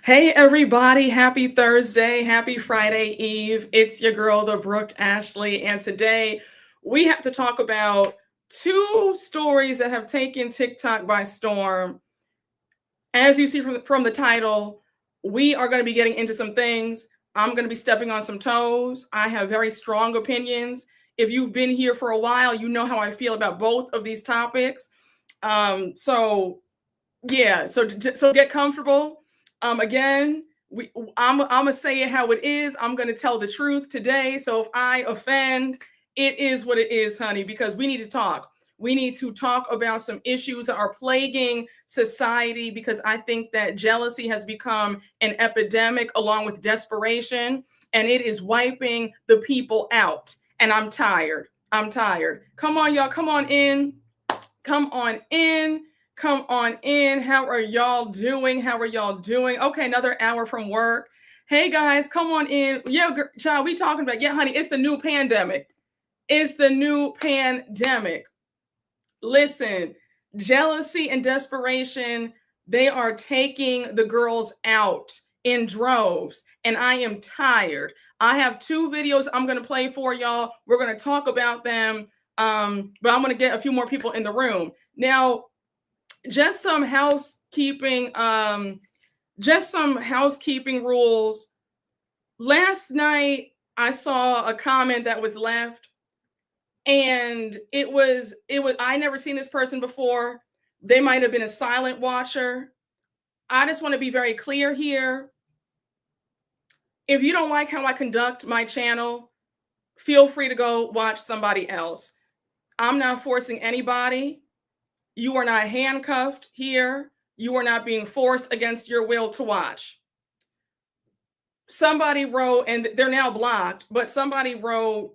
Hey everybody, happy Thursday, happy Friday Eve. It's your girl, the Brooke Ashley, and today we have to talk about two stories that have taken TikTok by storm. As you see from the title, we are going to be getting into some things. I'm going to be stepping on some toes. I have very strong opinions. If you've been here for a while, you know how I feel about both of these topics. So yeah, so get comfortable. Again, I'm gonna say it how it is. I'm gonna tell the truth today. So if I offend, it is what it is, honey, because we need to talk. We need to talk about some issues that are plaguing society because I think that jealousy has become an epidemic along with desperation, and it is wiping the people out. And I'm tired. I'm tired. Come on, y'all. Come on in. Come on in. Come on in. How are y'all doing? How are y'all doing? Okay, another hour from work. Hey guys, come on in. Yeah, child, we talking about, yeah, honey, it's the new pandemic. It's the new pandemic. Listen, jealousy and desperation, they are taking the girls out in droves, and I am tired. I have two videos I'm going to play for y'all. We're going to talk about them, but I'm going to get a few more people in the room. Now, just some housekeeping rules. Last night I saw a comment that was left, and it was I never seen this person before. They might have been a silent watcher. I just want to be very clear here. If you don't like how I conduct my channel, feel free to go watch somebody else. I'm not forcing anybody. You are not handcuffed here. You are not being forced against your will to watch. Somebody wrote, and they're now blocked, but somebody wrote,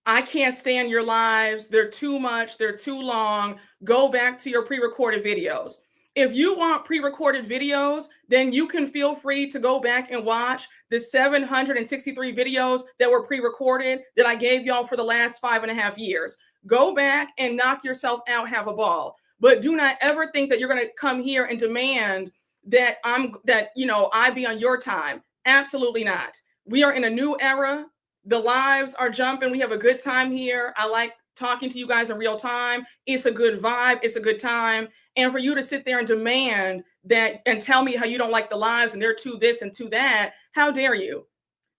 I can't stand your lives. They're too much. They're too long. Go back to your pre-recorded videos. If you want pre-recorded videos, then you can feel free to go back and watch the 763 videos that were pre-recorded that I gave y'all for the last 5.5 years. Go back and knock yourself out, have a ball. But do not ever think that you're going to come here and demand that I be on your time. Absolutely not. We are in a new era. The lives are jumping. We have a good time here. I like talking to you guys in real time. It's a good vibe. It's a good time. And for you to sit there and demand that and tell me how you don't like the lives and they're too this and too that, how dare you?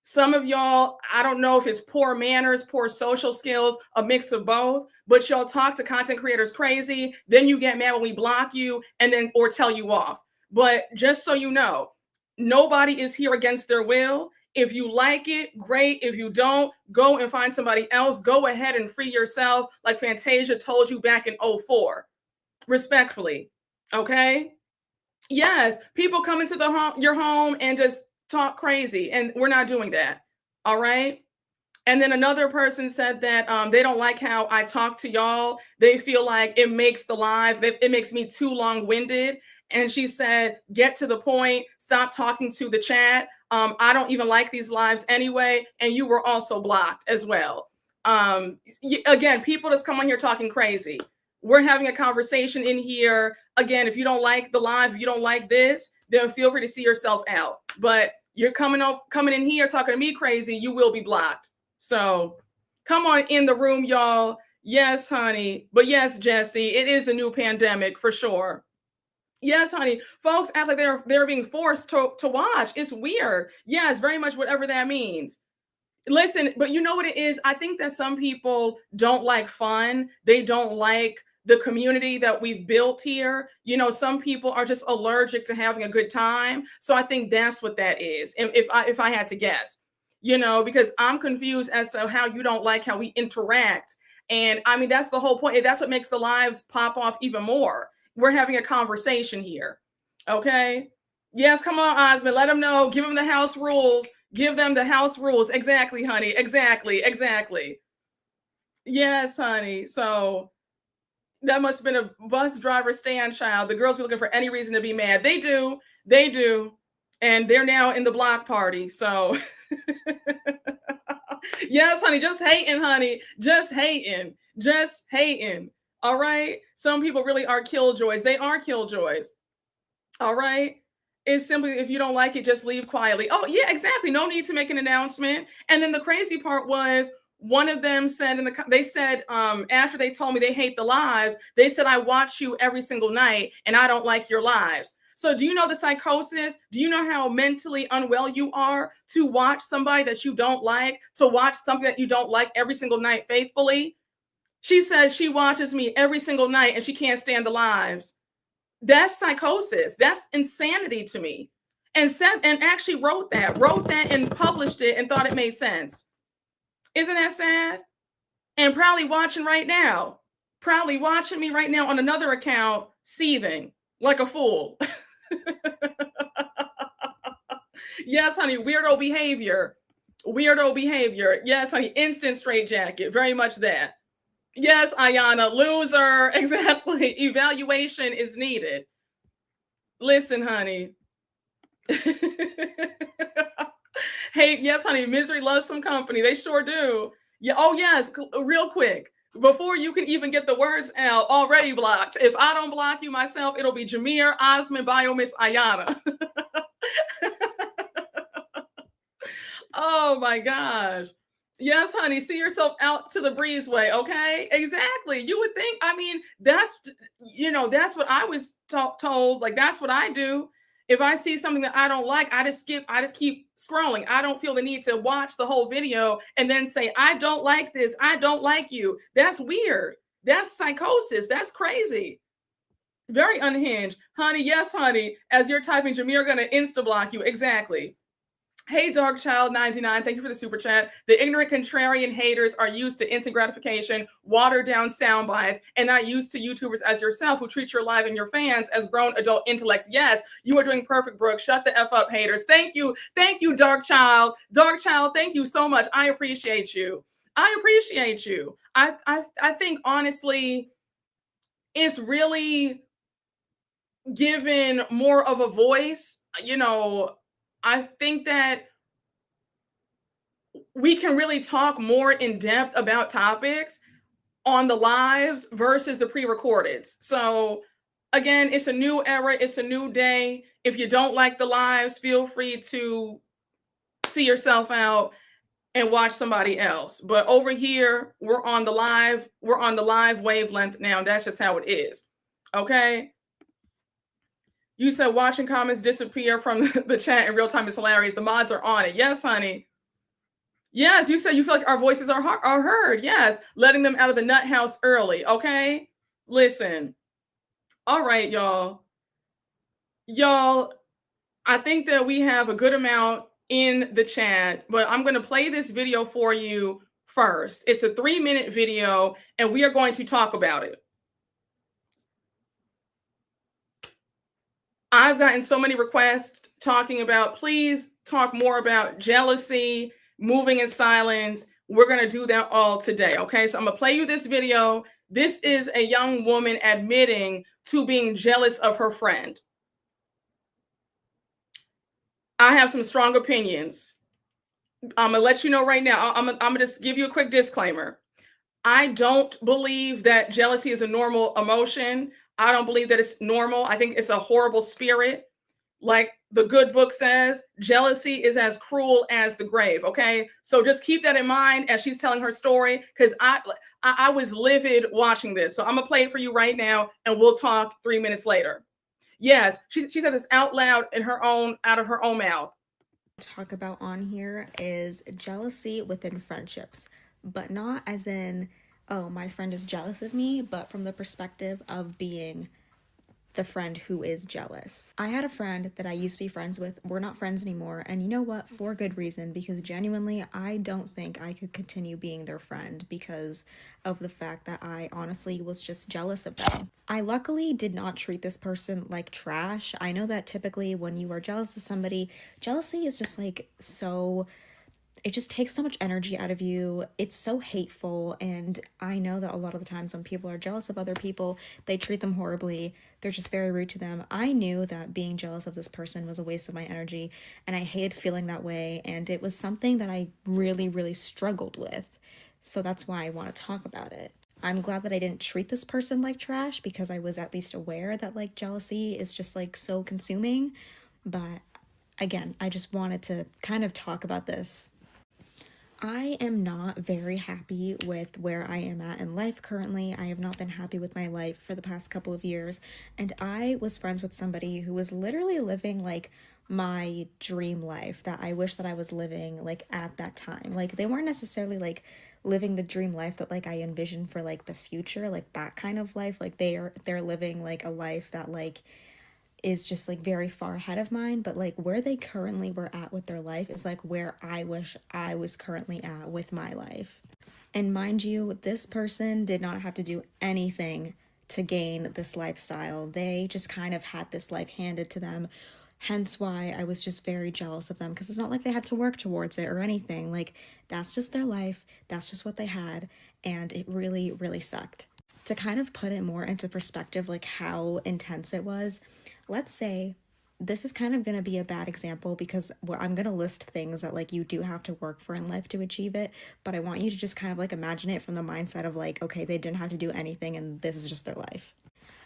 Some of y'all, I don't know if it's poor manners, poor social skills, a mix of both, but y'all talk to content creators crazy. Then you get mad when we block you and then or tell you off. But just so you know, nobody is here against their will. If you like it, great. If you don't, go and find somebody else. Go ahead and free yourself like Fantasia told you back in 04. Respectfully. Okay? Yes, people come into your home and just talk crazy, and we're not doing that. All right? And then another person said that they don't like how I talk to y'all. They feel like it makes the live, it makes me too long-winded. And she said, get to the point, stop talking to the chat. I don't even like these lives anyway. And you were also blocked as well. Again, people just come on here talking crazy. We're having a conversation in here. Again, if you don't like the live, if you don't like this, then feel free to see yourself out. But you're coming in here talking to me crazy, you will be blocked. So come on in the room, y'all. Yes, honey. But yes, Jesse, it is the new pandemic for sure. Yes, honey. Folks act like they're being forced to watch. It's weird. Yes, very much whatever that means. Listen, but you know what it is? I think that some people don't like fun. They don't like the community that we've built here. You know, some people are just allergic to having a good time. So I think that's what that is. And if I had to guess, you know, because I'm confused as to how you don't like how we interact. And I mean, that's the whole point. That's what makes the lives pop off even more. We're having a conversation here. Okay. Yes, come on, Osmond. Let them know. Give them the house rules. Give them the house rules. Exactly, honey. Exactly. Yes, honey. So that must have been a bus driver stand child. The girls be looking for any reason to be mad. They do. They do. And they're now in the block party. So yes, honey. Just hating, honey. Just hating. Just hating. All right. Some people really are killjoys. They are killjoys. All right. It's simply if you don't like it, just leave quietly. Oh, yeah, exactly. No need to make an announcement. And then the crazy part was one of them said they said after they told me they hate the lives, they said I watch you every single night and I don't like your lives. So do you know the psychosis? Do you know how mentally unwell you are to watch somebody that you don't like, to watch something that you don't like every single night faithfully? She says she watches me every single night and she can't stand the lives. That's psychosis. That's insanity to me. And said and actually wrote that and published it and thought it made sense. Isn't that sad? And probably watching right now. Probably watching me right now on another account, seething like a fool. Yes, honey, weirdo behavior. Weirdo behavior. Yes, honey, instant straitjacket. Very much that. Yes, Ayana, loser. Exactly. Evaluation is needed. Listen, honey. Hey, yes, honey, misery loves some company. They sure do. Yeah. Oh, yes. Real quick, before you can even get the words out, already blocked. If I don't block you myself, it'll be Jameer, Osman, Biomiss, Ayana. Oh my gosh. Yes, honey, see yourself out to the breezeway, okay? Exactly. You would think, I mean, that's what I was told. Like, that's what I do. If I see something that I don't like, I just skip, I just keep scrolling. I don't feel the need to watch the whole video and then say, I don't like this. I don't like you. That's weird. That's psychosis. That's crazy. Very unhinged. Honey, yes, honey. As you're typing, Jameer gonna insta block you. Exactly. Hey, Dark Child 99, thank you for the super chat. The ignorant contrarian haters are used to instant gratification, watered down sound bites, and not used to YouTubers as yourself who treat your live and your fans as grown adult intellects. Yes, you are doing perfect, Brooke. Shut the F up, haters. Thank you. Thank you, Dark Child. Dark Child, thank you so much. I appreciate you. I appreciate you. I think, honestly, it's really given more of a voice. I think that we can really talk more in depth about topics on the lives versus the pre-recordeds. So again, it's a new era, it's a new day. If you don't like the lives, feel free to see yourself out and watch somebody else. But over here, we're on the live wavelength now. That's just how it is. Okay? You said watching comments disappear from the chat in real time is hilarious. The mods are on it. Yes, honey. Yes, you said you feel like our voices are heard. Yes, letting them out of the nut house early. Okay, listen. All right, y'all. Y'all, I think that we have a good amount in the chat, but I'm going to play this video for you first. It's a 3-minute video, and we are going to talk about it. I've gotten so many requests talking about, please talk more about jealousy, moving in silence. We're going to do that all today. Okay. So I'm going to play you this video. This is a young woman admitting to being jealous of her friend. I have some strong opinions. I'm going to let you know right now. I'm going to just give you a quick disclaimer. I don't believe that jealousy is a normal emotion. I don't believe that it's normal. I think it's a horrible spirit. Like the good book says, jealousy is as cruel as the grave. Okay. So just keep that in mind as she's telling her story, because I was livid watching this. So I'm going to play it for you right now and we'll talk 3 minutes later. Yes. She said this out loud out of her own mouth. Talk about on here is jealousy within friendships, but not as in, oh, my friend is jealous of me, but from the perspective of being the friend who is jealous. I had a friend that I used to be friends with. We're not friends anymore, and you know what? For good reason, because genuinely, I don't think I could continue being their friend because of the fact that I honestly was just jealous of them. I luckily did not treat this person like trash. I know that typically when you are jealous of somebody, jealousy is just like so... it just takes so much energy out of you. It's so hateful, and I know that a lot of the times when people are jealous of other people, they treat them horribly. They're just very rude to them. I knew that being jealous of this person was a waste of my energy, and I hated feeling that way, and it was something that I really, really struggled with. So that's why I want to talk about it. I'm glad that I didn't treat this person like trash because I was at least aware that, like, jealousy is just, like, so consuming. But again, I just wanted to kind of talk about this. I am not very happy with where I am at in life currently. I have not been happy with my life for the past couple of years. And I was friends with somebody who was literally living like my dream life that I wish that I was living like at that time. Like they weren't necessarily like living the dream life that like I envisioned for like the future, like that kind of life. Like they're living like a life that like is just like very far ahead of mine, but like where they currently were at with their life is like where I wish I was currently at with my life. And mind you, this person did not have to do anything to gain this lifestyle. They just kind of had this life handed to them. Hence why I was just very jealous of them, because it's not like they had to work towards it or anything. Like that's just their life, that's just what they had, and it really, really sucked. To kind of put it more into perspective, like how intense it was, let's say this is kind of going to be a bad example because I'm going to list things that like you do have to work for in life to achieve it, but I want you to just kind of like imagine it from the mindset of like, okay, they didn't have to do anything and this is just their life.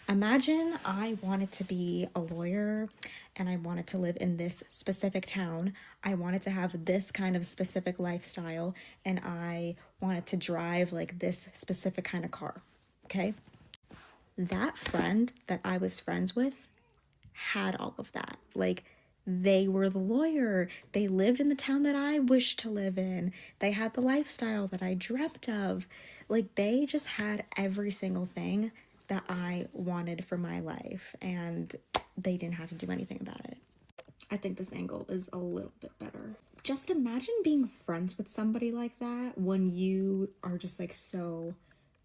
Imagine I wanted to be a lawyer and I wanted to live in this specific town. I wanted to have this kind of specific lifestyle and I wanted to drive like this specific kind of car. Okay? That friend that I was friends with had all of that. Like, they were the lawyer. They lived in the town that I wished to live in. They had the lifestyle that I dreamt of. Like, they just had every single thing that I wanted for my life, and they didn't have to do anything about it. I think this angle is a little bit better. Just imagine being friends with somebody like that when you are just like so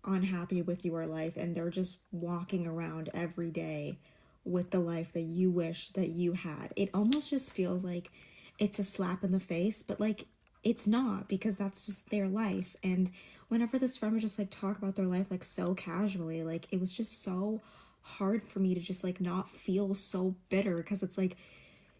unhappy with your life and they're just walking around every day with the life that you wish that you had. It almost just feels like it's a slap in the face, but like it's not, because that's just their life. And whenever this friend would just like talk about their life like so casually, like it was just so hard for me to just like not feel so bitter, because it's like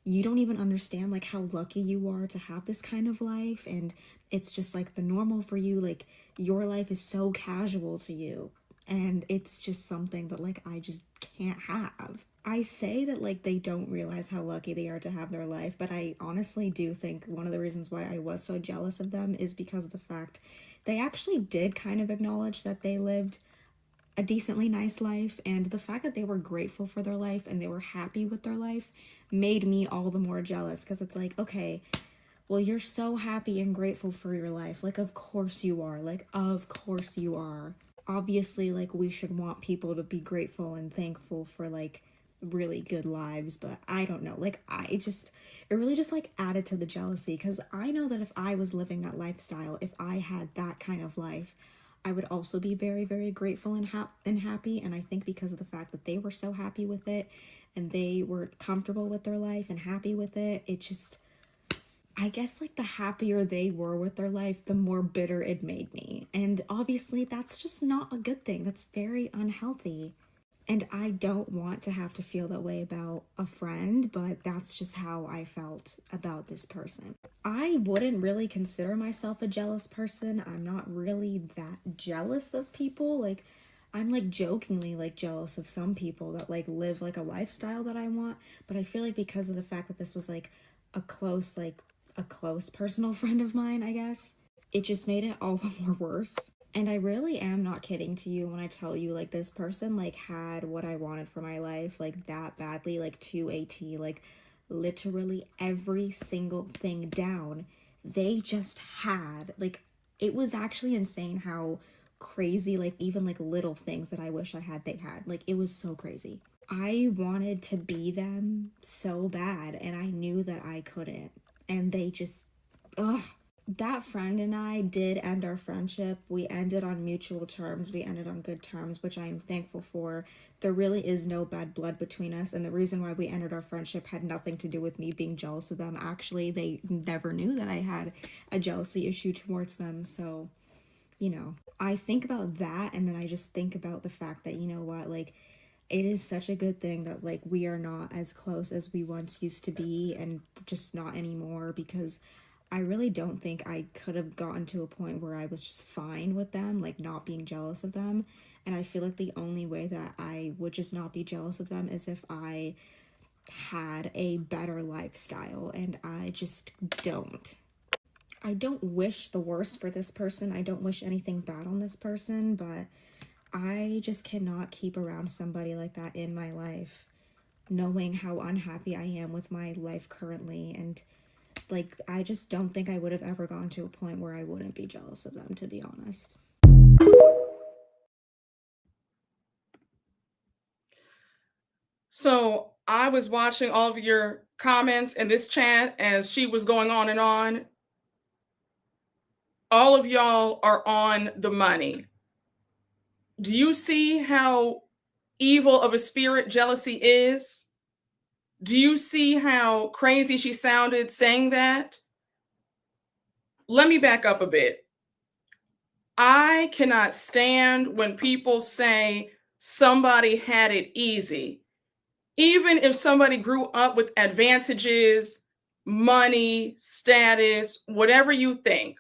you don't even understand like how lucky you are to have this kind of life, and it's just like the normal for you. Like your life is so casual to you, and it's just something that like I just can't have. I say that like they don't realize how lucky they are to have their life, but I honestly do think one of the reasons why I was so jealous of them is because of the fact they actually did kind of acknowledge that they lived a decently nice life, and the fact that they were grateful for their life and they were happy with their life made me all the more jealous, because it's like, okay, well, you're so happy and grateful for your life, like of course you are, like of course you are. Obviously, like we should want people to be grateful and thankful for like really good lives, but I don't know, like it really just like added to the jealousy, because I know that if I was living that lifestyle, if I had that kind of life, I would also be very, very grateful and happy. And I think because of the fact that they were so happy with it and they were comfortable with their life and happy with it, it just, I guess like the happier they were with their life, the more bitter it made me. And obviously, that's just not a good thing. That's very unhealthy. And I don't want to have to feel that way about a friend, but that's just how I felt about this person. I wouldn't really consider myself a jealous person. I'm not really that jealous of people. Like, I'm like jokingly like jealous of some people that like live like a lifestyle that I want, but I feel like because of the fact that this was like a close personal friend of mine, I guess, it just made it all the more worse. And I really am not kidding to you when I tell you like this person like had what I wanted for my life like that badly, like to a T, like literally every single thing down. They just had like, it was actually insane how crazy like even like little things that I wish I had they had. Like it was so crazy. I wanted to be them so bad and I knew that I couldn't. And they just, ugh. That friend and I did end our friendship. We ended on mutual terms. We ended on good terms, which I am thankful for. There really is no bad blood between us. And the reason why we ended our friendship had nothing to do with me being jealous of them. Actually, they never knew that I had a jealousy issue towards them. So, you know, I think about that and then I just think about the fact that, you know what, like, it is such a good thing that like we are not as close as we once used to be, and just not anymore, because I really don't think I could have gotten to a point where I was just fine with them, like not being jealous of them. And I feel like the only way that I would just not be jealous of them is if I had a better lifestyle, and I just don't. I don't wish the worst for this person. I don't wish anything bad on this person, but I just cannot keep around somebody like that in my life, knowing how unhappy I am with my life currently. And like, I just don't think I would have ever gotten to a point where I wouldn't be jealous of them, to be honest. So I was watching all of your comments in this chat as she was going on and on. All of y'all are on the money. Do you see how evil of a spirit jealousy is? Do you see how crazy she sounded saying that? Let me back up a bit. I cannot stand when people say somebody had it easy. Even if somebody grew up with advantages, money, status, whatever you think,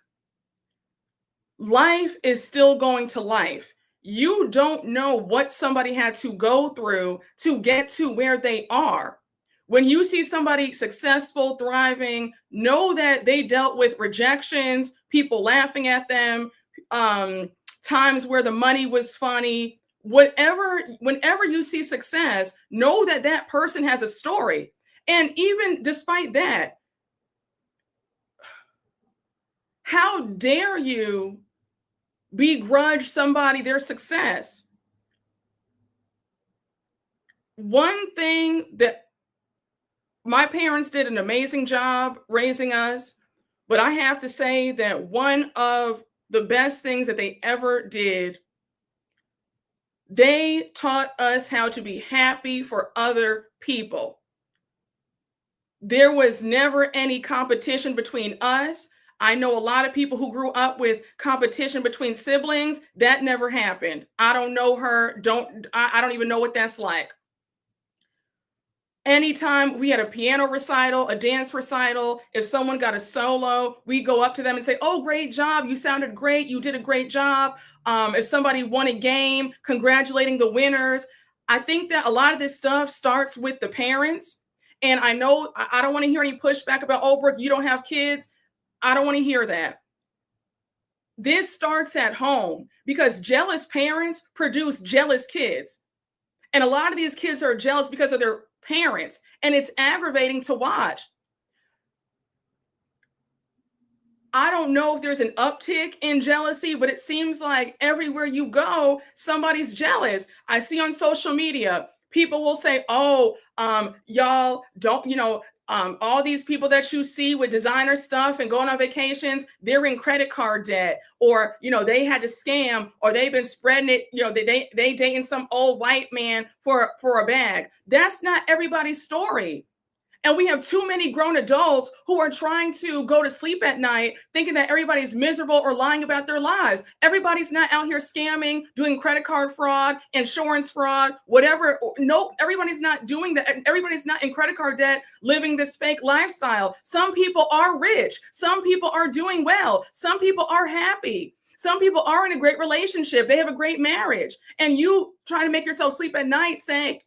life is still going to life. You don't know what somebody had to go through to get to where they are. When you see somebody successful, thriving, know that they dealt with rejections, people laughing at them, times where the money was funny. Whenever you see success, know that that person has a story. And even despite that, how dare you begrudge somebody their success? One thing that my parents did an amazing job raising us, but I have to say that one of the best things that they ever did, they taught us how to be happy for other people. There was never any competition between us. I know a lot of people who grew up with competition between siblings. That never happened. I don't know her. I don't even know what that's like. Anytime we had a piano recital, a dance recital, if someone got a solo, we go up to them and say, "Oh, great job. You sounded great. You did a great job." If somebody won a game, congratulating the winners. I think that a lot of this stuff starts with the parents. And I know I don't want to hear any pushback about, "Oh, Brooke, you don't have kids." I don't want to hear that. This starts at home because jealous parents produce jealous kids. And a lot of these kids are jealous because of their parents, and it's aggravating to watch. I don't know if there's an uptick in jealousy, but it seems like everywhere you go, somebody's jealous. I see on social media, people will say, "Oh, y'all don't, all these people that you see with designer stuff and going on vacations, they're in credit card debt, or they had to scam, or they've been spreading it, they dating some old white man for a bag." That's not everybody's story. And we have too many grown adults who are trying to go to sleep at night thinking that everybody's miserable or lying about their lives. Everybody's not out here scamming, doing credit card fraud, insurance fraud, whatever. No, everybody's not doing that. Everybody's not in credit card debt, living this fake lifestyle. Some people are rich. Some people are doing well. Some people are happy. Some people are in a great relationship. They have a great marriage. And you trying to make yourself sleep at night saying,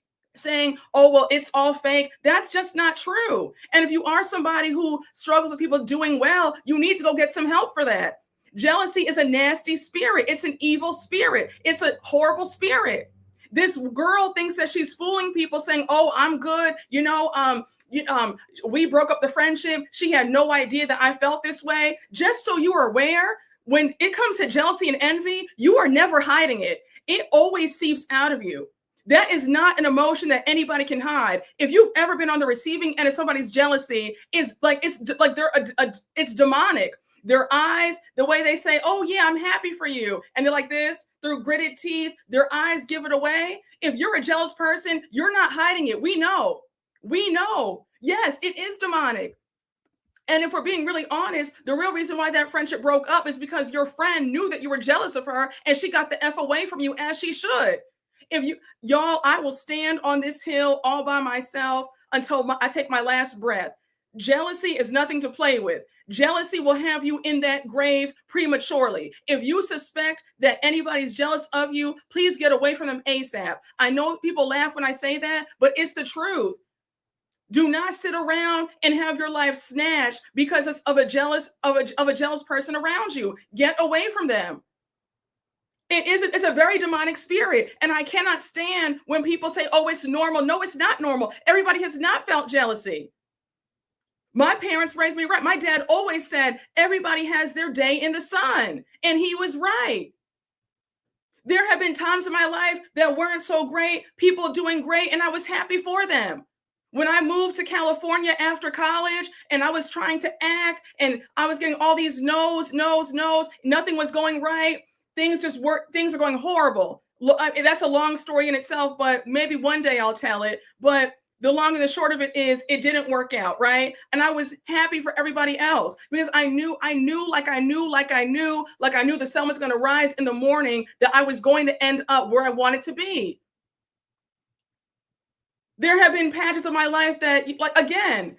"Oh, well, it's all fake." That's just not true. And if you are somebody who struggles with people doing well, you need to go get some help for that. Jealousy is a nasty spirit. It's an evil spirit. It's a horrible spirit. This girl thinks that she's fooling people saying, "Oh, I'm good. We broke up the friendship. She had no idea that I felt this way." Just so you are aware, when it comes to jealousy and envy, you are never hiding it. It always seeps out of you. That is not an emotion that anybody can hide. If you've ever been on the receiving end of somebody's jealousy, it's like it's demonic. Their eyes, the way they say, "Oh yeah, I'm happy for you," and they're like this through gritted teeth. Their eyes give it away. If you're a jealous person, you're not hiding it. We know. We know. Yes, it is demonic. And if we're being really honest, the real reason why that friendship broke up is because your friend knew that you were jealous of her and she got the F away from you, as she should. If y'all, I will stand on this hill all by myself until I take my last breath. Jealousy is nothing to play with. Jealousy will have you in that grave prematurely. If you suspect that anybody's jealous of you, please get away from them ASAP. I know people laugh when I say that, but it's the truth. Do not sit around and have your life snatched because of a jealous person around you. Get away from them. It's a very demonic spirit. And I cannot stand when people say, oh, it's normal. No, it's not normal. Everybody has not felt jealousy. My parents raised me right. My dad always said, everybody has their day in the sun. And he was right. There have been times in my life that weren't so great, people doing great, and I was happy for them. When I moved to California after college and I was trying to act and I was getting all these no's, nothing was going right. Things are going horrible. That's a long story in itself, but maybe one day I'll tell it. But the long and the short of it is it didn't work out, right? And I was happy for everybody else because I knew the sun was going to rise in the morning, that I was going to end up where I wanted to be. There have been patches of my life that, like, again,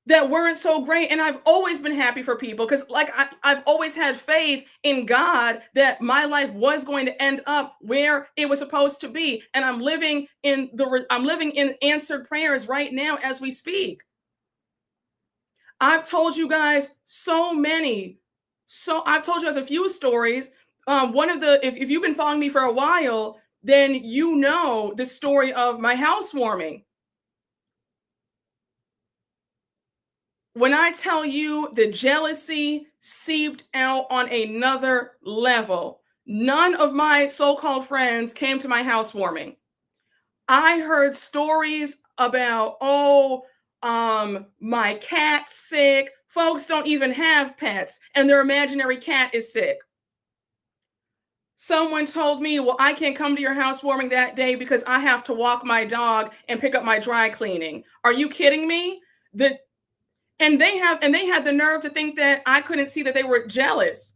that weren't so great. And I've always been happy for people because, like, I've always had faith in God that my life was going to end up where it was supposed to be. And I'm living in answered prayers right now as we speak. I've told you guys I've told you guys a few stories. If you've been following me for a while, then you know the story of my housewarming. When I tell you the jealousy seeped out on another level, none of my so-called friends came to my housewarming. I heard stories about, my cat's sick. Folks don't even have pets, and their imaginary cat is sick. Someone told me, well, I can't come to your housewarming that day because I have to walk my dog and pick up my dry cleaning. Are you kidding me? And they had the nerve to think that I couldn't see that they were jealous.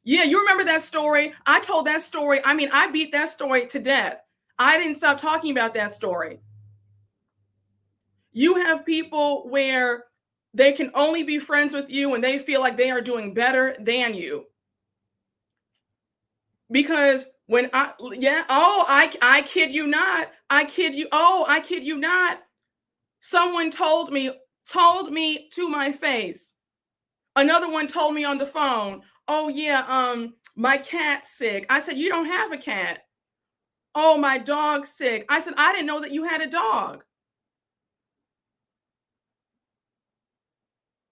Yeah, you remember that story? I told that story. I mean, I beat that story to death. I didn't stop talking about that story. You have people where they can only be friends with you when they feel like they are doing better than you. Because I kid you not. I kid you not. Someone told me to my face. Another one told me on the phone, oh yeah, my cat's sick. I said, you don't have a cat. Oh, my dog's sick. I said, I didn't know that you had a dog.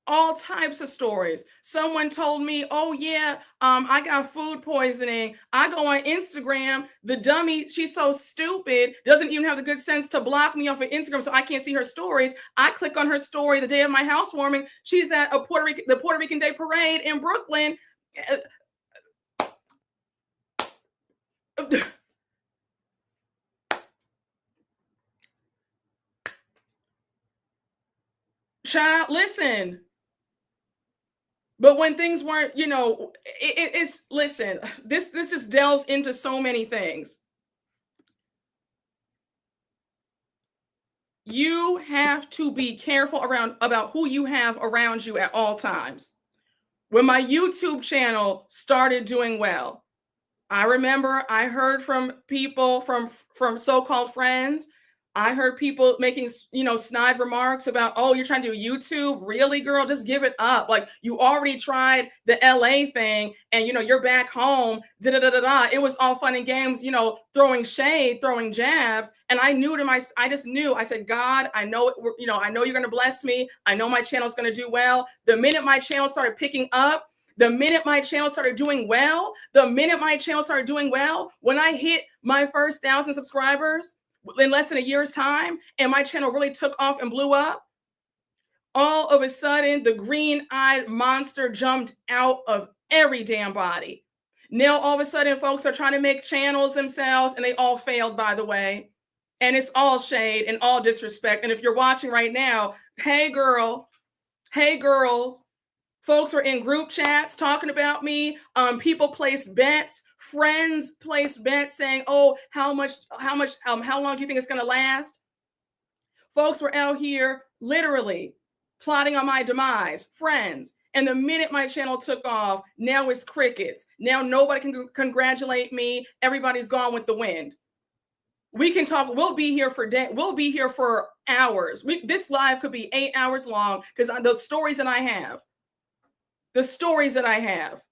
All types of stories. Someone told me, oh yeah, I got food poisoning. I go on Instagram. The dummy, she's so stupid, doesn't even have the good sense to block me off of Instagram so I can't see her stories. I click on her story the day of my housewarming. She's at the Puerto Rican Day Parade in Brooklyn. Child, listen. But when things weren't, listen, this just delves into so many things. You have to be careful about who you have around you at all times. When my YouTube channel started doing well, I remember I heard from people, from so-called friends. I heard people making, snide remarks about, oh, you're trying to do YouTube? Really, girl? Just give it up. Like, you already tried the LA thing and, you're back home. It was all fun and games, throwing shade, throwing jabs. And I just knew, I said, God, I know you're going to bless me. I know my channel's going to do well. The minute my channel started picking up, the minute my channel started doing well, when I hit my first 1,000 subscribers, in less than a year's time, and my channel really took off and blew up, all of a sudden, the green-eyed monster jumped out of every damn body. Now, all of a sudden, folks are trying to make channels themselves, and they all failed, by the way. And it's all shade and all disrespect. And if you're watching right now, hey, girl, hey, girls, folks were in group chats talking about me. People placed bets. Friends placed bets saying, oh, how long do you think it's going to last? Folks were out here literally plotting on my demise, friends. And the minute my channel took off, now it's crickets. Now nobody can congratulate me. Everybody's gone with the wind. We can talk. We'll be here for hours. This live could be 8 hours long because the stories that I have. The stories that I have.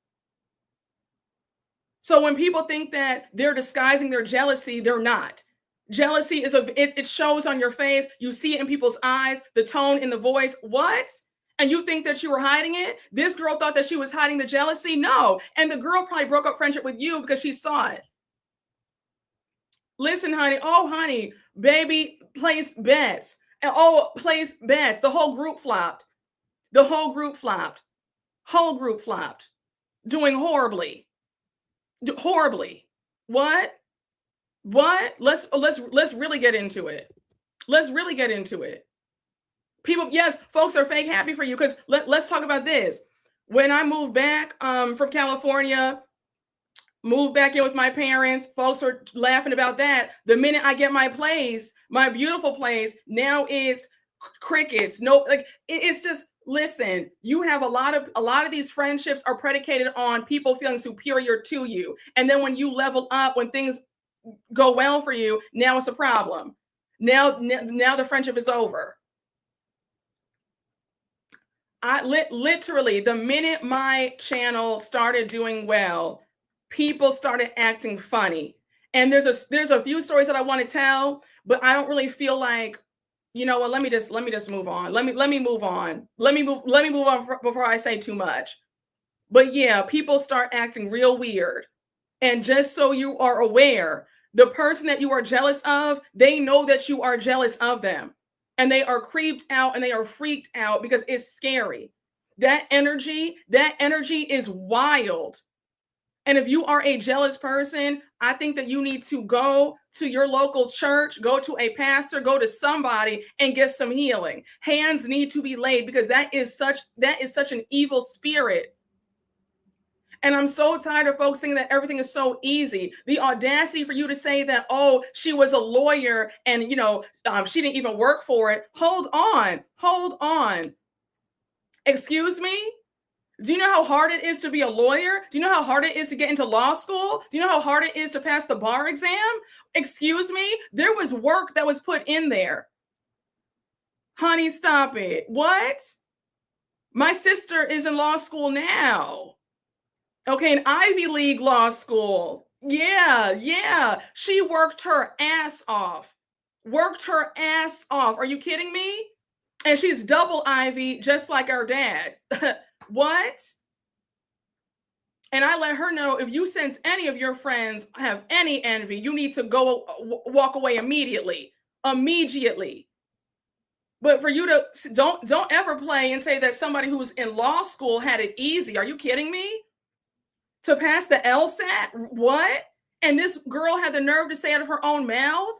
So when people think that they're disguising their jealousy, they're not. Jealousy is it shows on your face. You see it in people's eyes, the tone in the voice. What? And you think that you were hiding it? This girl thought that she was hiding the jealousy? No. And the girl probably broke up friendship with you because she saw it. Listen, honey. Oh, honey, baby placed bets. And placed bets. The whole group flopped. The whole group flopped. Whole group flopped. Doing horribly. Horribly. What? What? Let's really get into it. Let's really get into it. People, yes, folks are fake happy for you because let's talk about this. When I moved back from California, moved back in with my parents, folks are laughing about that. The minute I get my place, my beautiful place, now it's crickets. No, like it's just, listen, you have a lot of these friendships are predicated on people feeling superior to you. And then when you level up, when things go well for you, now it's a problem. Now the friendship is over. I literally, the minute my channel started doing well, people started acting funny. And there's a few stories that I want to tell, but I don't really feel like, you know what, let me just move on. Let me move on. Let me move on before I say too much. But yeah, people start acting real weird. And just so you are aware, the person that you are jealous of, they know that you are jealous of them. And they are creeped out and they are freaked out because it's scary. That energy is wild. And if you are a jealous person, I think that you need to go to your local church, go to a pastor, go to somebody and get some healing. Hands need to be laid because that is such an evil spirit. And I'm so tired of folks thinking that everything is so easy. The audacity for you to say that, oh, she was a lawyer and, she didn't even work for it. Hold on. Excuse me? Do you know how hard it is to be a lawyer? Do you know how hard it is to get into law school? Do you know how hard it is to pass the bar exam? Excuse me? There was work that was put in there. Honey, stop it. What? My sister is in law school now. Okay, an Ivy League law school. Yeah. She worked her ass off. Are you kidding me? And she's double Ivy, just like our dad. What? And I let her know, if you sense any of your friends have any envy, you need to go walk away immediately. But for you to don't ever play and say that somebody who's in law school had it easy. Are you kidding me? To pass the LSAT? What? And this girl had the nerve to say out of her own mouth?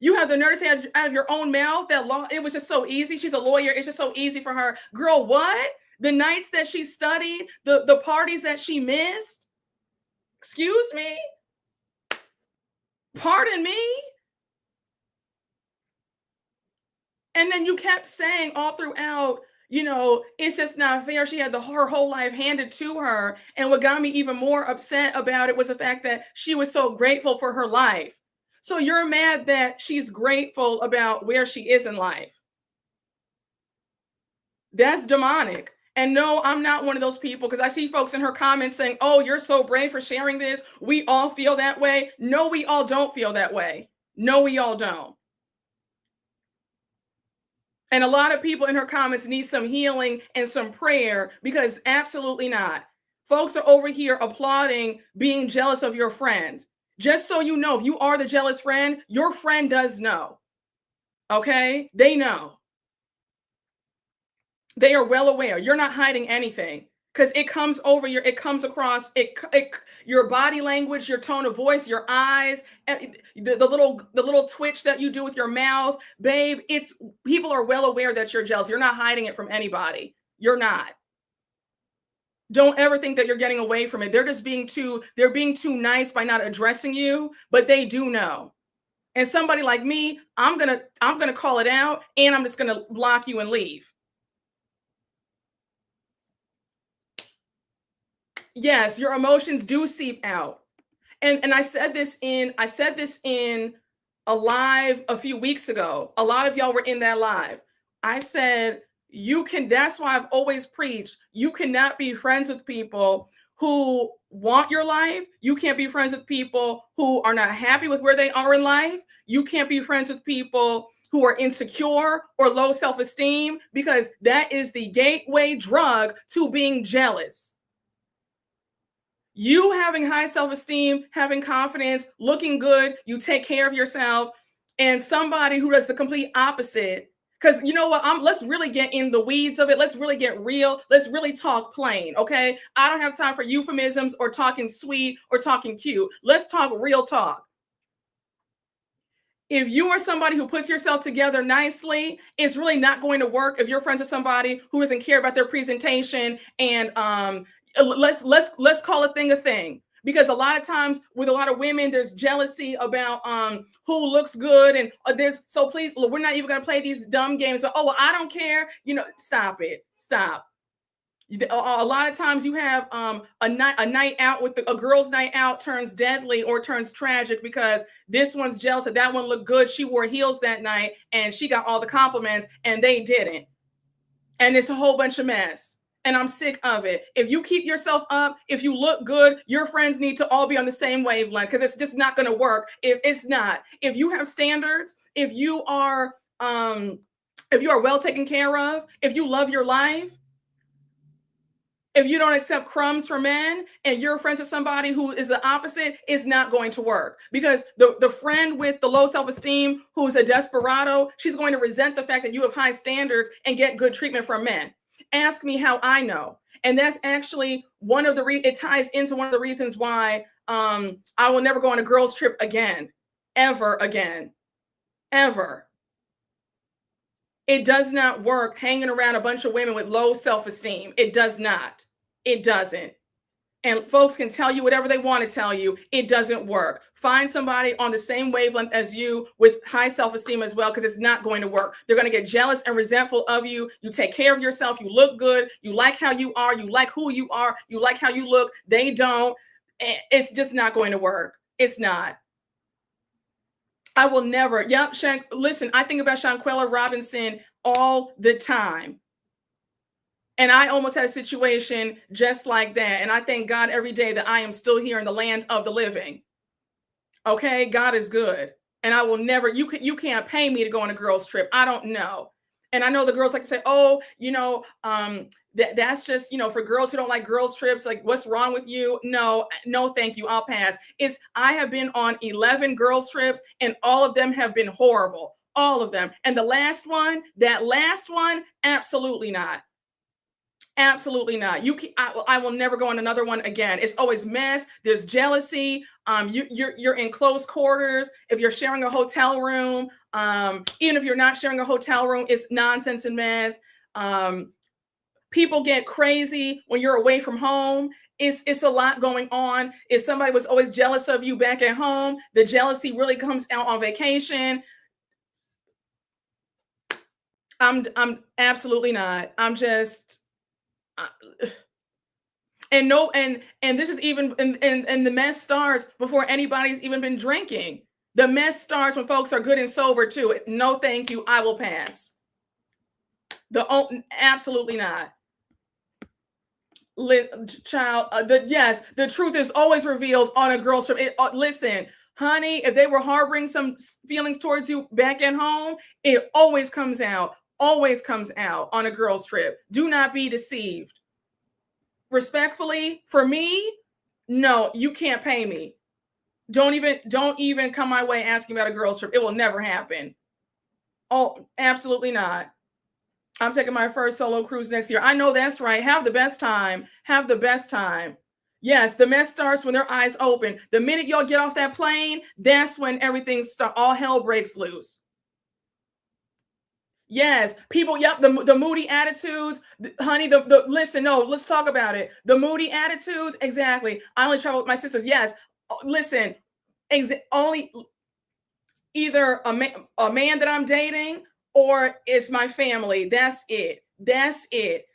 You have the nerve to say out of your own mouth that law, it was just so easy. She's a lawyer. It's just so easy for her. Girl, what? The nights that she studied, the parties that she missed? Excuse me? Pardon me? And then you kept saying all throughout, it's just not fair. She had her whole life handed to her. And what got me even more upset about it was the fact that she was so grateful for her life. So you're mad that she's grateful about where she is in life. That's demonic. And no, I'm not one of those people, because I see folks in her comments saying, oh, you're so brave for sharing this. We all feel that way. No, we all don't feel that way. No, we all don't. And a lot of people in her comments need some healing and some prayer, because absolutely not. Folks are over here applauding being jealous of your friend. Just so you know, if you are the jealous friend, your friend does know. Okay? They know. They are well aware. You're not hiding anything, because it comes across your body language, your tone of voice, your eyes, the little twitch that you do with your mouth, babe. People are well aware that you're jealous. You're not hiding it from anybody. You're not. Don't ever think that you're getting away from it. They're being too nice by not addressing you, but they do know. And somebody like me, I'm gonna call it out, and I'm just gonna block you and leave. Yes, your emotions do seep out. And I said this in a live a few weeks ago. A lot of y'all were in that live. I said, that's why I've always preached, you cannot be friends with people who want your life. You can't be friends with people who are not happy with where they are in life. You can't be friends with people who are insecure or low self-esteem, because that is the gateway drug to being jealous. You having high self-esteem, having confidence, looking good, you take care of yourself, and somebody who does the complete opposite. Because you know what? Let's really get in the weeds of it. Let's really get real. Let's really talk plain, okay? I don't have time for euphemisms or talking sweet or talking cute. Let's talk real talk. If you are somebody who puts yourself together nicely, it's really not going to work if you're friends with somebody who doesn't care about their presentation. And let's call a thing. Because a lot of times with a lot of women, there's jealousy about who looks good, and so please, we're not even going to play these dumb games. But well, I don't care. Stop it. Stop. A lot of times you have a night out with a girl's night out turns deadly or turns tragic because this one's jealous that that one looked good. She wore heels that night and she got all the compliments and they didn't. And it's a whole bunch of mess. And I'm sick of it. If you keep yourself up, if you look good, your friends need to all be on the same wavelength, because it's just not going to work. If it's not, if you have standards, if you are well taken care of, if you love your life, if you don't accept crumbs from men and you're friends with somebody who is the opposite, it's not going to work. Because the friend with the low self-esteem who's a desperado, she's going to resent the fact that you have high standards and get good treatment from men. Ask me how I know. And that's actually one of it ties into one of the reasons why I will never go on a girls' trip again, ever again, ever. It does not work hanging around a bunch of women with low self-esteem. It does not. It doesn't. And folks can tell you whatever they want to tell you. It doesn't work. Find somebody on the same wavelength as you with high self-esteem as well, because it's not going to work. They're going to get jealous and resentful of you. You take care of yourself. You look good. You like how you are. You like who you are. You like how you look. They don't. It's just not going to work. It's not. I will never. Yep. Listen, I think about Shanquella Robinson all the time. And I almost had a situation just like that. And I thank God every day that I am still here in the land of the living. Okay. God is good. And I will never, you can't pay me to go on a girls' trip. I don't know. And I know the girls like to say, oh, that's just, for girls who don't like girls' trips, like, what's wrong with you? No, thank you. I'll pass. I have been on 11 girls' trips and all of them have been horrible. All of them. And that last one, absolutely not. Absolutely not. I will never go on another one again. It's always mess. There's jealousy. You're in close quarters. If you're sharing a hotel room, even if you're not sharing a hotel room, it's nonsense and mess. People get crazy when you're away from home. It's a lot going on. If somebody was always jealous of you back at home, the jealousy really comes out on vacation. I'm absolutely not. I'm just. And this is even and the mess starts before anybody's even been drinking. The mess starts when folks are good and sober too. No, thank you. I will pass. Absolutely not. Child, the truth is always revealed on a girl's trip. Listen, honey, if they were harboring some feelings towards you back at home, it always comes out. Always comes out on a girl's trip. Do not be deceived. Respectfully, for me, no, you can't pay me. Don't even come my way asking about a girl's trip. It will never happen. Oh, absolutely not. I'm taking my first solo cruise next year. I know that's right. Have the best time. Have the best time. Yes, the mess starts when their eyes open. The minute y'all get off that plane, that's when everything all hell breaks loose. Yes, people. Yep, the moody attitudes, honey. Listen, no, let's talk about it. The moody attitudes, exactly. I only travel with my sisters. Yes, listen, only either a man that I'm dating or it's my family. That's it. That's it.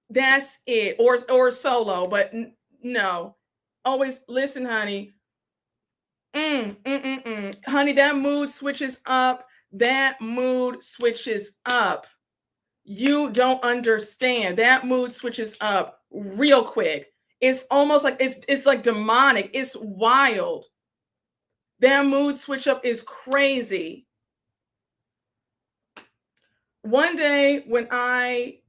That's it. Or solo, but no. Always listen, honey. Honey, that mood switches up. That mood switches up. You don't understand. That mood switches up real quick. It's almost like it's like demonic. It's wild. That mood switch up is crazy. One day when I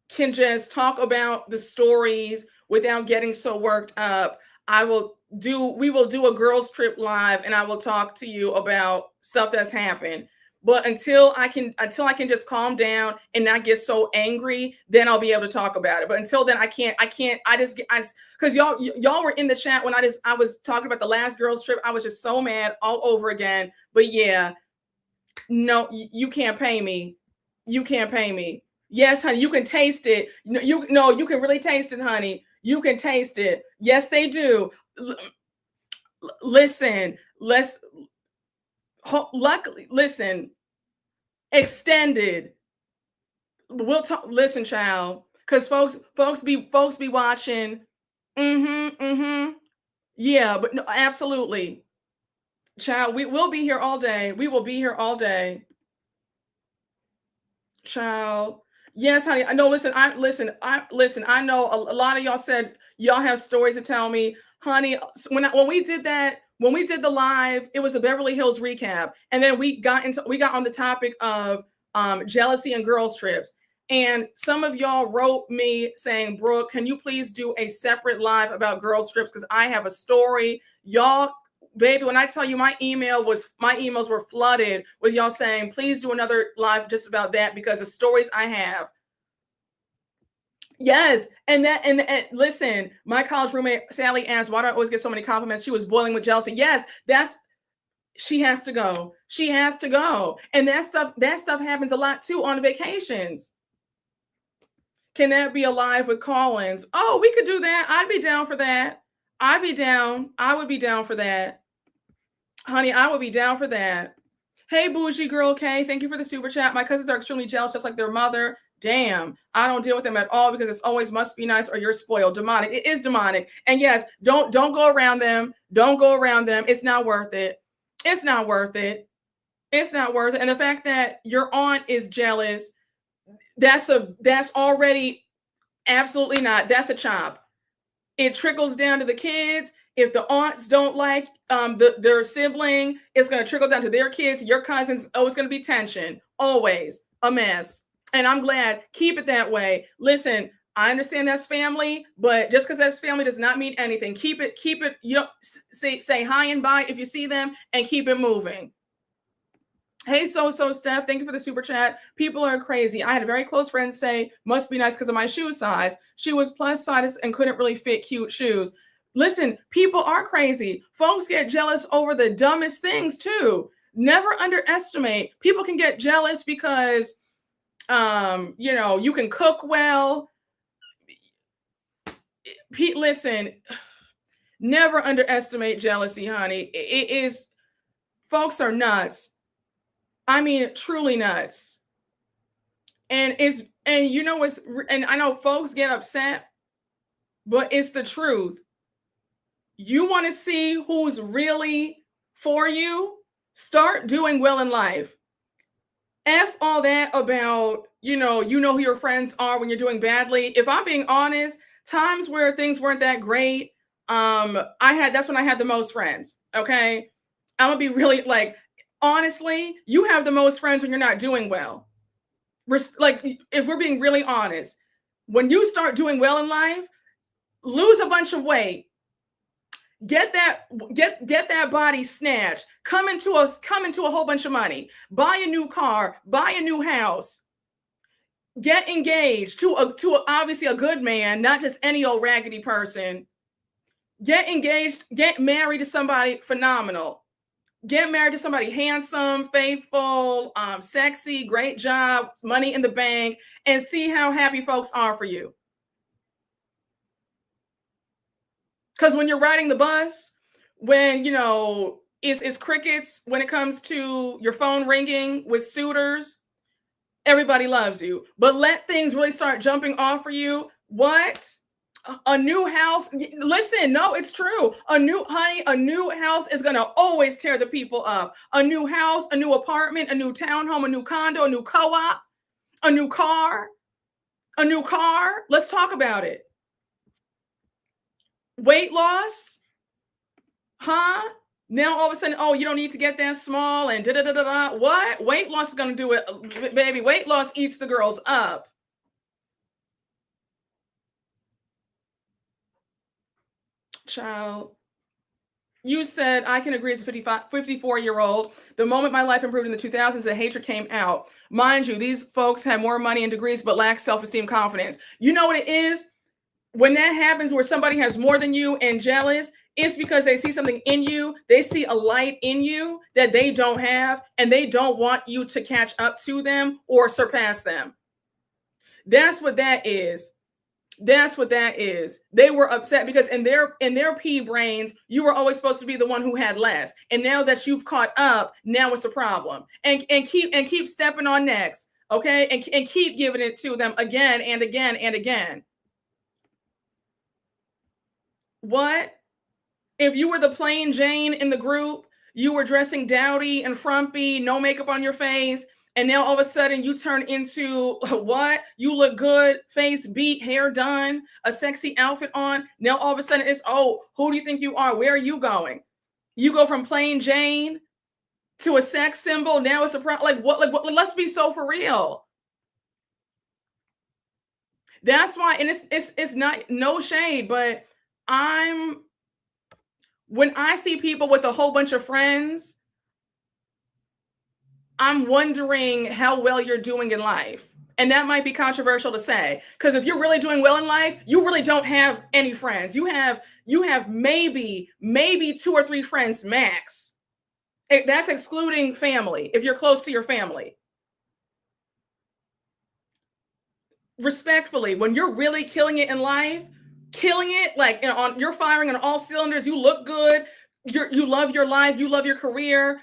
can just talk about the stories without getting so worked up, we will do a girls trip live and I will talk to you about stuff that's happened. But until I can just calm down and not get so angry, then I'll be able to talk about it. But until then, I can't, because y'all were in the chat when I was talking about the last girls trip. I was just so mad all over again. But yeah, no, you can't pay me. You can't pay me. Yes, honey, you can taste it. You can really taste it, honey. You can taste it. Yes, they do. Listen, luckily, listen, extended. We'll talk. Listen, child, because folks be watching. Yeah, but no, absolutely, child. We'll be here all day. We will be here all day, child. Yes, honey. I know. Listen. I know a lot of y'all said y'all have stories to tell me, honey. When we did the live, it was a Beverly Hills recap, and then we got on the topic of jealousy and girls trips. And some of y'all wrote me saying, Brooke, can you please do a separate live about girls trips? Because I have a story. Y'all, baby, when I tell you my emails were flooded with y'all saying, please do another live just about that because the stories I have. Yes. And listen, my college roommate, Sally, asked, why do I always get so many compliments? She was boiling with jealousy. Yes, she has to go. She has to go. And that stuff happens a lot too on vacations. Can that be a live with call-ins? Oh, we could do that. I'd be down for that. I'd be down. I would be down for that. Honey, I would be down for that. Hey, bougie girl K, thank you for the super chat. My cousins are extremely jealous, just like their mother. Damn, I don't deal with them at all because it's always must be nice or you're spoiled. Demonic. It is demonic. And yes, don't go around them. Don't go around them. It's not worth it. It's not worth it. It's not worth it. And the fact that your aunt is jealous, that's already absolutely not. That's a chop. It trickles down to the kids. If the aunts don't like their sibling, it's going to trickle down to their kids, your cousins. Oh, it's going to be tension. Always a mess. And I'm glad. Keep it that way. Listen, I understand that's family, but just because that's family does not mean anything. Keep it. You know, say hi and bye if you see them, and keep it moving. Hey, so Steph, thank you for the super chat. People are crazy. I had a very close friend say, must be nice because of my shoe size. She was plus size and couldn't really fit cute shoes. Listen, people are crazy. Folks get jealous over the dumbest things too. Never underestimate. People can get jealous because, you can cook well. Listen, never underestimate jealousy, honey. It is, folks are nuts. I mean, truly nuts. And I know folks get upset, but it's the truth. You want to see who's really for you? Start doing well in life. F all that about, who your friends are when you're doing badly. If I'm being honest, times where things weren't that great, that's when I had the most friends. Okay. I'm gonna be really honestly, you have the most friends when you're not doing well. If we're being really honest, when you start doing well in life, lose a bunch of weight, get that body snatched, come into a whole bunch of money, buy a new car, buy a new house, get engaged to obviously a good man, not just any old raggedy person. Get engaged, get married to somebody phenomenal. Get married to somebody handsome, faithful, sexy, great job, money in the bank, and see how happy folks are for you. Because when you're riding the bus, when, it's crickets when it comes to your phone ringing with suitors, everybody loves you. But let things really start jumping off for you. What? A new house, listen, no, it's true. A new house is going to always tear the people up. A new house, a new apartment, a new townhome, a new condo, a new co-op, a new car, a new car. Let's talk about it. Weight loss, huh? Now all of a sudden, oh, you don't need to get that small and da da da da. What? Weight loss is going to do it, baby. Weight loss eats the girls up. Child, you said I can agree as a 54-year-old. The moment my life improved in the 2000s, the hatred came out. Mind you, these folks have more money and degrees, but lack self-esteem, confidence. You know what it is? When that happens, where somebody has more than you and jealous, it's because they see something in you. They see a light in you that they don't have, and they don't want you to catch up to them or surpass them. That's what that is. That's what that is. They were upset because in their pea brains, you were always supposed to be the one who had less. And now that you've caught up, now it's a problem. And keep stepping on necks, okay? And keep giving it to them again and again and again. What? If you were the plain Jane in the group, you were dressing dowdy and frumpy, no makeup on your face, and now all of a sudden you turn into what? You look good, face beat, hair done, a sexy outfit on. Now all of a sudden it's, oh, who do you think you are? Where are you going? You go from plain Jane to a sex symbol. Now it's a like what? Like what? Let's be so for real. That's why, and it's not no shade, but when I see people with a whole bunch of friends, I'm wondering how well you're doing in life. And that might be controversial to say, because if you're really doing well in life, you really don't have any friends. You have maybe 2 or 3 friends max. That's excluding family, if you're close to your family. Respectfully, when you're really killing it in life, killing it, like you're firing on all cylinders, you look good, you love your life, you love your career,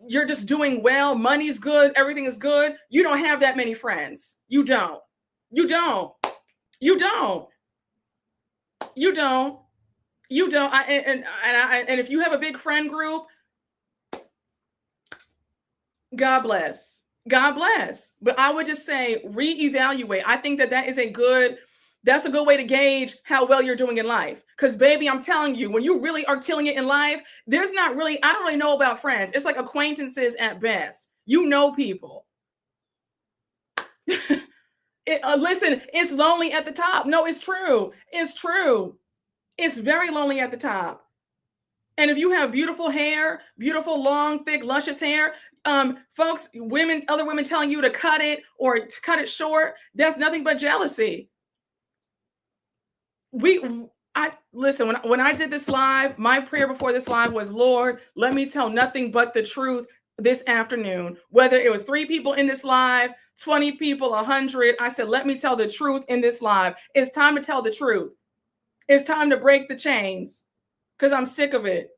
you're just doing well, money's good, everything is good, you don't have that many friends. You don't. And if you have a big friend group, God bless. But I would just say reevaluate. I think that's a good way to gauge how well you're doing in life. Because baby, I'm telling you, when you really are killing it in life, I don't really know about friends. It's like acquaintances at best. You know people. Listen, it's lonely at the top. No, it's true. It's very lonely at the top. And if you have beautiful hair, beautiful, long, thick, luscious hair, folks, other women telling you to cut it or to cut it short, that's nothing but jealousy. Listen, when I did this live, my prayer before this live was, Lord, let me tell nothing but the truth this afternoon. Whether it was 3 people in this live, 20 people, 100, I said, let me tell the truth in this live. It's time to tell the truth. It's time to break the chains because I'm sick of it.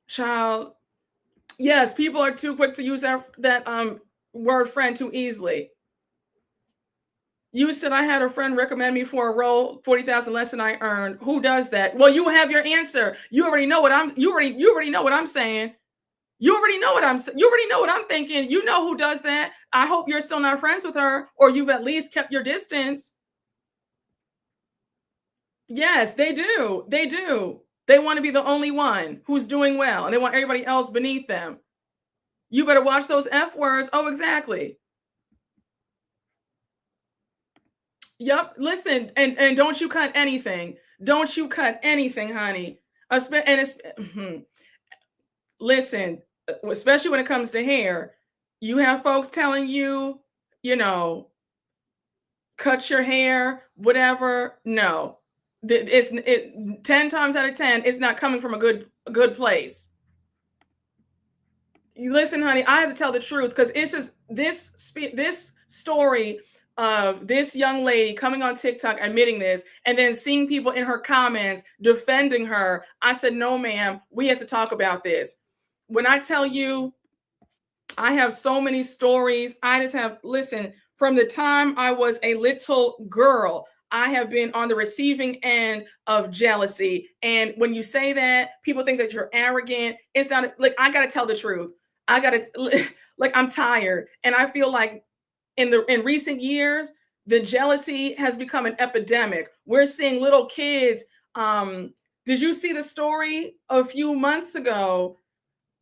Child, yes, people are too quick to use that word friend too easily. You said I had a friend recommend me for a role, 40,000 less than I earned. Who does that? Well, you have your answer. You already know what I'm saying. You already know what I'm thinking. You know who does that. I hope you're still not friends with her, or you've at least kept your distance. Yes, they do. They want to be the only one who's doing well, and they want everybody else beneath them. You better watch those F words. Oh, exactly. Yep. Listen, and don't you cut anything. Don't you cut anything, honey. Listen, especially when it comes to hair, you have folks telling you, cut your hair, whatever. No, 10 times out of 10, it's not coming from a good place. Listen, honey, I have to tell the truth because it's just this story of this young lady coming on TikTok admitting this and then seeing people in her comments defending her. I said, no, ma'am, we have to talk about this. When I tell you, I have so many stories. Listen, From the time I was a little girl, I have been on the receiving end of jealousy. And when you say that, people think that you're arrogant. It's not like, I got to tell the truth. I got to, like, I'm tired. And I feel like in recent years, the jealousy has become an epidemic. We're seeing little kids. Did you see the story a few months ago?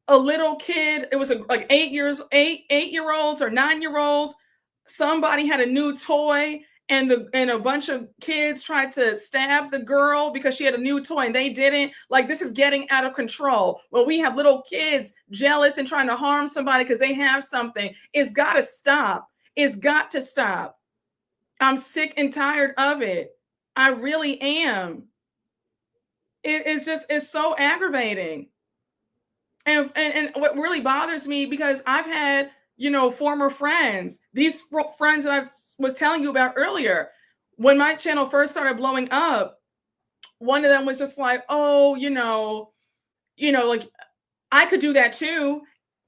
A little kid, it was like 8-year-olds or 9-year-olds. Somebody had a new toy, and a bunch of kids tried to stab the girl because she had a new toy and they didn't. Like, this is getting out of control. Well, we have little kids jealous and trying to harm somebody because they have something. It's got to stop. It's got to stop. I'm sick and tired of it. I really am. It's so aggravating. And what really bothers me, because I've had, former friends, these friends that I was telling you about earlier, when my channel first started blowing up, one of them was just like, oh, like, I could do that too.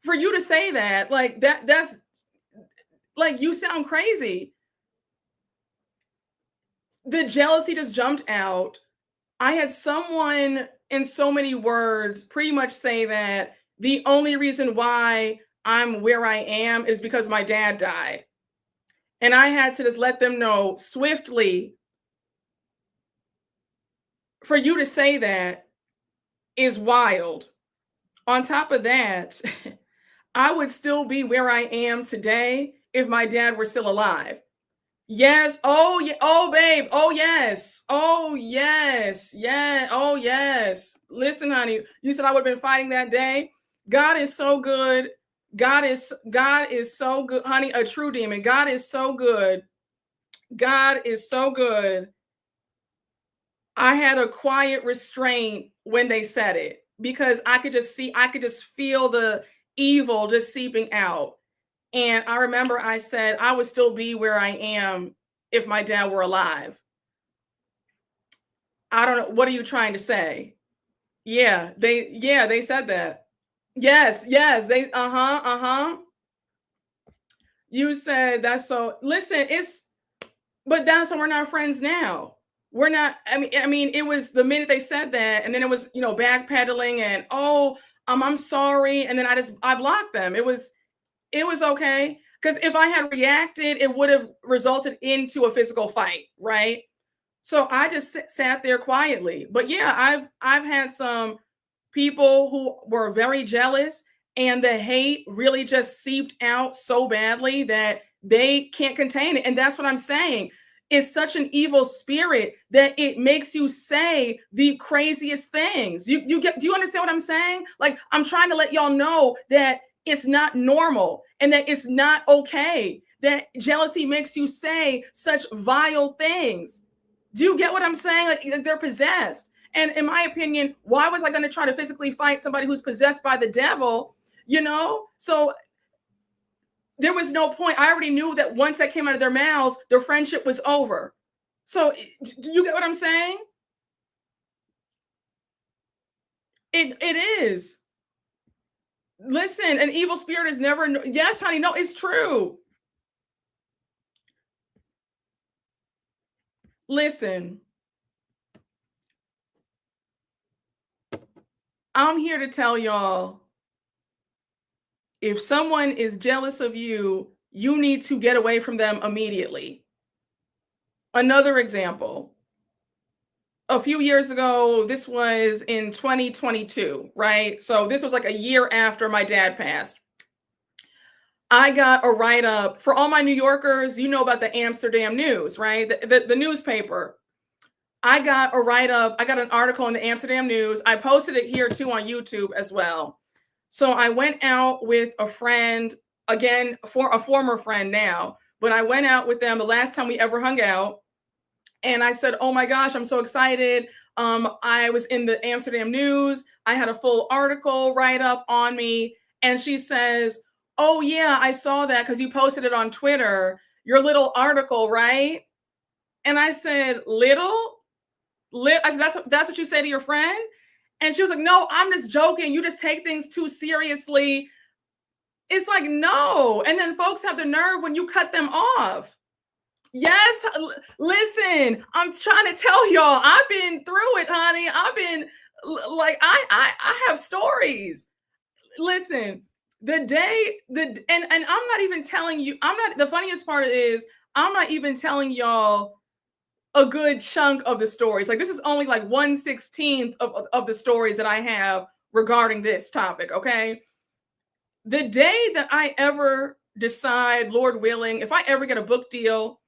For you to say that, like, that's like, you sound crazy. The jealousy just jumped out. I had someone, in so many words, pretty much say that the only reason why I'm where I am is because my dad died. And I had to just let them know swiftly, for you to say that is wild. On top of that, I would still be where I am today if my dad were still alive. Yes. Oh, yeah. Oh, babe. Oh, yes. Oh, yes. Yeah. Oh, yes. Listen, honey, you said I would have been fighting that day. God is so good. God is so good, honey. A true demon. God is so good. God is so good. I had a quiet restraint when they said it, because I could just feel the evil just seeping out. And I remember I said I would still be where I am if my dad were alive. I don't know. What are you trying to say? Yeah, they said that. Yes, they uh-huh. You said that's so, listen, but that's why we're not friends now. We're not, I mean, it was the minute they said that, and then it was, backpedaling and, oh, I'm sorry. And then I blocked them. It was okay. Because if I had reacted, it would have resulted into a physical fight, right? So I just sat there quietly. But yeah, I've had some people who were very jealous, and the hate really just seeped out so badly that they can't contain it. And that's what I'm saying. It's such an evil spirit that it makes you say the craziest things. Do you understand what I'm saying? Like, I'm trying to let y'all know that it's not normal and that it's not okay. That jealousy makes you say such vile things. Do you get what I'm saying? Like, they're possessed. And in my opinion, why was I going to try to physically fight somebody who's possessed by the devil? So there was no point. I already knew that once that came out of their mouths, their friendship was over. So do you get what I'm saying? It is. Listen, an evil spirit is never. Yes, honey. No, it's true. Listen, I'm here to tell y'all, if someone is jealous of you, you need to get away from them immediately. Another example. A few years ago, this was in 2022, right? So this was like a year after my dad passed. I got a write up for all my New Yorkers. You know about the Amsterdam News, right? The newspaper. I got a write up. I got an article in the Amsterdam News. I posted it here too on YouTube as well. So I went out with a friend, again, for a former friend now, but I went out with them the last time we ever hung out. And I said, oh my gosh, I'm so excited. I was in the Amsterdam News. I had a full article write up on me. And she says, oh yeah, I saw that because you posted it on Twitter, your little article, right? And I said, I said, that's what you say to your friend? And she was like, no, I'm just joking. You just take things too seriously. It's like, no. And then folks have the nerve when you cut them off. Yes, listen, I'm trying to tell y'all, I've been through it, honey. I've been like, I have stories. Listen, the day and I'm not even telling you, I'm not, the funniest part is I'm not even telling y'all a good chunk of the stories. Like, this is only like 1/16 of the stories that I have regarding this topic. Okay. The day that I ever decide, Lord willing, if I ever get a book deal,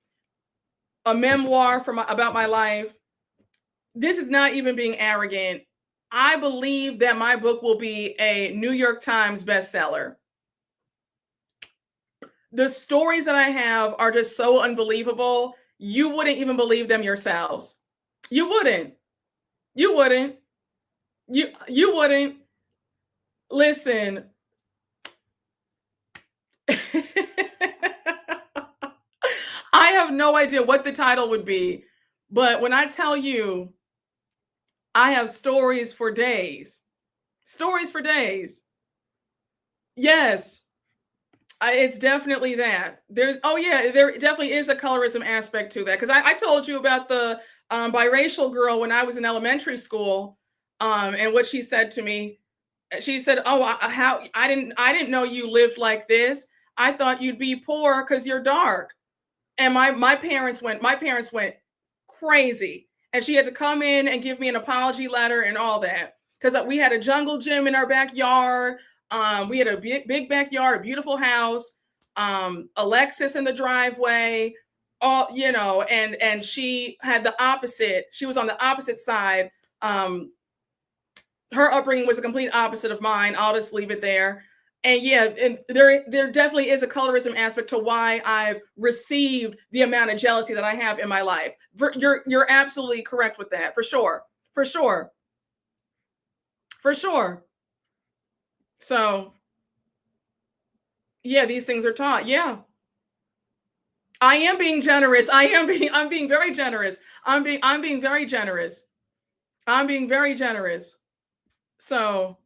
a memoir about my life, this is not even being arrogant. I believe that my book will be a New York Times bestseller. The stories that I have are just so unbelievable. You wouldn't even believe them yourselves. You wouldn't. You wouldn't. You wouldn't. Listen. I have no idea what the title would be, but when I tell you I have stories for days. Stories for days. Yes. It's definitely that. There definitely is a colorism aspect to that. Because I told you about the biracial girl when I was in elementary school, and what she said to me. She said, "Oh, how I didn't know you lived like this. I thought you'd be poor because you're dark." And my parents went crazy, and she had to come in and give me an apology letter and all that, because we had a jungle gym in our backyard. We had a big backyard, a beautiful house, Alexis in the driveway, all, and she had the opposite. She was on the opposite side. Her upbringing was a complete opposite of mine. I'll just leave it there. And yeah, and there definitely is a colorism aspect to why I've received the amount of jealousy that I have in my life. You're absolutely correct with that, for sure, for sure, for sure. So yeah, these things are taught. Yeah, I am being generous. I'm being very generous. I'm being very generous. I'm being very generous. So.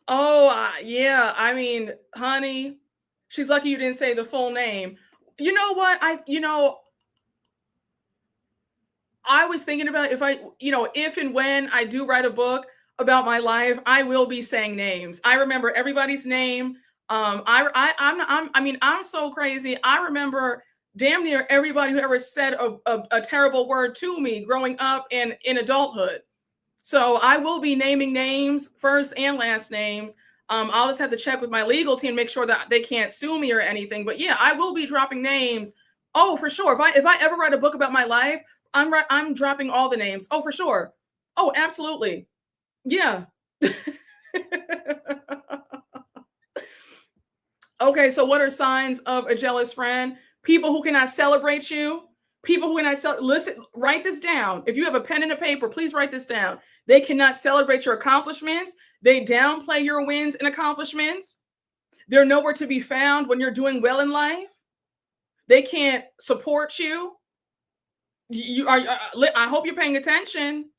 Oh, yeah. I mean, honey, she's lucky you didn't say the full name. You know what? I was thinking about, if and when I do write a book about my life, I will be saying names. I remember everybody's name. I'm so crazy. I remember damn near everybody who ever said a terrible word to me growing up and in adulthood. So I will be naming names, first and last names. I'll just have to check with my legal team, make sure that they can't sue me or anything. But yeah, I will be dropping names. Oh, for sure. If I ever write a book about my life, I'm dropping all the names. Oh, for sure. Oh, absolutely. Yeah. Okay, so what are signs of a jealous friend? People who cannot celebrate you. People who cannot listen. Write this down. If you have a pen and a paper, please write this down. They cannot celebrate your accomplishments. They downplay your wins and accomplishments. They're nowhere to be found when you're doing well in life. They can't support you. I hope you're paying attention.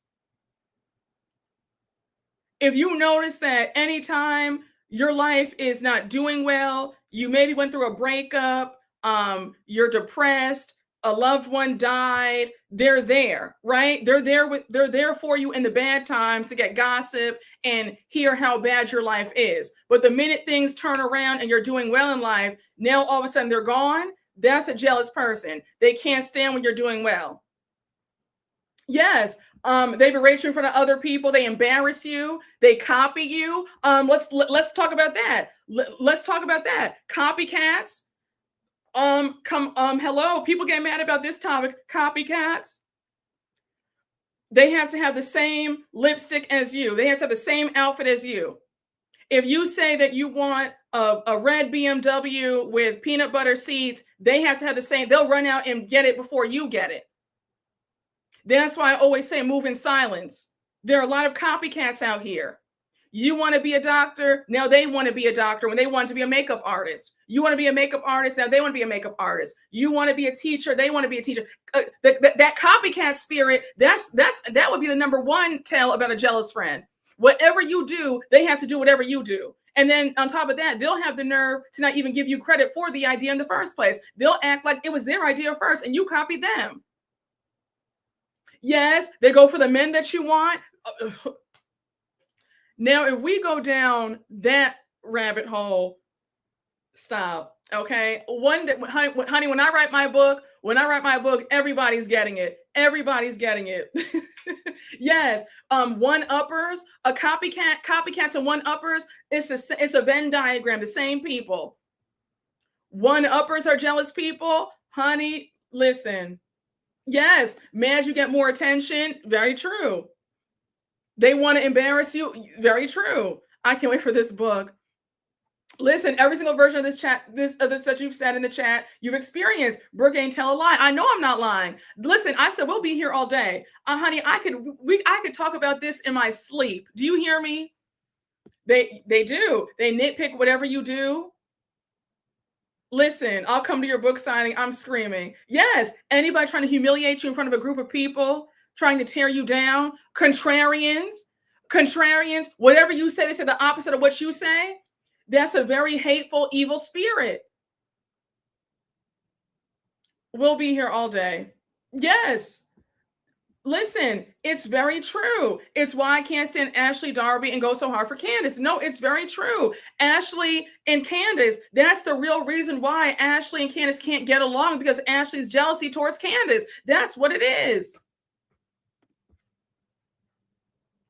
If you notice that anytime your life is not doing well, you maybe went through a breakup, you're depressed, a loved one died, they're there, right? They're there for you in the bad times to get gossip and hear how bad your life is. But the minute things turn around and you're doing well in life, now all of a sudden they're gone. That's a jealous person. They can't stand when you're doing well. Yes. They berate you in front of other people. They embarrass you. They copy you. Let's talk about that. Let's talk about that. Copycats. Hello. People get mad about this topic. Copycats. They have to have the same lipstick as you. They have to have the same outfit as you. If you say that you want a red BMW with peanut butter seats, they have to have the same. They'll run out and get it before you get it. That's why I always say move in silence. There are a lot of copycats out here. You want to be a doctor, now they want to be a doctor when they want to be a makeup artist. You want to be a makeup artist, now they want to be a makeup artist. You want to be a teacher, they want to be a teacher. That copycat spirit, that would be the number one tell about a jealous friend. Whatever you do, they have to do whatever you do. And then on top of that, they'll have the nerve to not even give you credit for the idea in the first place. They'll act like it was their idea first and you copied them. Yes, they go for the men that you want. Now, if we go down that rabbit hole, stop. Okay. One day, honey, when I write my book, everybody's getting it. Everybody's getting it. Yes. One uppers, a copycats and one uppers. It's a Venn diagram. The same people. One uppers are jealous people. Honey, listen. Yes. Mad you get more attention. Very true. They want to embarrass you. Very true. I can't wait for this book. Listen, every single version of this that you've said in the chat, you've experienced. Brooke ain't tell a lie. I know I'm not lying. Listen, I said we'll be here all day. Honey, I could talk about this in my sleep. Do you hear me? They do. They nitpick whatever you do. Listen, I'll come to your book signing. I'm screaming. Yes, anybody trying to humiliate you in front of a group of people, trying to tear you down, contrarians, whatever you say, they say the opposite of what you say. That's a very hateful, evil spirit. We'll be here all day. Yes. Listen, it's very true. It's why I can't stand Ashley Darby and go so hard for Candace. No, it's very true. Ashley and Candace, that's the real reason why Ashley and Candace can't get along, because Ashley's jealousy towards Candace. That's what it is.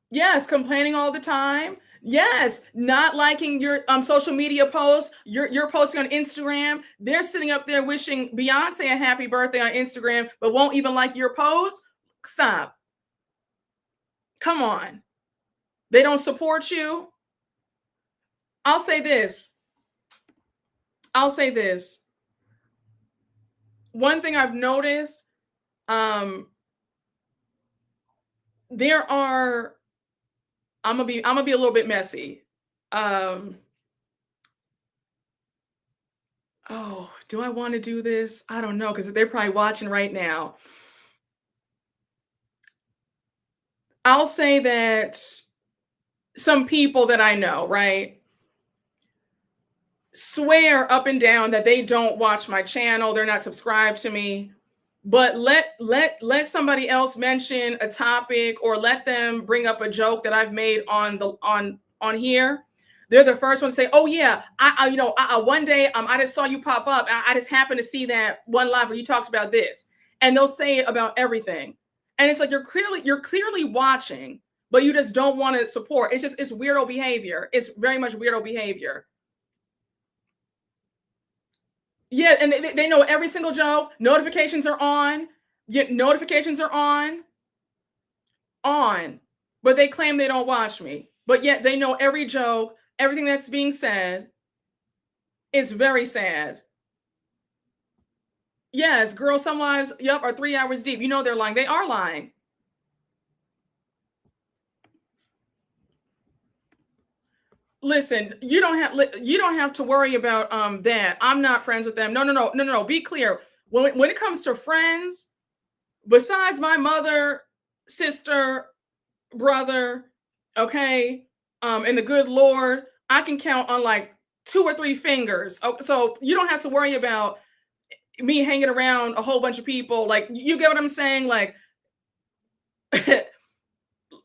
Yes, complaining all the time. Yes, not liking your social media posts. You're posting on Instagram. They're sitting up there wishing Beyonce a happy birthday on Instagram, but won't even like your post. Stop. Come on. They don't support you. I'll say this. One thing I've noticed, there are, I'm gonna be a little bit messy. Oh, do I want to do this? I don't know, because they're probably watching right now. I'll say that some people that I know, right, swear up and down that they don't watch my channel, they're not subscribed to me. But let somebody else mention a topic or let them bring up a joke that I've made on here. They're the first one to say, "Oh yeah, I one day I just saw you pop up. I just happened to see that one live where you talked about this," and they'll say it about everything. And it's like you're clearly watching, but you just don't want to support. It's weirdo behavior. It's very much weirdo behavior. Yeah, and they know every single joke. Notifications are on. Yeah, notifications are on. But they claim they don't watch me. But yet they know every joke, everything that's being said. It's very sad. Yes, girl, some lives, are 3 hours deep. You know they're lying. They are lying. Listen, you don't have to worry about that. I'm not friends with them. No. Be clear. When it comes to friends, besides my mother, sister, brother, okay, and the good Lord, I can count on like 2 or 3 fingers. Oh, so you don't have to worry about me hanging around a whole bunch of people. Like, you get what I'm saying? Like,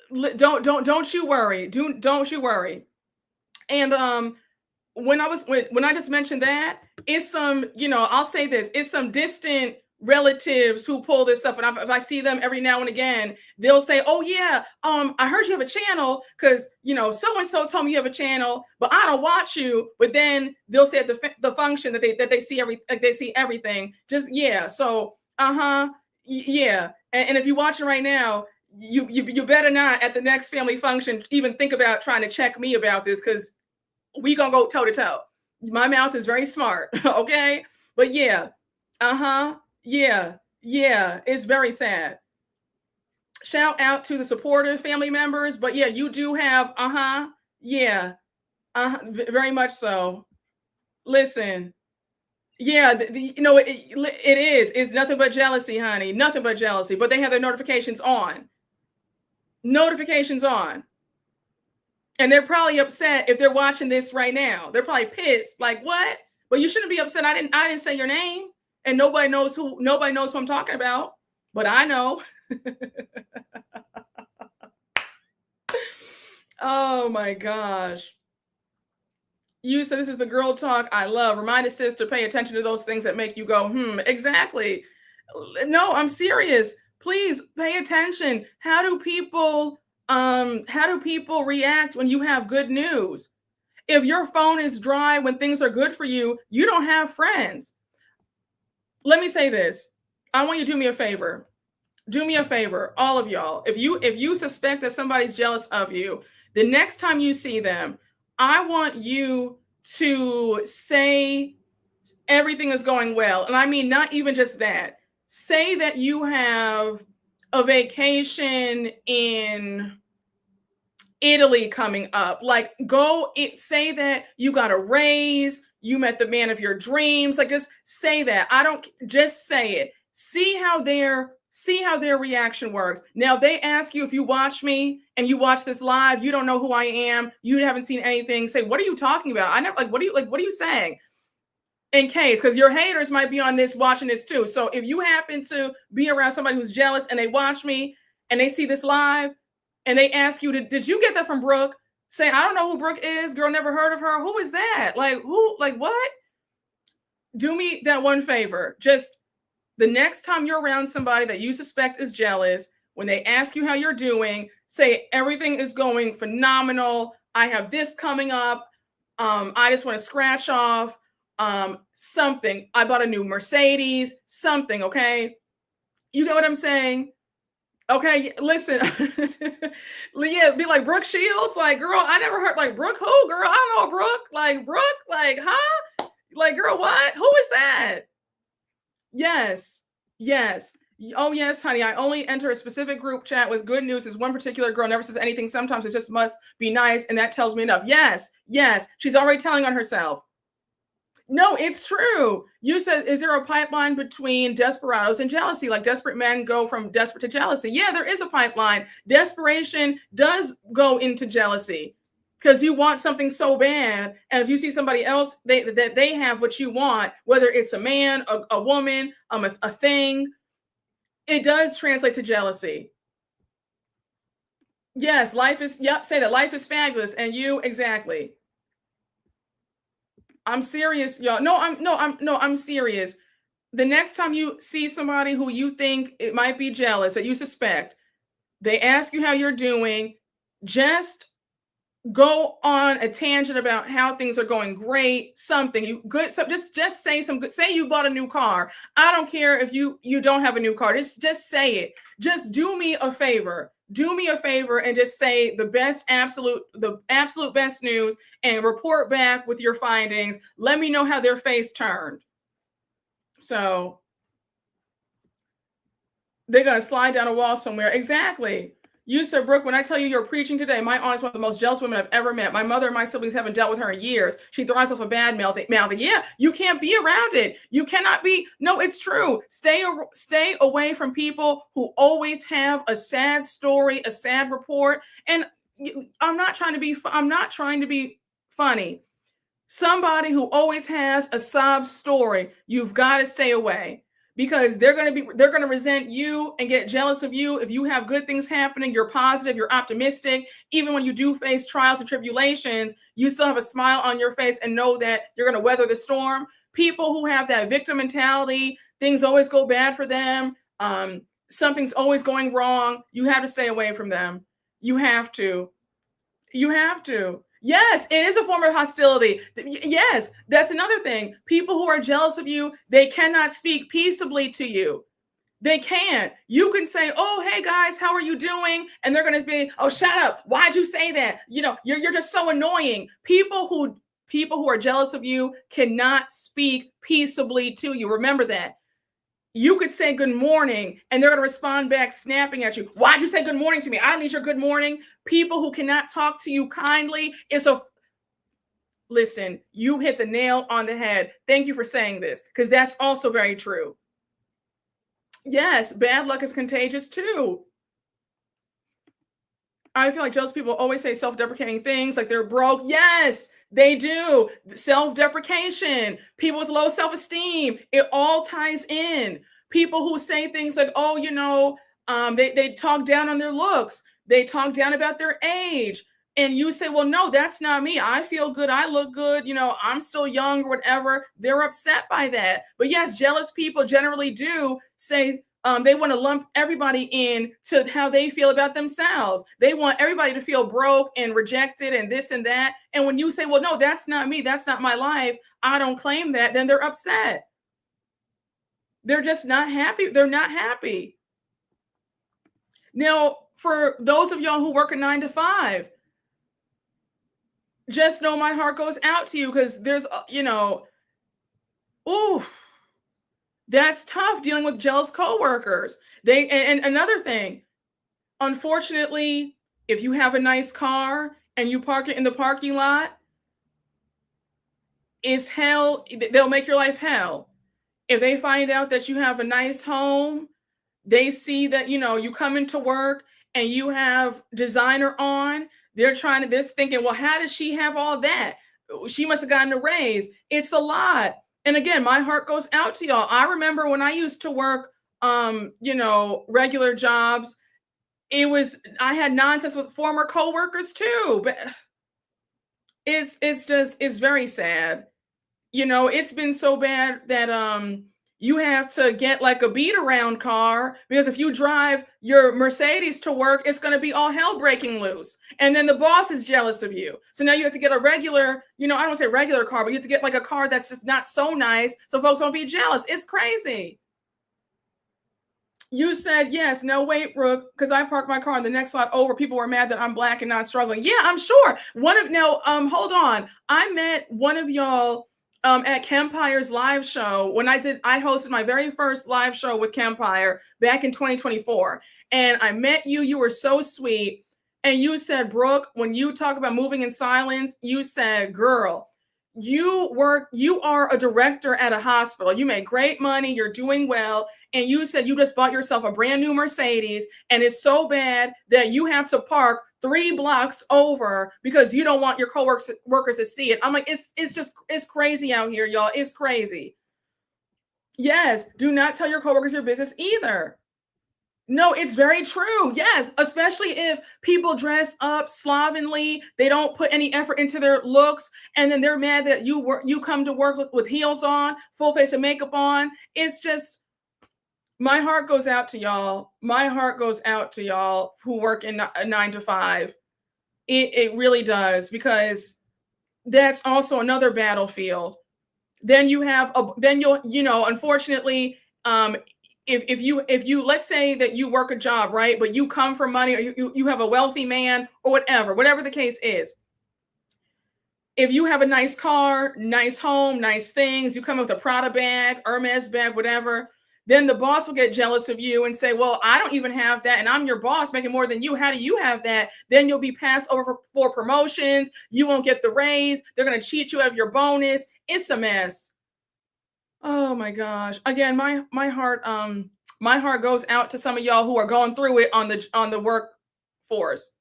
don't you worry. Don't you worry. And when I just mentioned that, it's some, I'll say this, it's some distant relatives who pull this stuff. And if I see them every now and again, they'll say, "Oh yeah, I heard you have a channel because so and so told me you have a channel, but I don't watch you." But then they'll say at the function that they see everything. Just yeah. So yeah. And if you're watching right now, you better not at the next family function even think about trying to check me about this, because we gonna go toe to toe. My mouth is very smart, okay? But yeah, yeah, it's very sad. Shout out to the supportive family members, but yeah, you do have, yeah, very much so. Listen, yeah, it is. It's nothing but jealousy, honey. Nothing but jealousy. But they have their notifications on. And they're probably upset if they're watching this right now. They're probably pissed. Like, what? But you shouldn't be upset. I didn't say your name. And nobody knows who I'm talking about. But I know. Oh my gosh. You said this is the girl talk I love. Remind a sis to pay attention to those things that make you go, exactly. No, I'm serious. Please pay attention. How do people react when you have good news? If your phone is dry when things are good for you, you don't have friends. Let me say this. I want you to do me a favor. Do me a favor, all of y'all. If you suspect that somebody's jealous of you, the next time you see them, I want you to say everything is going well. And I mean, not even just that. Say that you have a vacation in Italy coming up. Like, say that you got a raise, you met the man of your dreams. Like, just say that. Just say it. See how their reaction works. Now, they ask you, if you watch me and you watch this live, you don't know who I am, you haven't seen anything. Say, what are you talking about? I never, what are you saying? In case, because your haters might be on this, watching this too. So if you happen to be around somebody who's jealous and they watch me and they see this live and they ask you, did you get that from Brooke? Say, I don't know who Brooke is. Girl, never heard of her. Who is that? Like, who? Like, what? Do me that one favor. Just the next time you're around somebody that you suspect is jealous, when they ask you how you're doing, say, everything is going phenomenal. I have this coming up. I just want to scratch off something. I bought a new Mercedes, something. Okay. You get what I'm saying? Okay. Listen, yeah, be like, Brooke Shields. Like, girl, I never heard. Like, Brooke who? Girl, I don't know Brooke. Like, Brooke, like, huh? Like, girl, what? Who is that? Yes. Yes. Oh, yes, honey. I only enter a specific group chat with good news. This one particular girl never says anything. Sometimes it just must be nice. And that tells me enough. Yes. Yes. She's already telling on herself. No, it's true. You said, is there a pipeline between desperados and jealousy? Like, desperate men go from desperate to jealousy. Yeah, there is a pipeline. Desperation does go into jealousy because you want something so bad. And if you see somebody else that they have what you want, whether it's a man, a woman, a thing, it does translate to jealousy. Yes, say that life is fabulous. And you, exactly. I'm serious, y'all. I'm serious. The next time you see somebody who you think it might be jealous, that you suspect, they ask you how you're doing, just go on a tangent about how things are going great, something you good. So just say some good, say you bought a new car. I don't care if you don't have a new car. Just say it. Just do me a favor. Do me a favor and just say the absolute best news and report back with your findings. Let me know how their face turned. So they're going to slide down a wall somewhere. Exactly. You said, Brooke, when I tell you you're preaching today, my aunt is one of the most jealous women I've ever met. My mother and my siblings haven't dealt with her in years. She thrives off of bad mouthing. Yeah, you can't be around it. You cannot be. No, it's true. Stay away from people who always have a sad story, a sad report. And I'm not trying to be funny. Somebody who always has a sob story, you've got to stay away. Because they're going to resent you and get jealous of you if you have good things happening, you're positive, you're optimistic. Even when you do face trials and tribulations, you still have a smile on your face and know that you're going to weather the storm. People who have that victim mentality, things always go bad for them, something's always going wrong, you have to stay away from them. You have to. Yes, it is a form of hostility. Yes, that's another thing. People who are jealous of you, they cannot speak peaceably to you. They can't. You can say, oh, hey guys, how are you doing? And they're going to be, oh, shut up. Why'd you say that? You're just so annoying. People who are jealous of you cannot speak peaceably to you. Remember that. You could say good morning and they're going to respond back snapping at you. Why'd you say good morning to me? I don't need your good morning. People who cannot talk to you kindly listen, you hit the nail on the head. Thank you for saying this, because that's also very true. Yes, bad luck is contagious too. I feel like jealous people always say self-deprecating things like they're broke. Yes, they do. Self-deprecation, people with low self-esteem, it all ties in. People who say things like, oh, they talk down on their looks, they talk down about their age. And you say, well, no, that's not me. I feel good. I look good. I'm still young or whatever. They're upset by that. But yes, jealous people generally do say they want to lump everybody in to how they feel about themselves. They want everybody to feel broke and rejected and this and that. And when you say, well, no, that's not me, that's not my life, I don't claim that, then they're upset. They're just not happy. They're not happy. Now, for those of y'all who work a 9 to 5, just know my heart goes out to you because there's, ooh, that's tough dealing with jealous coworkers. And another thing, unfortunately, if you have a nice car and you park it in the parking lot, it's hell. They'll make your life hell. If they find out that you have a nice home, they see that, you come into work and you have designer on, they're thinking, well, how does she have all that? She must have gotten a raise. It's a lot. And again, my heart goes out to y'all. I remember when I used to work, regular jobs, I had nonsense with former coworkers too, but it's very sad. It's been so bad that you have to get like a beat around car because if you drive your Mercedes to work, it's going to be all hell breaking loose. And then the boss is jealous of you. So now you have to get a regular, I don't want to say regular car, but you have to get like a car that's just not so nice so folks won't be jealous. It's crazy. You said yes. No, wait, Brooke, because I parked my car in the next lot over. People were mad that I'm Black and not struggling. Yeah, I'm sure. Hold on. I met one of y'all at Kempire's live show when I hosted my very first live show with Kempire back in 2024. And I met you. You were so sweet. And you said, Brooke, when you talk about moving in silence, you said, girl, you are a director at a hospital. You make great money. You're doing well. And you said you just bought yourself a brand new Mercedes and it's so bad that you have to park 3 blocks over because you don't want your coworkers to see it. I'm like, it's crazy out here, y'all. It's crazy. Yes. Do not tell your coworkers your business either. No, it's very true. Yes, especially if people dress up slovenly, they don't put any effort into their looks, and then they're mad that you come to work with heels on, full face of makeup on. It's just my heart goes out to y'all. My heart goes out to y'all who work in a 9 to 5. It really does because that's also another battlefield. Then you'll unfortunately if you let's say that you work a job, right, but you come from money or you have a wealthy man or whatever the case is, if you have a nice car, nice home, nice things, you come with a Prada bag, Hermes bag, whatever, then the boss will get jealous of you and say, well, I don't even have that and I'm your boss making more than you. How do you have that? Then you'll be passed over for promotions. You won't get the raise. They're going to cheat you out of your bonus. It's a mess. Oh my gosh. Again, my heart goes out to some of y'all who are going through it on the workforce.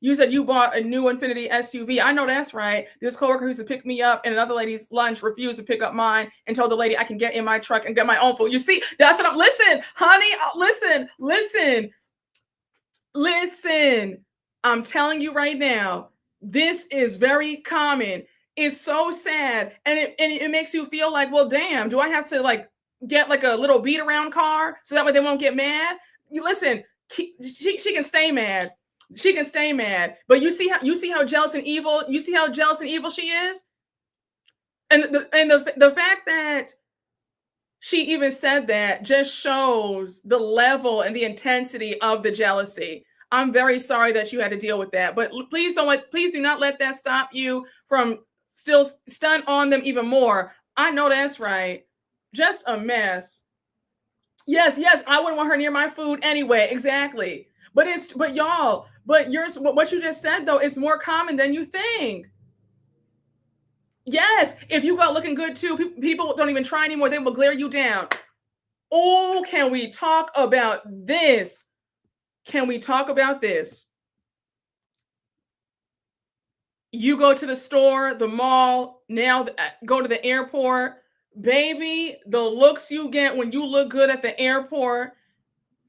You said you bought a new Infinity SUV. I know that's right. This coworker who used to pick me up and another lady's lunch refused to pick up mine and told the lady I can get in my truck and get my own food. You see, that's what listen, honey, listen. I'm telling you right now, this is very common. It's so sad. And it makes you feel like, well, damn, do I have to like get like a little beat around car so that way they won't get mad? You listen, she can stay mad. She can stay mad. But you see how jealous and evil, she is? And the fact that she even said that just shows the level and the intensity of the jealousy. I'm very sorry that you had to deal with that, but please do not let that stop you from still stunt on them even more. I know that's right. Just a mess. Yes, I wouldn't want her near my food anyway. Exactly. But what you just said though is more common than you think. Yes, if you go out looking good too, people don't even try anymore. They will glare you down. Oh, can we talk about this? Can we talk about this? You go to the store, the mall, now go to the airport. Baby, the looks you get when you look good at the airport,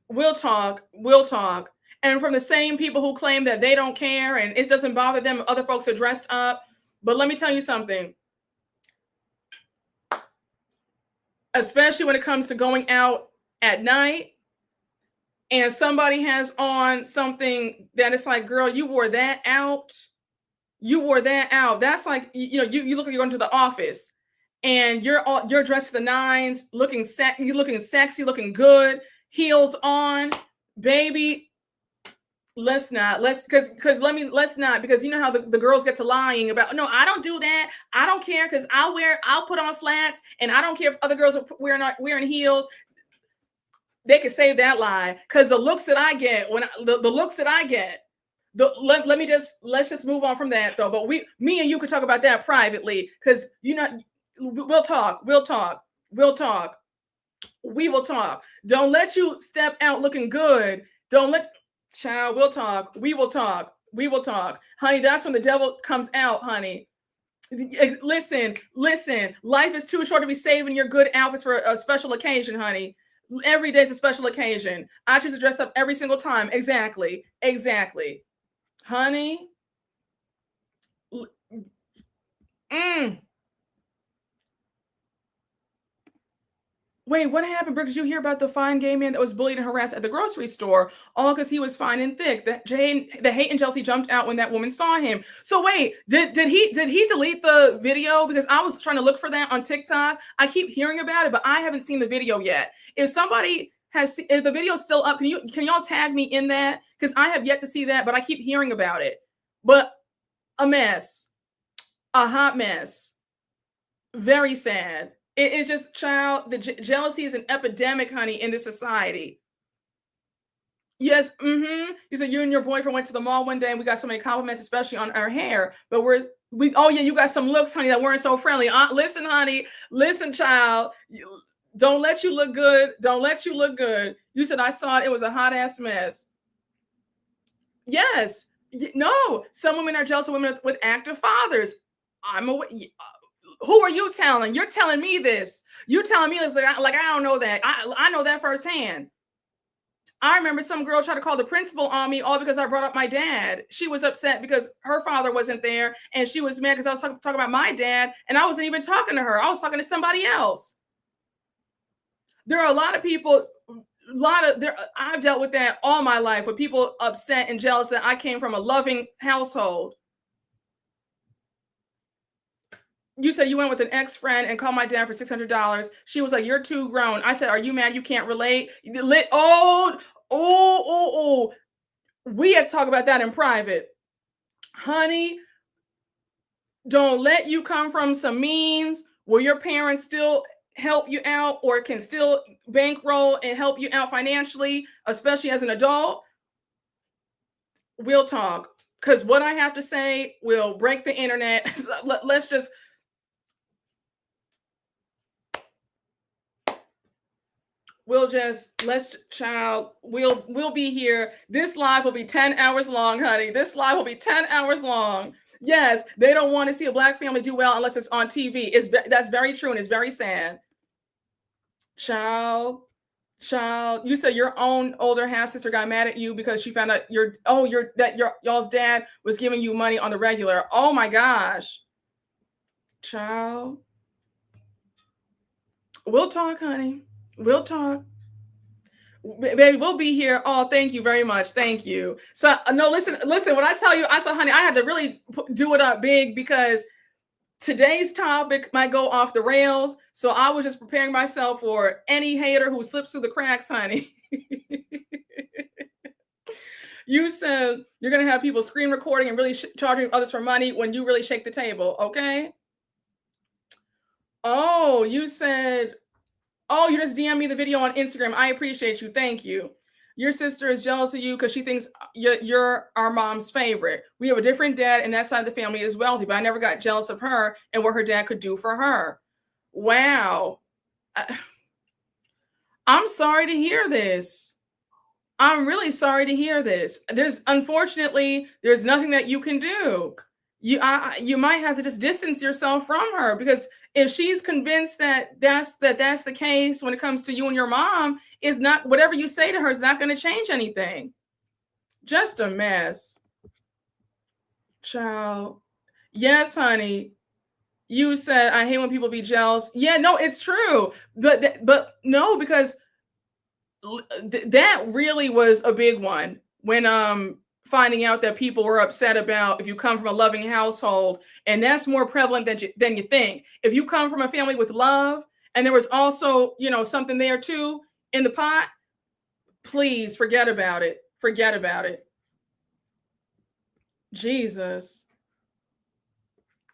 we'll talk, we'll talk. And from the same people who claim that they don't care and it doesn't bother them if other folks are dressed up. But let me tell you something, especially when it comes to going out at night and somebody has on something that it's like, girl, you wore that out. You wore that out. That's like, you look like you're going to the office and you're dressed to the nines, looking sexy, looking good, heels on, baby. Let's not because you know how the girls get to lying about, no, I don't do that, I don't care, because I'll put on flats and I don't care if other girls are wearing heels. They can save that lie, because the looks that I get let's just move on from that though. But me and you could talk about that privately, because we'll talk. We will talk. Don't let you step out looking good. Child, we'll talk. We will talk. Honey, that's when the devil comes out, honey. Listen. Life is too short to be saving your good outfits for a special occasion, honey. Every day's a special occasion. I choose to dress up every single time. Exactly. Honey. Wait, what happened, Brooke? Did you hear about the fine gay man that was bullied and harassed at the grocery store, all because he was fine and thick? The hate and jealousy jumped out when that woman saw him. So wait, did he delete the video? Because I was trying to look for that on TikTok. I keep hearing about it, but I haven't seen the video yet. If the video still up, can y'all tag me in that? Because I have yet to see that, but I keep hearing about it. But a mess, a hot mess, very sad. It is just, child, the jealousy is an epidemic, honey, in this society. Yes, You said you and your boyfriend went to the mall one day and we got so many compliments, especially on our hair. But oh yeah, you got some looks, honey, that weren't so friendly. Listen, honey, listen, child. Don't let you look good. You said I saw it. It was a hot ass mess. Yes. No, some women are jealous of women with active fathers. Who are you telling? You're telling me this. You're telling me this like I don't know that. I know that firsthand. I remember some girl tried to call the principal on me all because I brought up my dad. She was upset because her father wasn't there, and she was mad because I was talking about my dad, and I wasn't even talking to her. I was talking to somebody else. There are a lot of people. I've dealt with that all my life, with people upset and jealous that I came from a loving household. You said you went with an ex-friend and called my dad for $600. She was like, you're too grown. I said, are you mad you can't relate? Oh. We have to talk about that in private. Honey, don't let you come from some means where your parents still help you out or can still bankroll and help you out financially, especially as an adult. We'll talk, because what I have to say will break the internet. We'll be here. This live will be 10 hours long, honey. This live will be 10 hours long. Yes, they don't want to see a Black family do well unless it's on TV. That's very true, and it's very sad. Child, you said your own older half sister got mad at you because she found out y'all's dad was giving you money on the regular. Oh my gosh. Child. We'll talk, honey. We'll talk. Baby, we'll be here. Oh, thank you very much. Thank you. So, no, listen, when I tell you, I said, honey, I had to really do it up big because today's topic might go off the rails. So I was just preparing myself for any hater who slips through the cracks, honey. You said you're going to have people screen recording and really charging others for money when you really shake the table. Okay. Oh, you said, oh, you just DM me the video on Instagram. I appreciate you. Thank you. Your sister is jealous of you because she thinks you're our mom's favorite. We have a different dad, and that side of the family is wealthy, but I never got jealous of her and what her dad could do for her. Wow. I'm sorry to hear this. I'm really sorry to hear this. Unfortunately, there's nothing that you can do. you might have to just distance yourself from her, because if she's convinced that that's the case when it comes to you and your mom, is not, whatever you say to her is not going to change anything. Just a mess. Child. Yes, honey. You said, I hate when people be jealous. Yeah, no, it's true. But no, because that really was a big one when finding out that people were upset about if you come from a loving household, and that's more prevalent than you think. If you come from a family with love, and there was also, something there too in the pot, please forget about it. Forget about it. Jesus.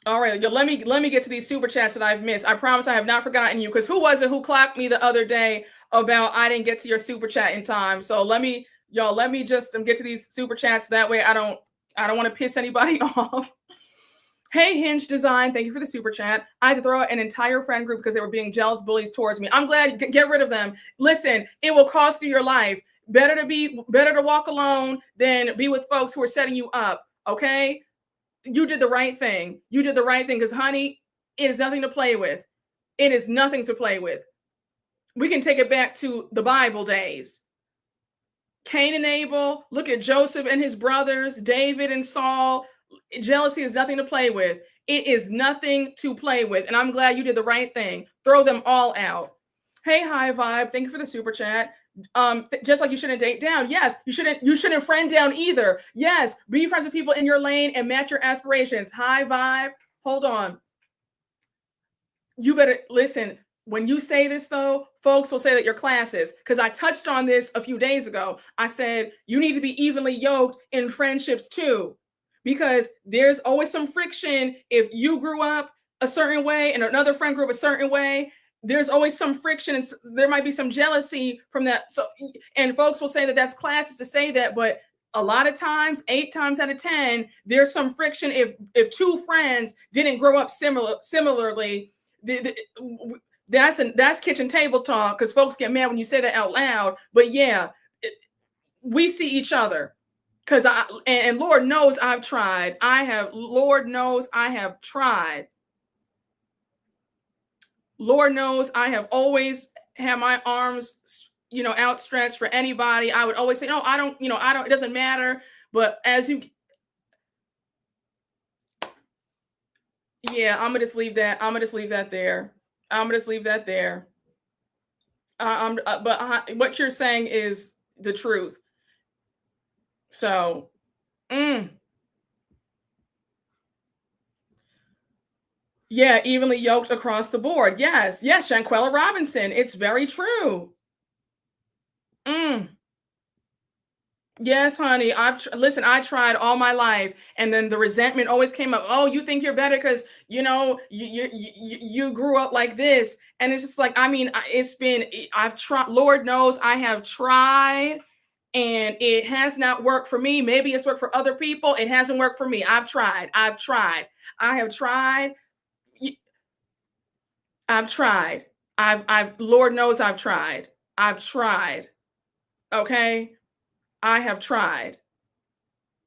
All right, yo, let me get to these super chats that I've missed. I promise I have not forgotten you, because who was it who clocked me the other day about I didn't get to your super chat in time? So let me just get to these super chats. That way I don't want to piss anybody off. Hey, Hinge Design, thank you for the super chat. I had to throw out an entire friend group because they were being jealous bullies towards me. I'm glad. Get rid of them. Listen, it will cost you your life. Better to walk alone than be with folks who are setting you up. Okay. You did the right thing. You did the right thing, because, honey, it is nothing to play with. It is nothing to play with. We can take it back to the Bible days. Cain and Abel, look at Joseph and his brothers, David and Saul. Jealousy is nothing to play with. It is nothing to play with. And I'm glad you did the right thing. Throw them all out. Hey, High Vibe, thank you for the super chat. Just like you shouldn't date down. Yes, you shouldn't friend down either. Yes, be friends with people in your lane and match your aspirations. High Vibe, hold on. You better listen. When you say this, though, folks will say that you're classes, because I touched on this a few days ago. I said you need to be evenly yoked in friendships too, because there's always some friction. If you grew up a certain way and another friend grew up a certain way, there's always some friction, and there might be some jealousy from that. So, and folks will say that that's classes to say that, but a lot of times, 8 times out of 10, there's some friction. If two friends didn't grow up similarly, that's kitchen table talk, because folks get mad when you say that out loud. But yeah, we see each other, because and Lord knows I've tried. Lord knows I have tried. Lord knows I have always had my arms, outstretched for anybody. I would always say, no, I don't, it doesn't matter. But yeah, I'm gonna just leave that. I'm gonna just leave that there. But what you're saying is the truth. So, yeah, evenly yoked across the board. Yes, Shanquella Robinson. It's very true. Yes, honey. Listen. I tried all my life, and then the resentment always came up. Oh, you think you're better because you grew up like this, and it's just like, I mean, I've tried. Lord knows I have tried, and it has not worked for me. Maybe it's worked for other people. It hasn't worked for me. I've tried. I have tried. I've tried. Lord knows I've tried. I've tried. Okay. I have tried.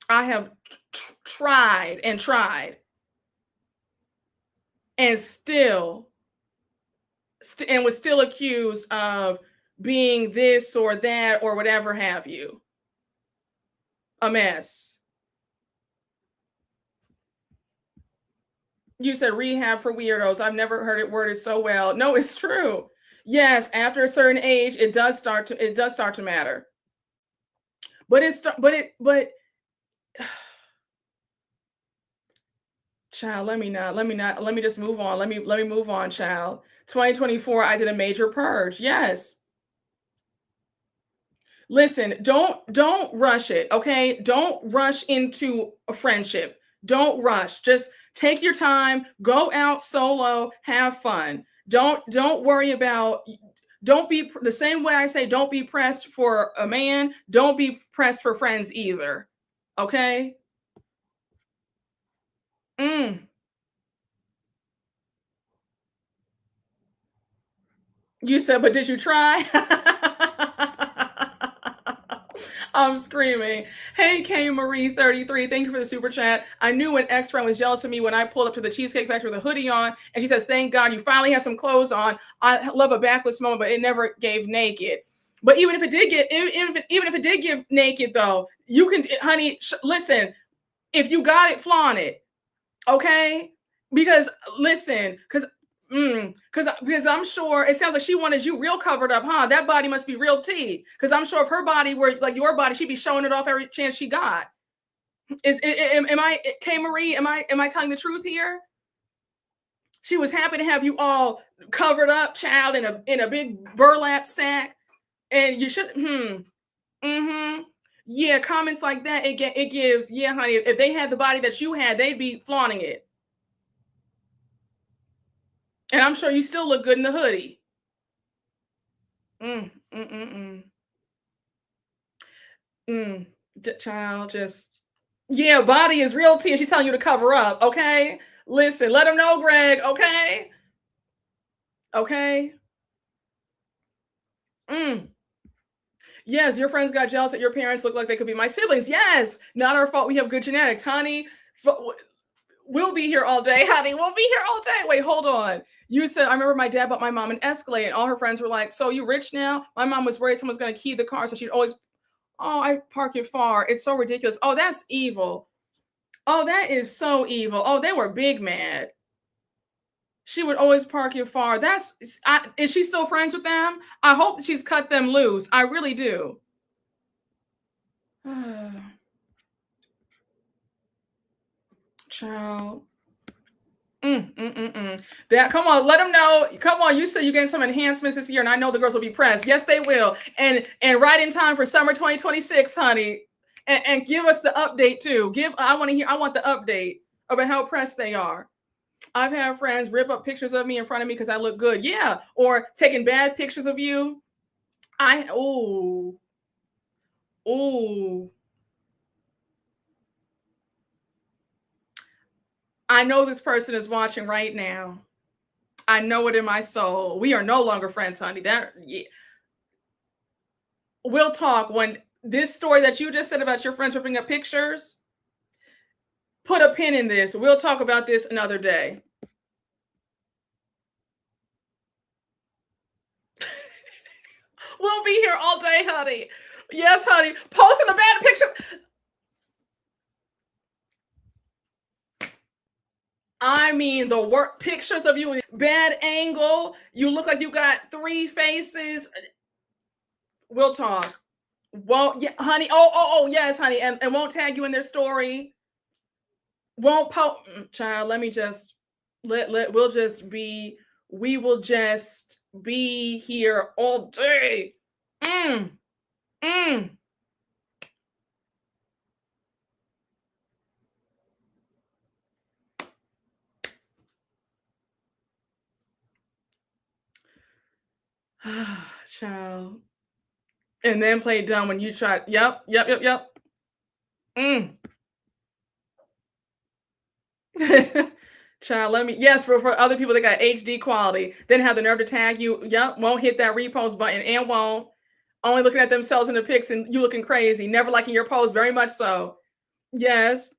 I have tried and tried, and and was still accused of being this or that or whatever have you. A mess. You said rehab for weirdos. I've never heard it worded so well. No, it's true. Yes, after a certain age, it does start to matter. But child, let me just move on. Let me move on, child. 2024, I did a major purge. Yes. Listen, don't rush it, okay? Don't rush into a friendship. Don't rush. Just take your time, go out solo, have fun. Don't worry about, don't be the same way I say don't be pressed for a man, don't be pressed for friends either. Okay? Mm. You said, but did you try? I'm screaming. Hey, K Marie 33, thank you for the super chat. I knew an ex friend was jealous of me when I pulled up to the Cheesecake Factory with a hoodie on, and she says, "Thank God you finally have some clothes on." I love a backless moment, but it never gave naked. But even if it did get, even if it did give naked, though, you can, honey, listen. If you got it, flaunt it, okay? Because listen, because I'm sure it sounds like she wanted you real covered up, huh? That body must be real tea. Because I'm sure if her body were like your body, she'd be showing it off every chance she got. Am I, K Marie? Am I telling the truth here? She was happy to have you all covered up, child, in a big burlap sack, and you should. Yeah, comments like that, it gives. Yeah, honey. If they had the body that you had, they'd be flaunting it. And I'm sure you still look good in the hoodie. Mm, mm, mm, mm. Mm. Child, just yeah, body is real tea. She's telling you to cover up. Okay, listen, let them know, Greg. Okay, okay. Mm. Yes, your friends got jealous that your parents look like they could be my siblings. Yes, not our fault. We have good genetics, honey. We'll be here all day, honey. We'll be here all day. Wait, hold on. You said, I remember my dad bought my mom an Escalade, and all her friends were like, "So you rich now?" My mom was worried someone's going to key the car, so she'd always, "Oh, I park it far. It's so ridiculous." Oh, that's evil. Oh, that is so evil. Oh, they were big mad. She would always park it far. Is she still friends with them? I hope that she's cut them loose. I really do. Child. That come on, let them know. Come on, you said you're getting some enhancements this year, and I know the girls will be pressed. Yes, they will, and right in time for summer 2026, honey. And give us the update too. I want to hear. I want the update about how pressed they are. I've had friends rip up pictures of me in front of me because I look good. Yeah, or taking bad pictures of you. Oh, oh. I know this person is watching right now. I know it in my soul. We are no longer friends, honey. Yeah. We'll talk when this story that you just said about your friends ripping up pictures. Put a pin in this. We'll talk about this another day. We'll be here all day, honey. Yes, honey. Posting a bad picture. I mean, the work pictures of you with bad angle. You look like you got three faces. We'll talk. Well, yeah, honey. Oh, yes, honey. And won't tag you in their story. Won't post. Child, let me just we'll just be. We will just be here all day. Mm, mm. Child. And then play dumb when you try. Yep. Mm. Child, yes, for other people that got HD quality, then have the nerve to tag you. Yep, won't hit that repost button and won't. Only looking at themselves in the pics and you looking crazy, never liking your post, very much so. Yes.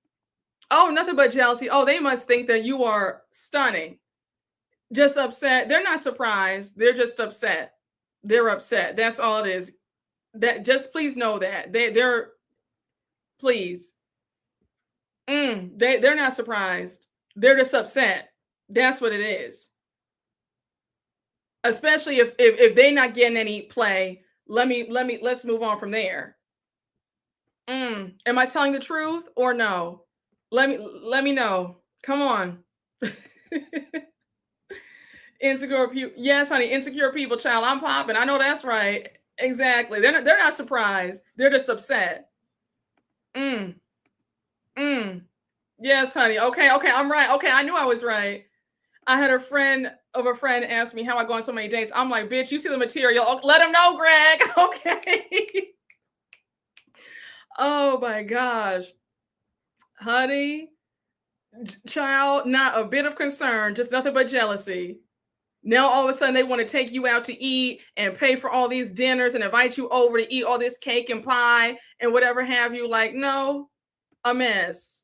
Oh, nothing but jealousy. Oh, they must think that you are stunning. Just upset. They're not surprised. They're just upset. They're upset. That's all it is. That just please know that. They're please. They're not surprised. They're just upset. That's what it is. Especially if they're not getting any play. Let's move on from there. Am I telling the truth or no? Let me know. Come on. Insecure people. Yes, honey, insecure people, child. I'm popping. I know that's right. Exactly. They're not surprised. They're just upset. Mm. Mm. Yes, honey. Okay, I'm right. Okay, I knew I was right. I had a friend of a friend ask me how I go on so many dates. I'm like, bitch, you see the material. Oh, let him know, Greg. Okay. Oh my gosh. Honey, child, not a bit of concern, just nothing but jealousy. Now all of a sudden they want to take you out to eat and pay for all these dinners and invite you over to eat all this cake and pie and whatever have you. Like, no, a mess.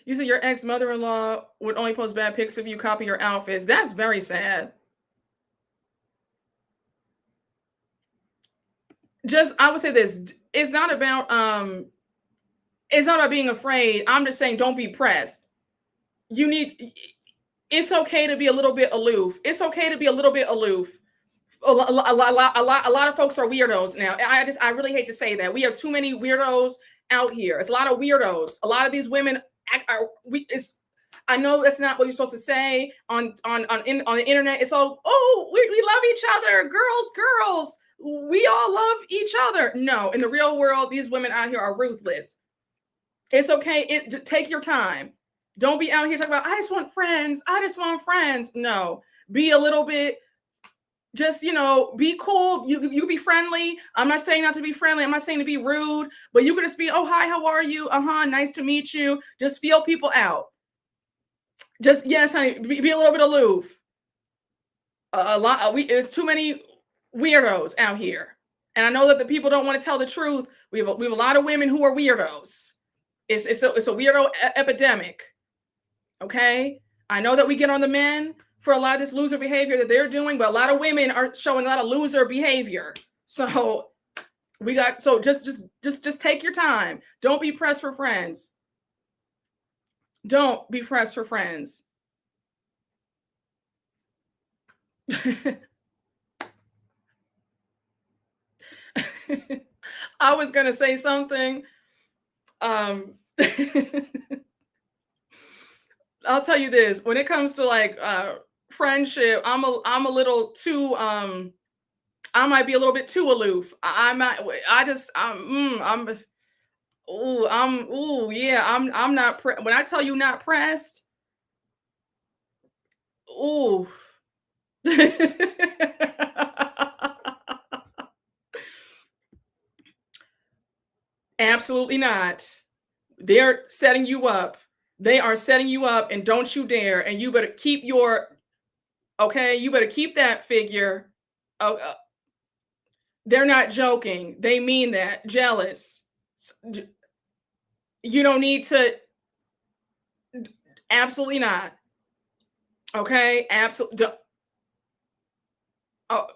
You said your ex mother-in-law would only post bad pics of you, copy your outfits. That's very sad. Just I would say this: it's not about being afraid. I'm just saying, don't be pressed. You need. It's okay to be a little bit aloof. It's okay to be a little bit aloof. A lot of folks are weirdos now. I really hate to say that. We have too many weirdos out here. It's a lot of weirdos. A lot of these women I know that's not what you're supposed to say on the internet. It's all, oh, we love each other, girls. We all love each other. No, in the real world, these women out here are ruthless. It's okay. Take your time. Don't be out here talking about, I just want friends. No, be a little bit, just, be cool. You be friendly. I'm not saying not to be friendly. I'm not saying to be rude, but you can just be, oh, hi, how are you? Nice to meet you. Just feel people out. Just, yes, honey, be a little bit aloof. There's too many weirdos out here. And I know that the people don't want to tell the truth. We have a lot of women who are weirdos. It's a weirdo epidemic. Okay? I know that we get on the men for a lot of this loser behavior that they're doing, but a lot of women are showing a lot of loser behavior. So just take your time. Don't be pressed for friends. Don't be pressed for friends. I was gonna say something. I'll tell you this: when it comes to like friendship, I'm a little too I might be a little bit too aloof. I'm not when I tell you not pressed. Ooh. Absolutely not. They're setting you up. They are setting you up, and don't you dare. And you better keep you better keep that figure. Oh, they're not joking. They mean that. Jealous. You don't need to. Absolutely not. Okay? Absolutely. Oh.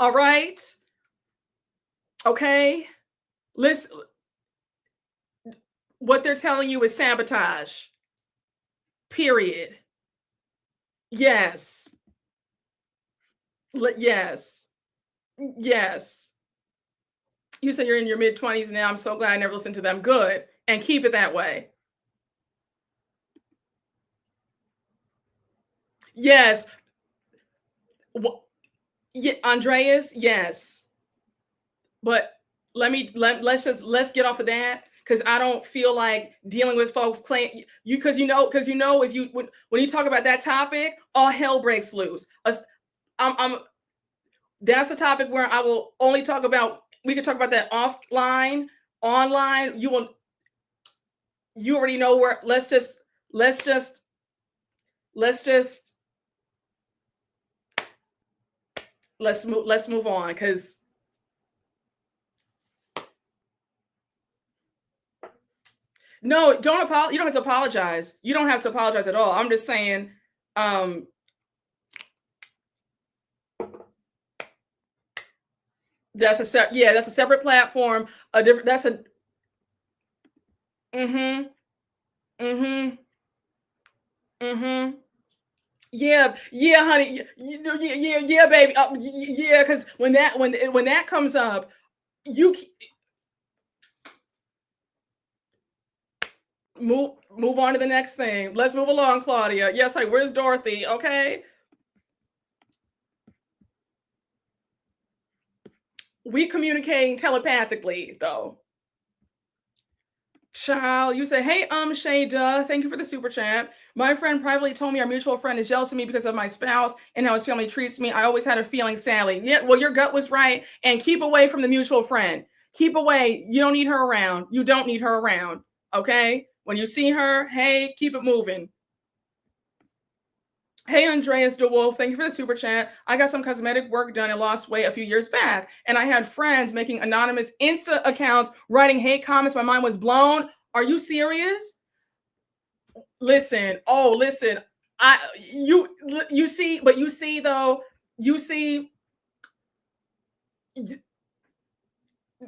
All right. Okay. Listen, what they're telling you is sabotage. Period. Yes. Yes. Yes. You said you're in your mid-20s now. I'm so glad I never listened to them. Good. And keep it that way. Yes. Yeah, Andreas, yes. But let's get off of that, because I don't feel like dealing with folks claim you because if you when you talk about that topic, all hell breaks loose. I'm That's the topic where I will only talk about. We can talk about that offline. Online, you already know where. Let's just let's move on, because no, don't apologize. You don't have to apologize. You don't have to apologize at all. I'm just saying, that's a separate platform. A different. That's a. Mm-hmm. Mm-hmm. Mm-hmm. Yeah, yeah, honey. Yeah, baby. Yeah, because when that comes up, you move on to the next thing. Let's move along, Claudia. Yes, hey, where's Dorothy? Okay. We communicating telepathically, though. Child, you say, hey, Shayda, thank you for the super chat. My friend privately told me our mutual friend is jealous of me because of my spouse and how his family treats me. I always had a feeling, Sally. Yeah, well, your gut was right. And keep away from the mutual friend. Keep away. You don't need her around. You don't need her around. Okay? When you see her, hey, keep it moving. Hey, Andreas DeWolf, thank you for the super chat. I got some cosmetic work done and lost weight a few years back. And I had friends making anonymous Insta accounts, writing hate comments. My mind was blown. Are you serious? Listen, you see, but you see though, you see,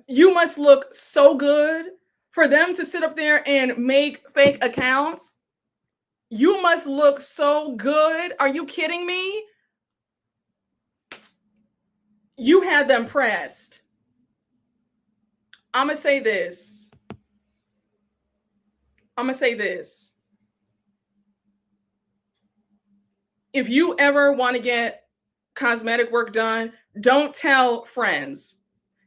you must look so good for them to sit up there and make fake accounts. You must look so good. Are you kidding me? You had them pressed. I'm going to say this. If you ever want to get cosmetic work done, don't tell friends,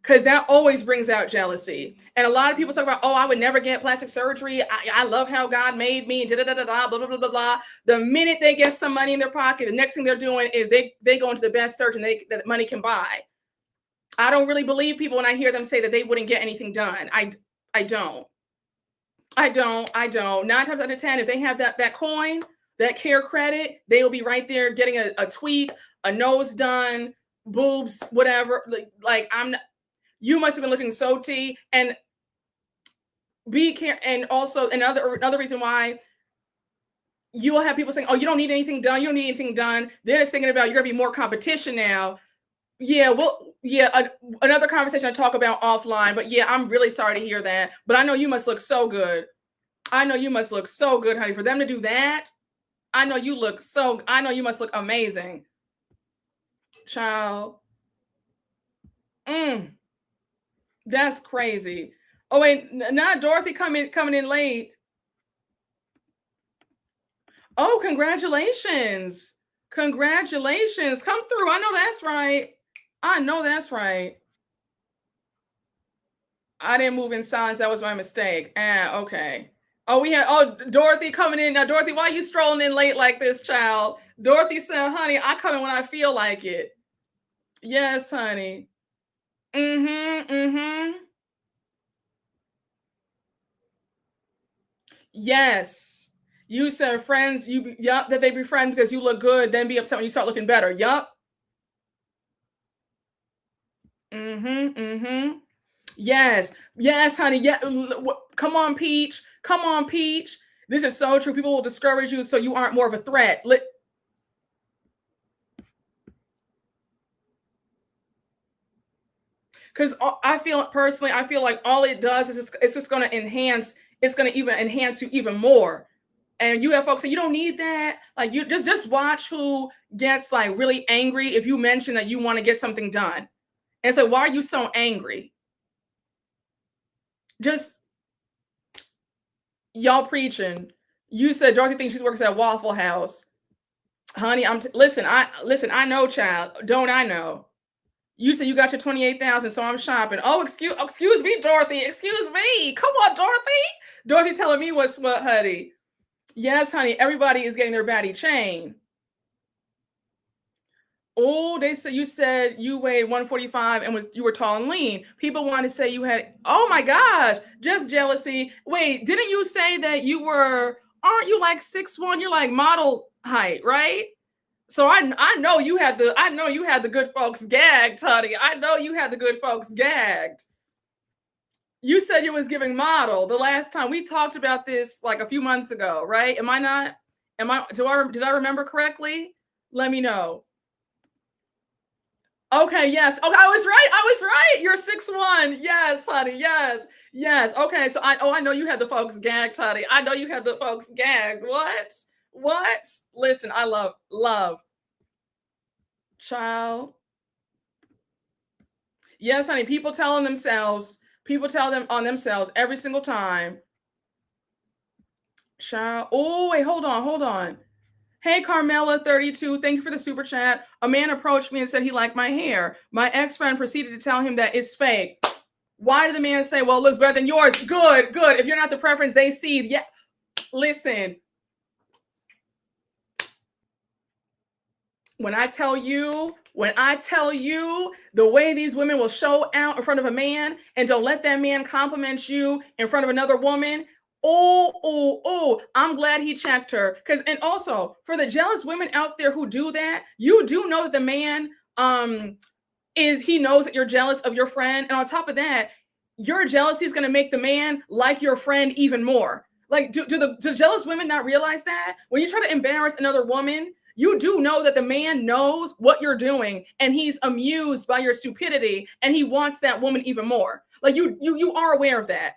because that always brings out jealousy. And a lot of people talk about, oh, I would never get plastic surgery. I love how God made me, blah, blah, blah, blah, blah. The minute they get some money in their pocket, the next thing they're doing is they go into the best surgeon that money can buy. I don't really believe people when I hear them say that they wouldn't get anything done. I don't. 9 times out of 10, if they have that coin, that care credit, they will be right there getting a tweak, a nose done, boobs, whatever. Like I'm not, you must have been looking so tea. And be care. And also another reason why you will have people saying, oh, you don't need anything done. You don't need anything done. They're just thinking about, you're going to be more competition now. Yeah, well, yeah, another conversation I talk about offline, but yeah, I'm really sorry to hear that. But I know you must look so good. Honey, for them to do that. I know you must look amazing. Child. That's crazy. Oh, wait, not Dorothy coming in late. Oh, congratulations. Come through. I know that's right. I didn't move in silence. That was my mistake. Okay. Oh, Dorothy coming in. Now, Dorothy, why are you strolling in late like this, child? Dorothy said, honey, I come in when I feel like it. Yes, honey. Yes. You said friends, that they befriend because you look good, then be upset when you start looking better. Yup. Yes, honey. Yeah, come on, Peach. This is so true. People will discourage you so you aren't more of a threat. Because I feel like all it does is it's just going to enhance. It's going to even enhance you even more. And you have folks say you don't need that. Like, you just watch who gets like really angry if you mention that you want to get something done. And so, why are you so angry? Just y'all preaching. You said Dorothy thinks she works at Waffle House. Honey, listen. I know, child. Don't I know? You said you got your 28,000, so I'm shopping. Oh, excuse me, Dorothy. Excuse me. Come on, Dorothy. Dorothy telling me what's what, honey. Yes, honey. Everybody is getting their baddie chain. Oh, you said you weighed 145 and you were tall and lean. People want to say you had, oh my gosh, just jealousy. Wait, didn't you say that aren't you like 6'1"? You're like model height, right? So I know you had the good folks gagged, honey. I know you had the good folks gagged. You said you was giving model the last time we talked about this, like a few months ago, right? Did I remember correctly? Let me know. Okay, yes. Okay, I was right. You're 6'1". Yes, honey. Yes. Okay, so I know you had the folks gagged, honey. I know you had the folks gagged. What? Listen, I love. Child. Yes, honey. People tell on themselves every single time. Child. Oh, wait, hold on. Hey, Carmela 32, thank you for the super chat. A man approached me and said he liked my hair. My ex-friend proceeded to tell him that it's fake. Why did the man say, well, it looks better than yours? Good. If you're not the preference they see, yeah. Listen. When I tell you the way these women will show out in front of a man and don't let that man compliment you in front of another woman, Oh, I'm glad he checked her. And also for the jealous women out there who do that, you do know that the man he knows that you're jealous of your friend. And on top of that, your jealousy is going to make the man like your friend even more. Like, do jealous women not realize that? When you try to embarrass another woman, you do know that the man knows what you're doing and he's amused by your stupidity and he wants that woman even more. Like you are aware of that.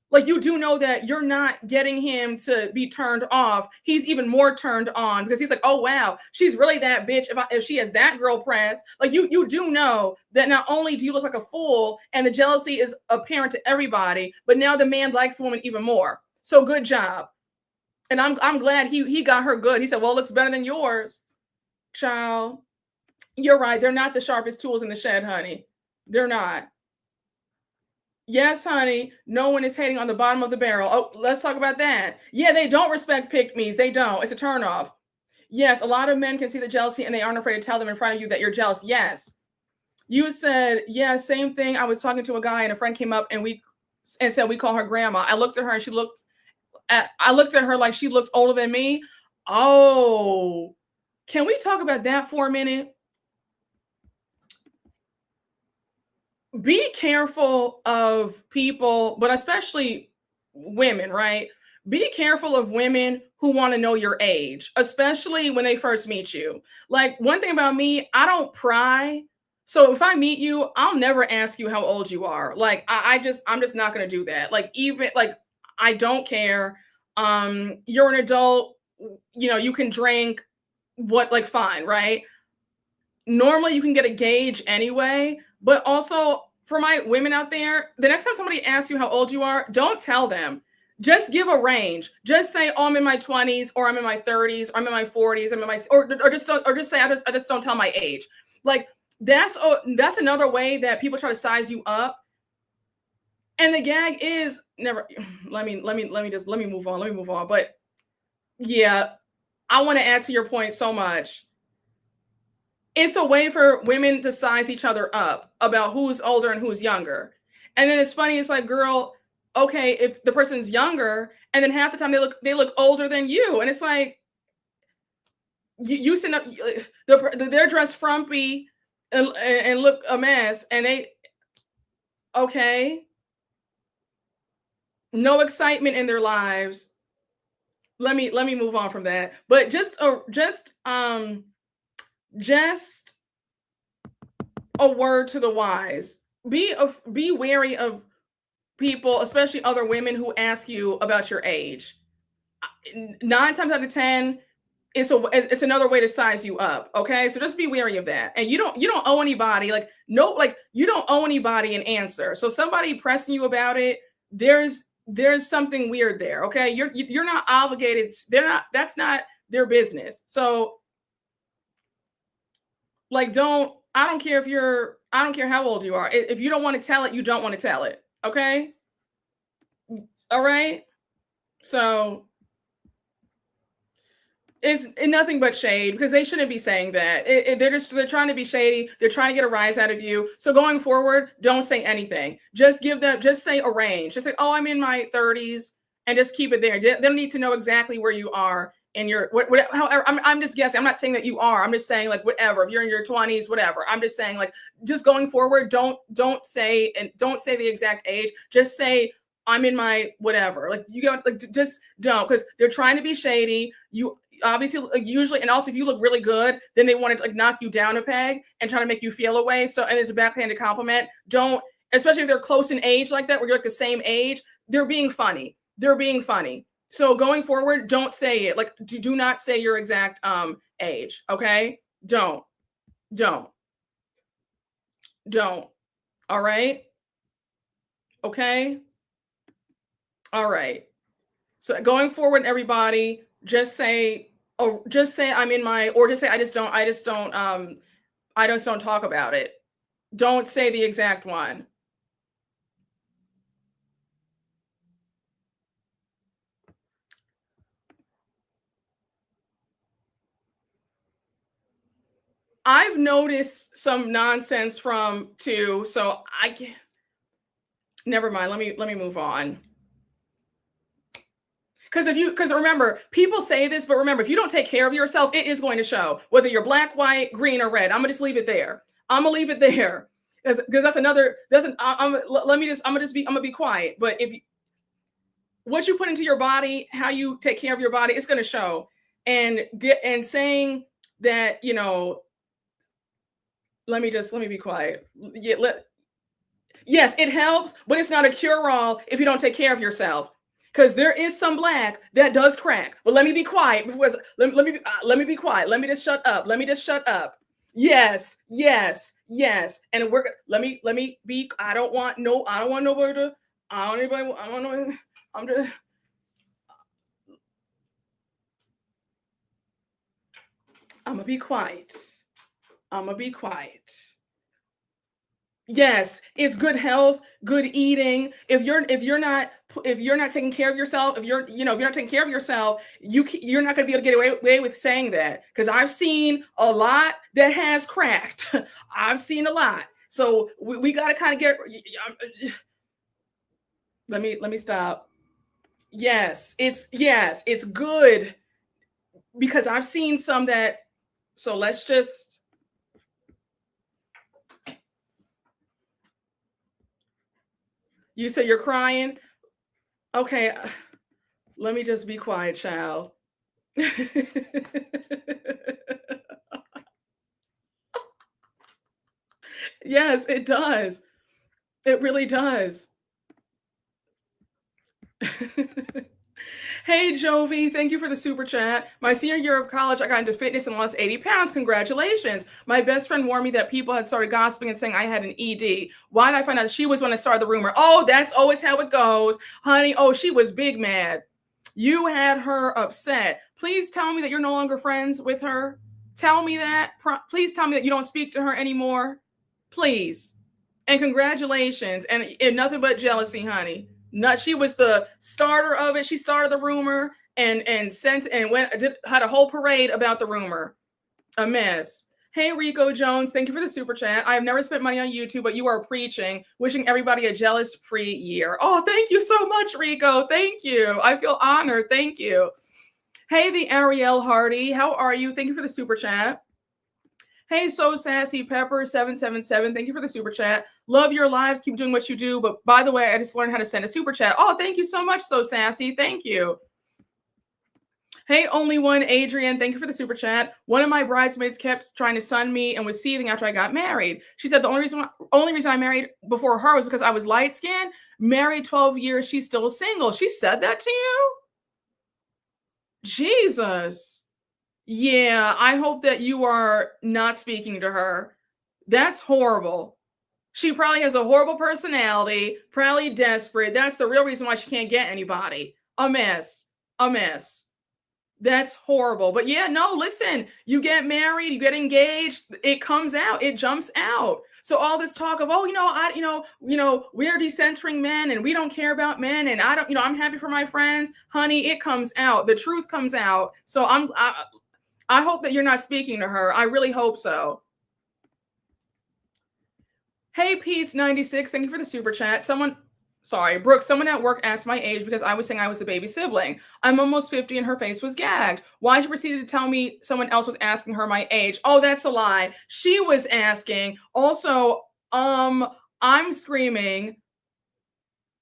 Like you do know that you're not getting him to be turned off. He's even more turned on because he's like, oh wow, she's really that bitch. If she has that girl press, like you do know that not only do you look like a fool and the jealousy is apparent to everybody, but now the man likes the woman even more. So good job. And I'm glad he got her good. He said, well, it looks better than yours. Child, you're right. They're not the sharpest tools in the shed, honey. They're not. Yes, honey. No one is hating on the bottom of the barrel. Oh, let's talk about that. Yeah, they don't respect pick-me's. They don't. It's a turnoff. Yes, a lot of men can see the jealousy and they aren't afraid to tell them in front of you that you're jealous. Yes. You said, yeah, same thing. I was talking to a guy and a friend came up and said we call her grandma. I looked at her and I looked at her like she looked older than me. Oh, can we talk about that for a minute? Be careful of people, but especially women, right? Be careful of women who want to know your age, especially when they first meet you. Like, one thing about me, I don't pry. So if I meet you, I'll never ask you how old you are. Like, I'm just not going to do that. Like, even like, I don't care. You're an adult, you can drink, like, fine, right? Normally you can get a gauge anyway, but also for my women out there, the next time somebody asks you how old you are, don't tell them. Just give a range. Just say, "Oh, I'm in my 20s, or I'm in my 30s, or I'm in my 40s, I'm in my," or just don't, or just say, I just don't tell my age." Like that's another way that people try to size you up. And the gag is never. Let me move on. Let me move on. But yeah, I want to add to your point so much. It's a way for women to size each other up about who's older and who's younger. And then it's funny, it's like, girl, okay, if the person's younger, and then half the time they look older than you. And it's like you send up they're dressed frumpy and look a mess, and they okay, no excitement in their lives. Let me move on from that. But just a word to the wise. Be wary of people, especially other women who ask you about your age. 9 times out of 10, it's another way to size you up. Okay, so just be wary of that. And you don't owe anybody, like, no, like, you don't owe anybody an answer. So somebody pressing you about it, there's something weird there. Okay, you're not obligated. That's not their business. So, like, I don't care how old you are. If you don't want to tell it, you don't want to tell it. Okay. All right. So it's nothing but shade, because they shouldn't be saying that. They're trying to be shady. They're trying to get a rise out of you. So going forward, don't say anything. Just say a range. Just say, oh, I'm in my 30s, and just keep it there. They don't need to know exactly where you are in your however. I'm just guessing. I'm not saying that you are. I'm just saying, like, whatever. If you're in your 20s, whatever. I'm just saying, like, just going forward, don't say the exact age. Just say, I'm in my whatever. Like, you got, like, just don't, because they're trying to be shady. You obviously, like, usually, and also if you look really good, then they want to, like, knock you down a peg and try to make you feel away. So, and it's a backhanded compliment. Don't, especially if they're close in age like that, where you're like the same age. They're being funny. They're being funny. So going forward, don't say it. Like, do not say your exact age. Okay? Don't. Don't. Don't. All right? Okay? All right. So going forward, everybody, just say, oh, just say I'm in my, or just say I just don't talk about it. Don't say the exact one. I've noticed some nonsense from too, so I can't, never mind. Let me move on. Because remember, people say this, but remember, if you don't take care of yourself, it is going to show. Whether you're black, white, green, or red. I'm gonna just leave it there. I'm gonna leave it there because that's another. Doesn't. Let me just. I'm gonna be quiet. But if what you put into your body, how you take care of your body, it's gonna show. And saying that, let me be quiet. Yes, it helps, but it's not a cure-all if you don't take care of yourself. Because there is some black that does crack. But let me be quiet. Because let me be quiet. Let me just shut up. Let me just shut up. Yes, yes, yes. And let me be. I don't want nobody to. I don't anybody. I don't know. I'm just. I'm gonna be quiet. I'm gonna be quiet. Yes, it's good health, good eating. If you're not taking care of yourself, if you're not taking care of yourself, you're not going to be able to get away with saying that, because I've seen a lot that has cracked. I've seen a lot. So we got to kind of get let me stop. It's good because I've seen some that, so let's just, you say you're crying. Okay, let me just be quiet, child. Yes, it does. It really does. Hey, Jovi, thank you for the super chat. My senior year of college, I got into fitness and lost 80 pounds. Congratulations. My best friend warned me that people had started gossiping and saying I had an ED. Why did I find out? She was when I started the rumor. Oh, that's always how it goes. Honey, oh, she was big mad. You had her upset. Please tell me that you're no longer friends with her. Tell me that. Please tell me that you don't speak to her anymore. Please. And congratulations. And nothing but jealousy, honey. She was the starter of it. She started the rumor and had a whole parade about the rumor. A mess. Hey, Rico Jones, thank you for the super chat. I have never spent money on YouTube, but you are preaching. Wishing everybody a jealous-free year. Oh, thank you so much, Rico. Thank you. I feel honored. Thank you. Hey, the Ariel Hardy. How are you? Thank you for the super chat. Hey, So Sassy Pepper 777. Thank you for the super chat. Love your lives. Keep doing what you do. But by the way, I just learned how to send a super chat. Oh, thank you so much, So Sassy. Thank you. Hey, Only One Adrian. Thank you for the super chat. One of my bridesmaids kept trying to sun me and was seething after I got married. She said the only reason I married before her was because I was light skinned. Married 12 years. She's still single. She said that to you? Jesus. Yeah, I hope that you are not speaking to her. That's horrible. She probably has a horrible personality, probably desperate. That's the real reason why she can't get anybody. A mess. A mess. That's horrible. But yeah, no, listen, you get married, you get engaged, it comes out, it jumps out. So all this talk of, we're decentering men and we don't care about men and I'm happy for my friends. Honey, it comes out. The truth comes out. So I hope that you're not speaking to her. I really hope so. Hey, Pete's96, thank you for the super chat. Brooke, someone at work asked my age because I was saying I was the baby sibling. I'm almost 50 and her face was gagged. Why she proceeded to tell me someone else was asking her my age? Oh, that's a lie. She was asking. Also, I'm screaming.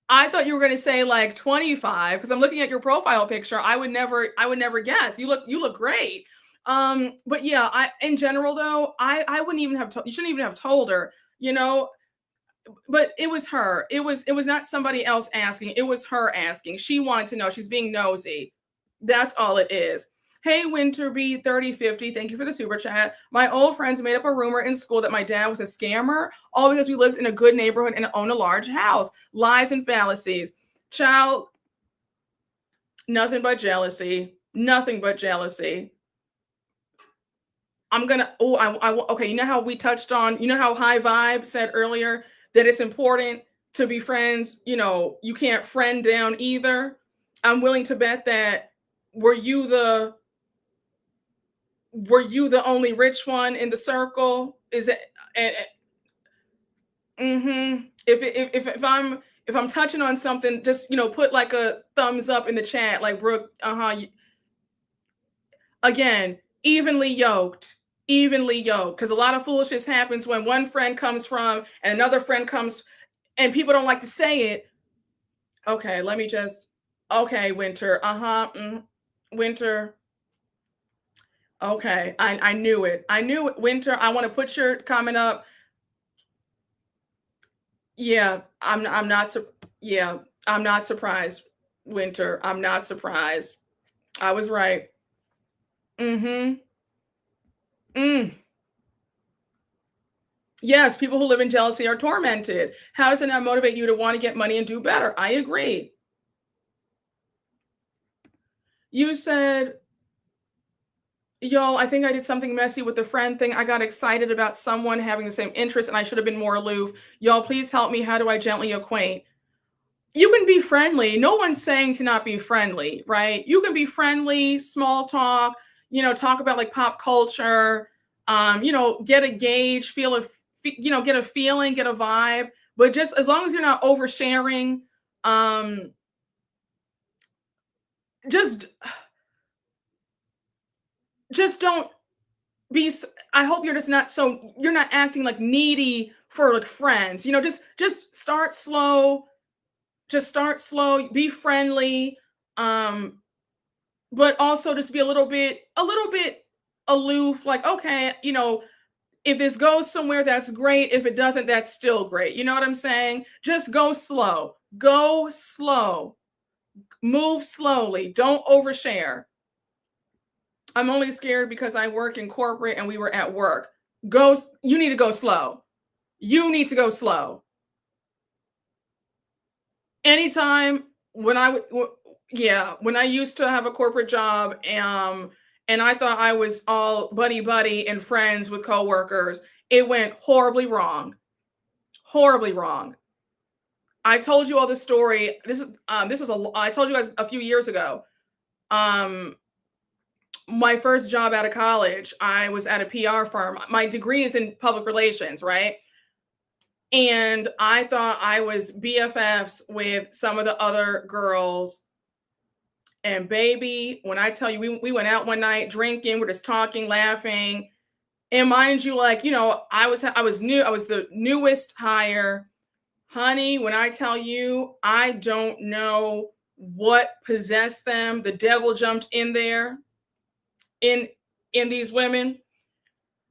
I thought you were going to say like 25 because I'm looking at your profile picture. I would never guess. You look great. But yeah, in general though, I wouldn't even have you shouldn't even have told her, but it was her. It was not somebody else asking. It was her asking. She wanted to know. She's being nosy. That's all it is. Hey, Winterby 3050, thank you for the super chat. My old friends made up a rumor in school that my dad was a scammer, all because we lived in a good neighborhood and owned a large house. Lies and fallacies. Child, nothing but jealousy. Nothing but jealousy. Okay, you know how we touched on, how High Vibe said earlier that it's important to be friends, you can't friend down either. I'm willing to bet that were you the only rich one in the circle? Is it if If I'm touching on something, just, put like a thumbs up in the chat, like Brooke, again, evenly yoked. Because a lot of foolishness happens when one friend comes from and another friend comes, and people don't like to say it. Okay, okay, Winter. Winter. Okay, I knew it. I knew it, Winter. I want to put your comment up. Yeah, I'm not yeah, I'm not surprised, Winter. I'm not surprised. I was right. Mhm. Mm. Yes, people who live in jealousy are tormented. How does it not motivate you to want to get money and do better? I agree. You said, "Yo, I think I did something messy with the friend thing. I got excited about someone having the same interest and I should have been more aloof. Y'all, please help me. How do I gently acquaint?" You can be friendly. No one's saying to not be friendly, right? You can be friendly, small talk, talk about like pop culture, get a gauge, get a feeling, get a vibe. But just as long as you're not oversharing, um, just just don't be. I hope you're just not so you're not acting like needy for like friends. Just start slow. Just start slow. Be friendly. Um, but also just be a little bit aloof, like, okay, if this goes somewhere, that's great. If it doesn't, that's still great. You know what I'm saying? Just go slow, move slowly, don't overshare. I'm only scared because I work in corporate and we were at work. You need to go slow. You need to go slow. Anytime when yeah, when I used to have a corporate job, and I thought I was all buddy buddy and friends with coworkers, it went horribly wrong. Horribly wrong. I told you all the story. I told you guys a few years ago. Um, my first job out of college, I was at a PR firm. My degree is in public relations, right? And I thought I was BFFs with some of the other girls. And baby, when I tell you, we went out one night drinking, we're just talking, laughing. And mind you, like, I was the newest hire. Honey, when I tell you, I don't know what possessed them. The devil jumped in there in these women.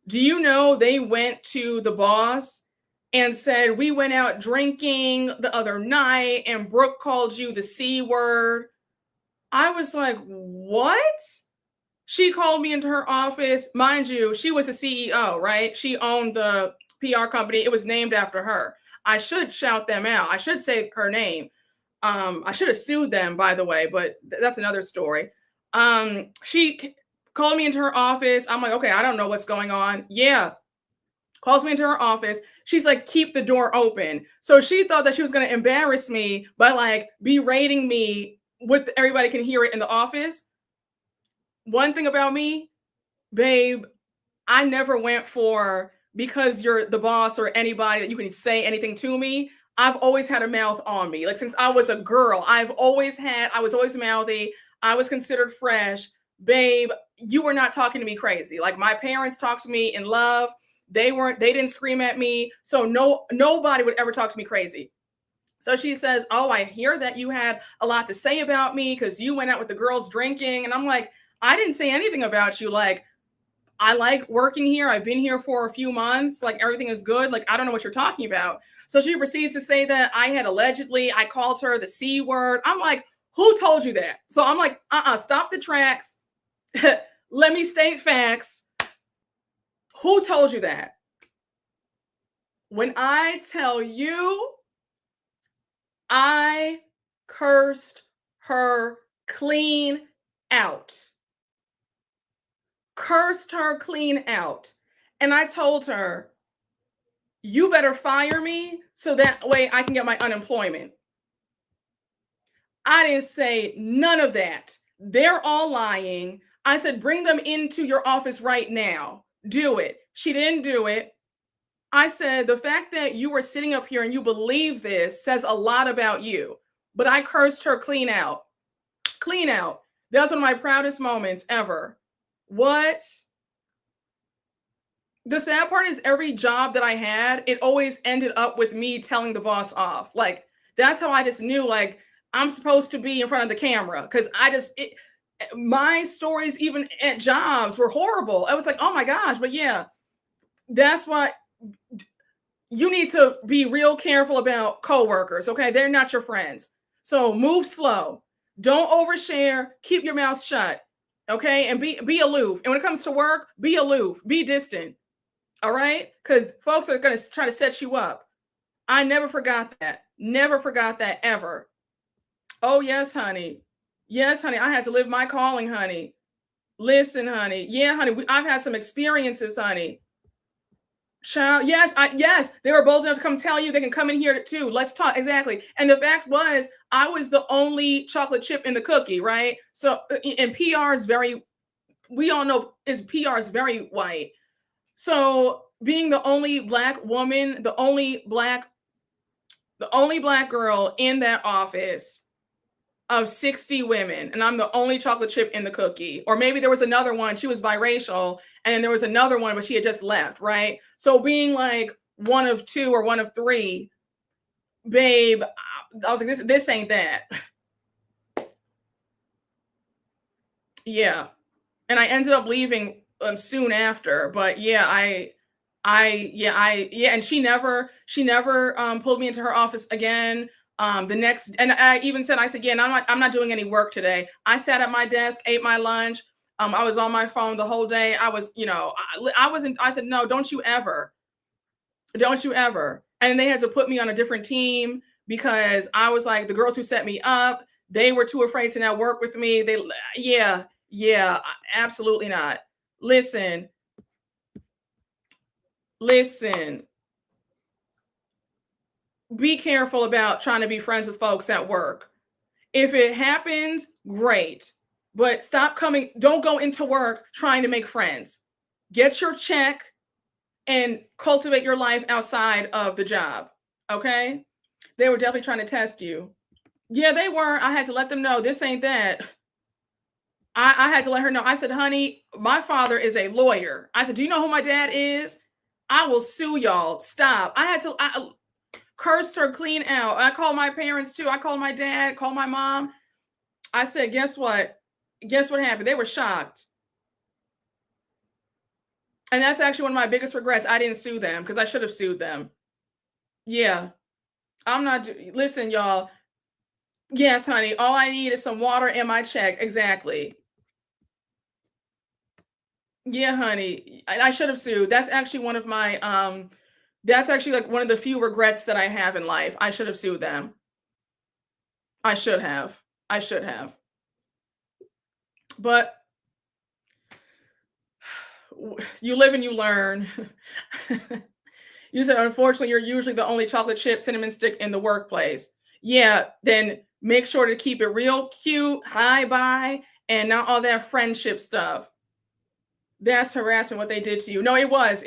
Do you know they went to the boss and said, "We went out drinking the other night and Brooke called you the C word." I was like, "What?" She called me into her office. Mind you, she was the CEO, right? She owned the PR company. It was named after her. I should shout them out. I should say her name. I should have sued them, by the way, but that's another story. She called me into her office. I'm like, okay, I don't know what's going on. Yeah. Calls me into her office. She's like, keep the door open. So she thought that she was going to embarrass me by like berating me with everybody can hear it in the office. One thing about me, babe, I never went for because you're the boss or anybody that you can say anything to me. I've always had a mouth on me. Like since I was a girl, I was always mouthy. I was considered fresh. Babe, you were not talking to me crazy. Like my parents talked to me in love. They didn't scream at me. So nobody would ever talk to me crazy. So she says, "Oh, I hear that you had a lot to say about me because you went out with the girls drinking." And I'm like, I didn't say anything about you. Like, I like working here. I've been here for a few months. Like, everything is good. Like, I don't know what you're talking about. So she proceeds to say that I called her the C word. I'm like, who told you that? So I'm like, stop the tracks. Let me state facts. Who told you that? When I tell you, I cursed her clean out. Cursed her clean out. And I told her, you better fire me so that way I can get my unemployment. I didn't say none of that. They're all lying. I said, bring them into your office right now. Do it. She didn't do it. I said, the fact that you were sitting up here and you believe this says a lot about you. But I cursed her clean out. Clean out. That was one of my proudest moments ever. What? The sad part is every job that I had, it always ended up with me telling the boss off. Like, that's how I just knew, like, I'm supposed to be in front of the camera. Because my stories, even at jobs, were horrible. I was like, oh my gosh. But yeah, that's what you need to be real careful about coworkers. Okay. They're not your friends. So move slow. Don't overshare. Keep your mouth shut. Okay. And be aloof. And when it comes to work, be aloof, be distant. All right. Because folks are going to try to set you up. I never forgot that. Never forgot that ever. Oh, yes, honey. Yes, honey. I had to live my calling, honey. Listen, honey. Yeah, honey. I've had some experiences, honey. Child, yes, they were bold enough to come tell you they can come in here too. Let's talk. Exactly. And the fact was, I was the only chocolate chip in the cookie, right? So, and PR is we all know PR is very white. So being the only Black woman, the only black girl in that office of 60 women, and I'm the only chocolate chip in the cookie. Or maybe there was another one, she was biracial, and there was another one, but she had just left, right? So being like one of two or one of three, babe, I was like, this ain't that. Yeah. And I ended up leaving soon after, but yeah, and she never pulled me into her office again. The next, and I even said, I said, yeah, I'm not doing any work today. I sat at my desk, ate my lunch. I was on my phone the whole day. I was, I said, no, don't you ever. And they had to put me on a different team because I was like, the girls who set me up, they were too afraid to now work with me. Yeah, absolutely not. Listen, be careful about trying to be friends with folks at work. If it happens, great. But don't go into work trying to make friends. Get your check and cultivate your life outside of the job. Okay? They were definitely trying to test you. Yeah, they were. I had to let them know this ain't that. I had to let her know. I said, honey, my father is a lawyer. I said, do you know who my dad is? I will sue y'all. Stop. I cursed her clean out. I called my parents too. I called my dad, called my mom. I said, guess what? Guess what happened? They were shocked. And that's actually one of my biggest regrets. I didn't sue them because I should have sued them. Yeah. Listen, y'all. Yes, honey. All I need is some water and my check. Exactly. Yeah, honey. I should have sued. That's actually one of my that's actually like one of the few regrets that I have in life. I should have sued them. I should have. But you live and you learn. You said, unfortunately, you're usually the only chocolate chip cinnamon stick in the workplace. Yeah, then make sure to keep it real cute, hi, bye, and not all that friendship stuff. That's harassment, what they did to you. No, it was.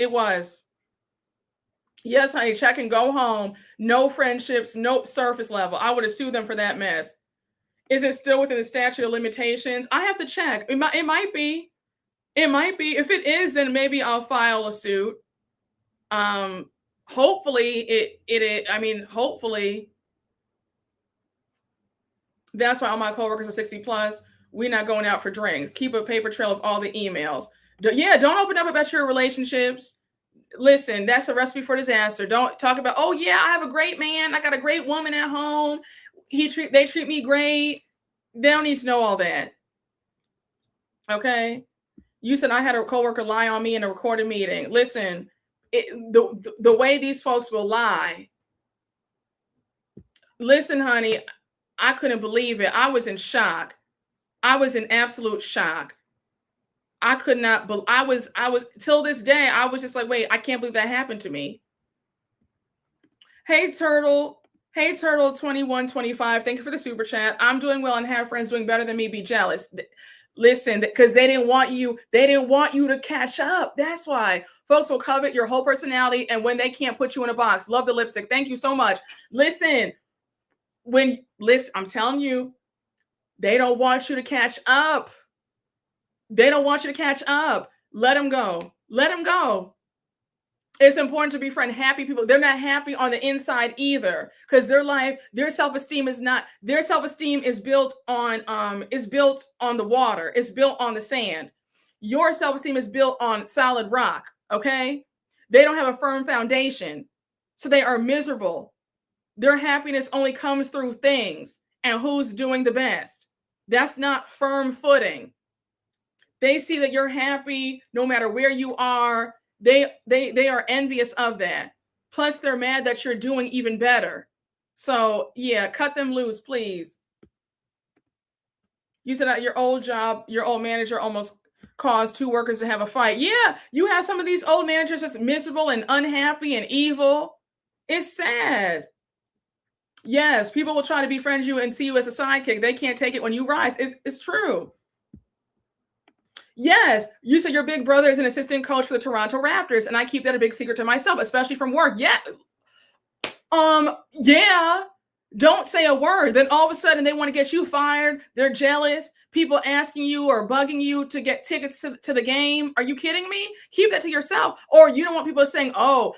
Yes, honey, check and go home. No friendships, no surface level. I would have sued them for that mess. Is it still within the statute of limitations? I have to check. It might be. It might be. If it is, then maybe I'll file a suit. Hopefully hopefully. That's why all my coworkers are 60 plus. We're not going out for drinks. Keep a paper trail of all the emails. Don't open up about your relationships. Listen, that's a recipe for disaster. Don't talk about, oh yeah, I have a great man. I got a great woman at home. They treat me great. They don't need to know all that. Okay. You said I had a coworker lie on me in a recorded meeting. Listen, the way these folks will lie. Listen, honey, I couldn't believe it. I was in shock. I was in absolute shock. I could not, but I was till this day, I was just like, wait, I can't believe that happened to me. Hey, Turtle 2125. Thank you for the super chat. I'm doing well and have friends doing better than me. Be jealous. Listen, because they didn't want you to catch up. That's why folks will covet your whole personality, and when they can't put you in a box. Love the lipstick. Thank you so much. Listen, I'm telling you, they don't want you to catch up. They don't want you to catch up. Let them go. Let them go. It's important to befriend happy people. They're not happy on the inside either, because their self-esteem is built on the water. It's built on the sand. Your self-esteem is built on solid rock. Okay. They don't have a firm foundation. So they are miserable. Their happiness only comes through things and who's doing the best. That's not firm footing. They see that you're happy no matter where you are. They are envious of that. Plus, they're mad that you're doing even better. So yeah, cut them loose, please. You said at your old job, your old manager almost caused two workers to have a fight. Yeah, you have some of these old managers just miserable and unhappy and evil. It's sad. Yes, people will try to befriend you and see you as a sidekick. They can't take it when you rise. It's true. Yes, you said your big brother is an assistant coach for the Toronto Raptors, and I keep that a big secret to myself, especially from work. Yeah. Yeah. Don't say a word. Then all of a sudden they want to get you fired. They're jealous. People asking you or bugging you to get tickets to the game. Are you kidding me? Keep that to yourself. Or you don't want people saying, "Oh,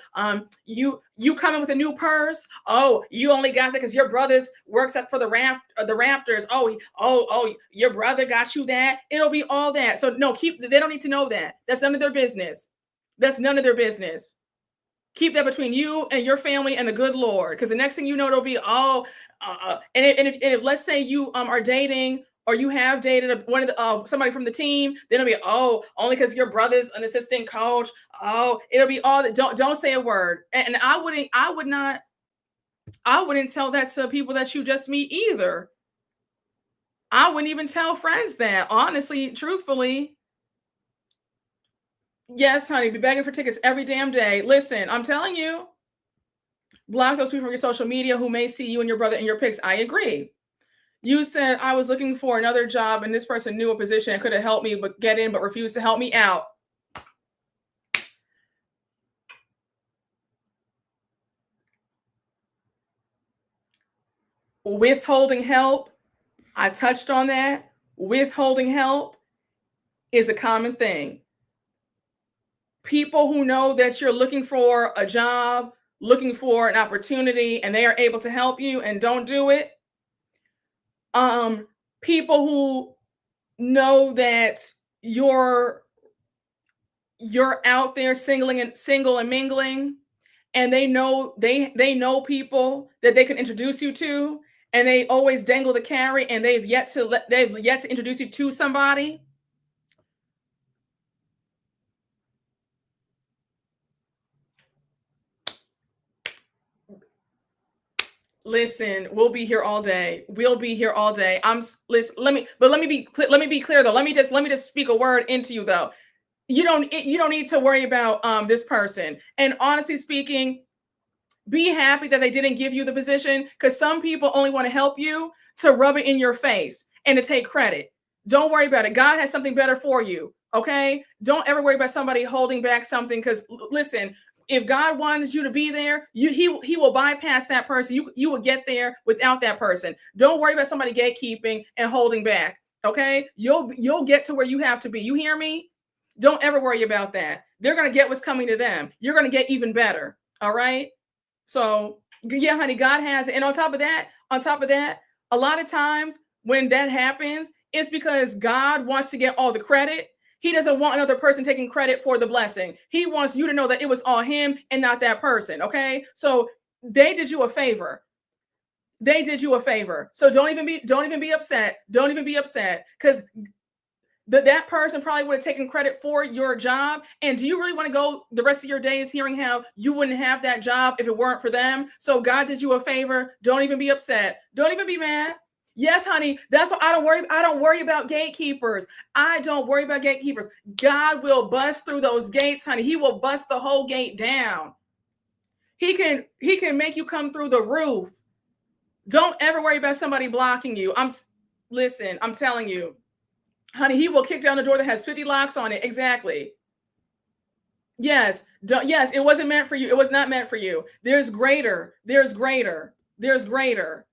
you coming with a new purse? Oh, you only got that because your brother's works for the Raptors. Oh, your brother got you that." It'll be all that. So no, they don't need to know that. That's none of their business. That's none of their business. Keep that between you and your family and the good Lord, because the next thing you know, it'll be if let's say you are dating or you have dated one of the somebody from the team, then it'll be only because your brother's an assistant coach. It'll be all that. Don't say a word. And I wouldn't tell that to people that you just meet either. I wouldn't even tell friends that, honestly, truthfully. Yes, honey, be begging for tickets every damn day. Listen, I'm telling you, block those people from your social media who may see you and your brother in your pics. I agree. You said I was looking for another job and this person knew a position and could have helped me get in, but refused to help me out. Withholding help, I touched on that. Withholding help is a common thing. People who know that you're looking for a job, looking for an opportunity, and they are able to help you and don't do it. People who know that you're out there single and mingling, and they know people that they can introduce you to, and they always dangle the carrot, and they've yet to introduce you to somebody. Listen, we'll be here all day. We'll be here all day. Listen, let me be clear though. Let me just speak a word into you though. You don't need to worry about this person. And honestly speaking, be happy that they didn't give you the position, because some people only want to help you to rub it in your face and to take credit. Don't worry about it. God has something better for you. Okay? Don't ever worry about somebody holding back something, because listen, if God wanted you to be there, he will bypass that person. You will get there without that person. Don't worry about somebody gatekeeping and holding back. Okay? You'll get to where you have to be. You hear me? Don't ever worry about that. They're going to get what's coming to them. You're going to get even better. All right? So yeah, honey, God has it. And on top of that, a lot of times when that happens, it's because God wants to get all the credit. He doesn't want another person taking credit for the blessing. He wants you to know that it was all him and not that person. Okay. So they did you a favor. They did you a favor. So don't even be upset. Don't even be upset, because that person probably would have taken credit for your job. And do you really want to go the rest of your days hearing how you wouldn't have that job if it weren't for them? So God did you a favor. Don't even be upset. Don't even be mad. Yes, honey. That's why I don't worry about gatekeepers. I don't worry about gatekeepers. God will bust through those gates, honey. He will bust the whole gate down. He can make you come through the roof. Don't ever worry about somebody blocking you. Listen, I'm telling you. Honey, he will kick down the door that has 50 locks on it. Exactly. Yes. Yes, it wasn't meant for you. It was not meant for you. There's greater. There's greater. There's greater.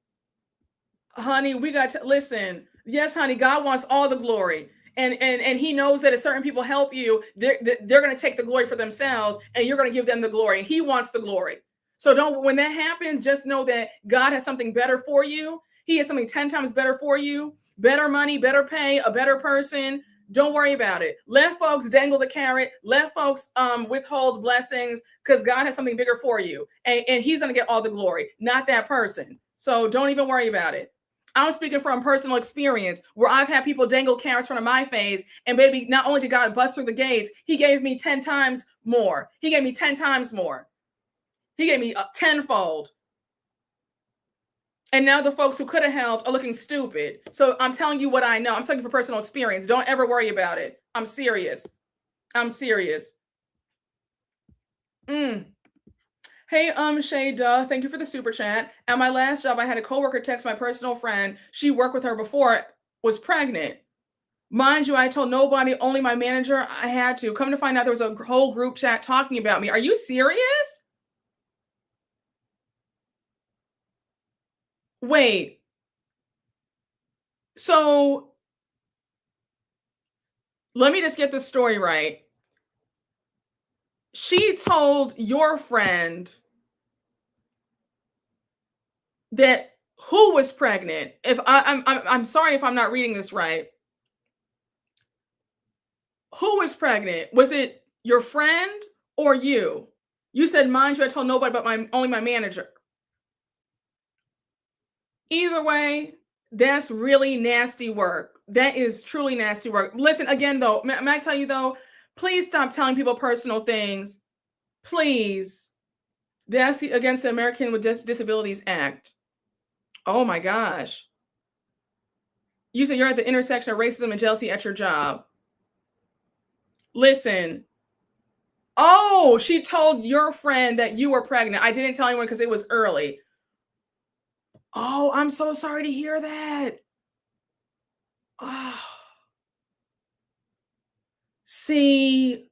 Honey, we got to listen. Yes, honey, God wants all the glory. And he knows that if certain people help you, they're going to take the glory for themselves and you're going to give them the glory. He wants the glory. So don't, when that happens, just know that God has something better for you. He has something 10 times better for you. Better money, better pay, a better person. Don't worry about it. Let folks dangle the carrot. Let folks withhold blessings because God has something bigger for you. And he's going to get all the glory, not that person. So don't even worry about it. I'm speaking from personal experience where I've had people dangle carrots in front of my face. And baby, not only did God bust through the gates, he gave me 10 times more. He gave me 10 times more. He gave me a tenfold. And now the folks who could have helped are looking stupid. So I'm telling you what I know. I'm telling you for personal experience. Don't ever worry about it. I'm serious. I'm serious. Hey, Shayda, thank you for the super chat. At my last job, I had a coworker text my personal friend. She worked with her before, was pregnant. Mind you, I told nobody, only my manager. I had to. Come to find out there was a whole group chat talking about me. Are you serious? Wait. So let me just get this story right. She told your friend that who was pregnant? If I'm sorry if I'm not reading this right. Who was pregnant? Was it your friend or you? You said, mind you, I told nobody but only my manager. Either way, that's really nasty work. That is truly nasty work. Listen, again, though, may I tell you, though, please stop telling people personal things. Please. That's against the American with Disabilities Act. Oh my gosh. You said you're at the intersection of racism and jealousy at your job. Listen. Oh, she told your friend that you were pregnant. I didn't tell anyone because it was early. Oh, I'm so sorry to hear that. Oh. See,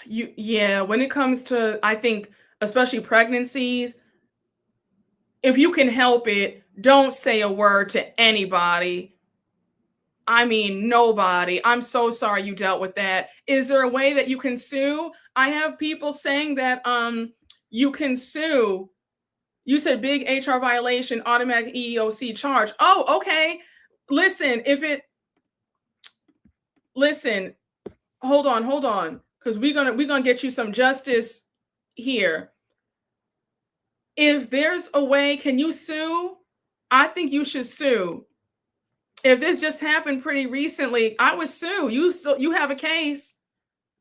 when it comes to, I think, especially pregnancies, if you can help it, don't say a word to anybody. I mean, nobody. I'm so sorry you dealt with that. Is there a way that you can sue? I have people saying that you can sue. You said big HR violation, automatic EEOC charge. Oh, okay. Listen, hold on. Because we're gonna get you some justice here. If there's a way, can you sue? I think you should sue. If this just happened pretty recently, I would sue. You have a case.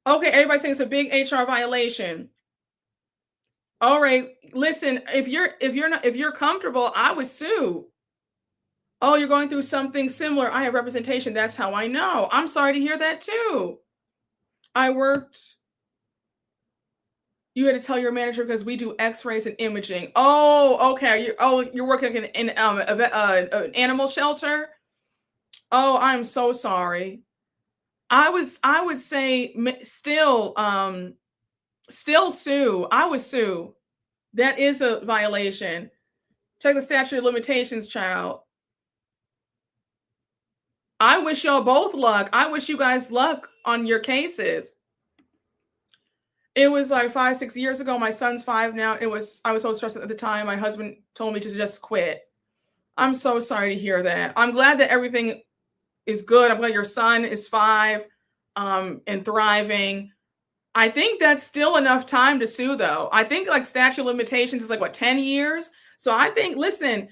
Okay, everybody's saying it's a big HR violation. All right, listen, if you're comfortable, I would sue. Oh, you're going through something similar. I have representation. That's how I know. I'm sorry to hear that too. You had to tell your manager because we do X-rays and imaging. Oh, okay. You're working in an animal shelter. Oh, I'm so sorry. I would say still sue. I would sue. That is a violation. Check the statute of limitations, child. I wish y'all both luck. I wish you guys luck on your cases. It was like 5, 6 years ago. My son's 5 now. I was so stressed at the time. My husband told me to just quit. I'm so sorry to hear that. I'm glad that everything is good. I'm glad your son is 5 and thriving. I think that's still enough time to sue, though. I think like statute of limitations is like what, 10 years? So I think, listen,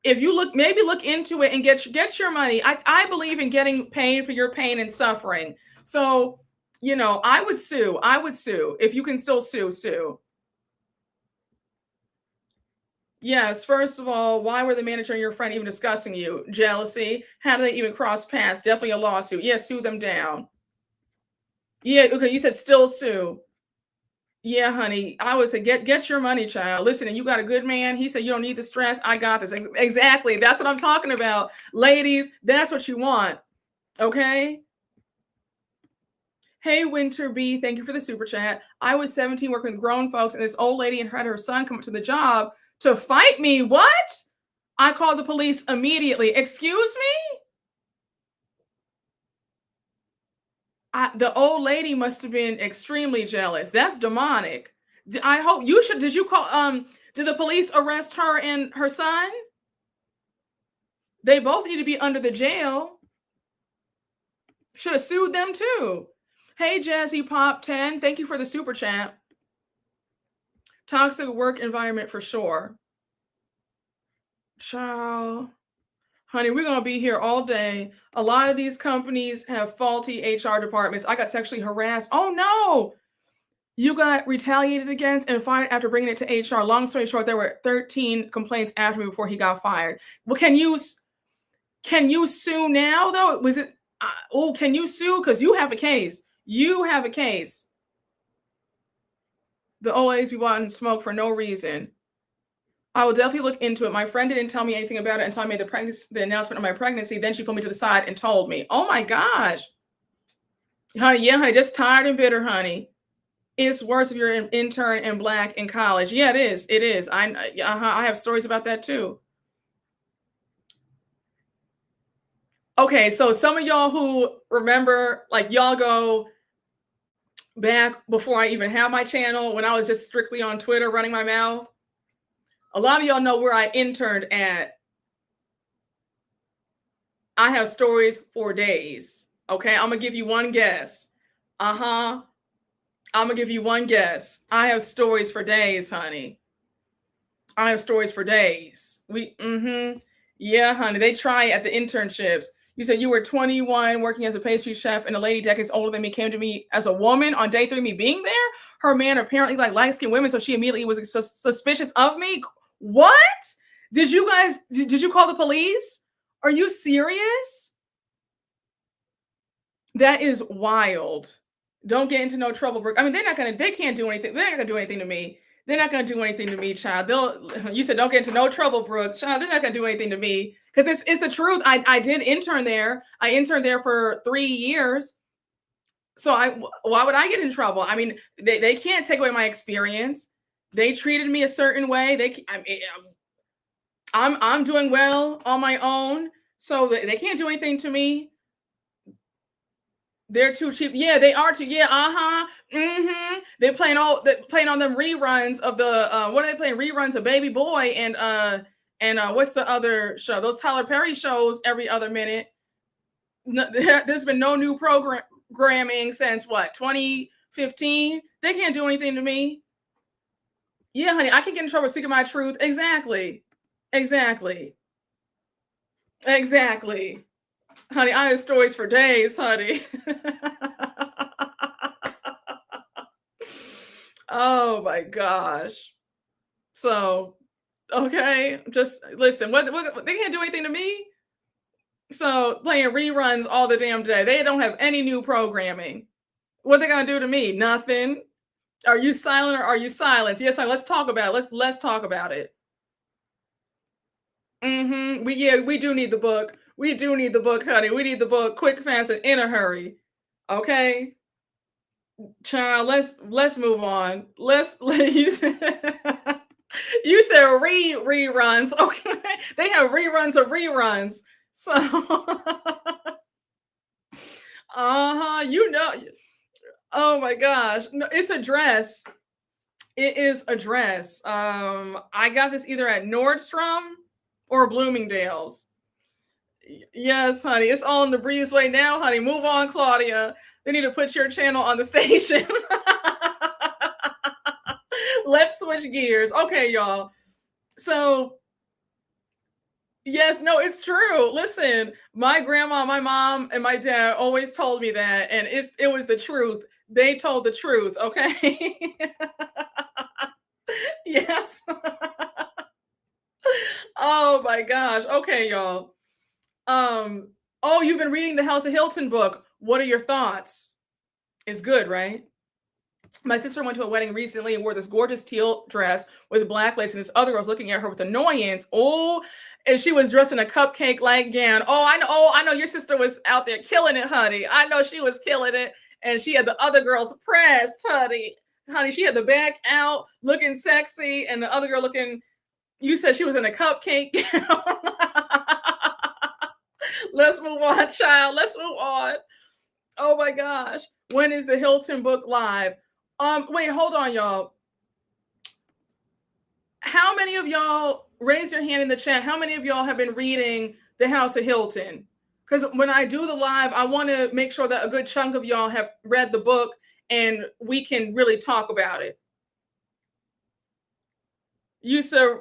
if you maybe look into it and get your money. I believe in getting paid for your pain and suffering. So, I would sue. If you can still sue. Yes, first of all, why were the manager and your friend even discussing you? Jealousy. How do they even cross paths? Definitely a lawsuit. Yeah, sue them down. Yeah, okay, you said still sue. Yeah, honey. I would say get your money, child. Listen, and you got a good man. He said you don't need the stress. I got this. Exactly. That's what I'm talking about. Ladies, that's what you want. Okay? Hey, Winter B, thank you for the super chat. I was 17 working with grown folks, and this old lady and her son come up to the job to fight me. What? I called the police immediately. Excuse me? The old lady must have been extremely jealous. That's demonic. I hope you should. Did you call? Did the police arrest her and her son? They both need to be under the jail. Should have sued them too. Hey, Jazzy Pop 10, thank you for the super chat. Toxic work environment for sure. Ciao. Honey, we're going to be here all day. A lot of these companies have faulty HR departments. I got sexually harassed. Oh, no. You got retaliated against and fired after bringing it to HR. Long story short, there were 13 complaints after me before he got fired. Well, can you sue now, though? Was it? Can you sue? Because you have a case. You have a case. The old ladies be wanting smoke for no reason. I will definitely look into it. My friend didn't tell me anything about it until I made the announcement of my pregnancy. Then she pulled me to the side and told me. Oh my gosh. Honey, yeah, honey, just tired and bitter, honey. It's worse if you're an intern and Black in college. Yeah, it is. It is. I have stories about that too. Okay, so some of y'all who remember, like y'all go back before I even had my channel, when I was just strictly on Twitter running my mouth. A lot of y'all know where I interned at. I have stories for days. Okay, I'm gonna give you one guess. I'm gonna give you one guess. I have stories for days, honey. I have stories for days. Yeah, honey. They try at the internships. You said you were 21 working as a pastry chef, and a lady decades older than me came to me as a woman on day 3 of me being there. Her man apparently like light-skinned women, so she immediately was suspicious of me. What? Did you call the police? Are you serious? That is wild. Don't get into no trouble, Brooke. I mean, they can't do anything. They're not gonna do anything to me. They're not gonna do anything to me, child. You said don't get into no trouble, Brooke. Child, they're not gonna do anything to me. Because it's the truth. I did intern there. I interned there for 3 years. So why would I get in trouble? I mean, they can't take away my experience. They treated me a certain way. I'm doing well on my own, so they can't do anything to me. They're too cheap. Yeah, they are too. Yeah, They're playing on them reruns of the what are they playing? Reruns of Baby Boy and what's the other show? Those Tyler Perry shows every other minute. No, there's been no new programming since what, 2015? They can't do anything to me. Yeah, honey, I can get in trouble speaking my truth. Exactly. Honey, I have stories for days, honey. Oh my gosh. So, okay, just listen. What they can't do anything to me. So playing reruns all the damn day. They don't have any new programming. What they gonna do to me? Nothing. Are you silent or are you silenced? Yes, honey, let's talk about it. Let's talk about it. We do need the book. We do need the book, honey. We need the book quick, fast, and in a hurry. Okay, child. Let's move on. You you said reruns. Okay, they have reruns of reruns. So, you know. Oh my gosh, no, it's a dress. It is a dress. I got this either at Nordstrom or Bloomingdale's. Yes, honey. It's all in the breezeway now, honey. Move on, Claudia. They need to put your channel on the station. Let's switch gears. Okay, y'all. So, yes, no, it's true. Listen, my grandma, my mom, and my dad always told me that, and it was the truth. They told the truth, okay? Yes. Oh my gosh. Okay, y'all. Oh, you've been reading the House of Hilton book. What are your thoughts? It's good, right? My sister went to a wedding recently and wore this gorgeous teal dress with black lace, and this other girl was looking at her with annoyance. Oh, and she was dressed in a cupcake-like gown. Oh, I know. Oh, I know your sister was out there killing it, honey. I know she was killing it, and she had the other girls pressed, honey. Honey, she had the back out, looking sexy, and the other girl looking. You said she was in a cupcake gown. Let's move on, child. Let's move on. Oh my gosh. When is the Hilton book live? Wait, hold on, y'all. How many of y'all raise your hand in the chat? How many of y'all have been reading The House of Hilton? Because when I do the live, I want to make sure that a good chunk of y'all have read the book and we can really talk about it. You said,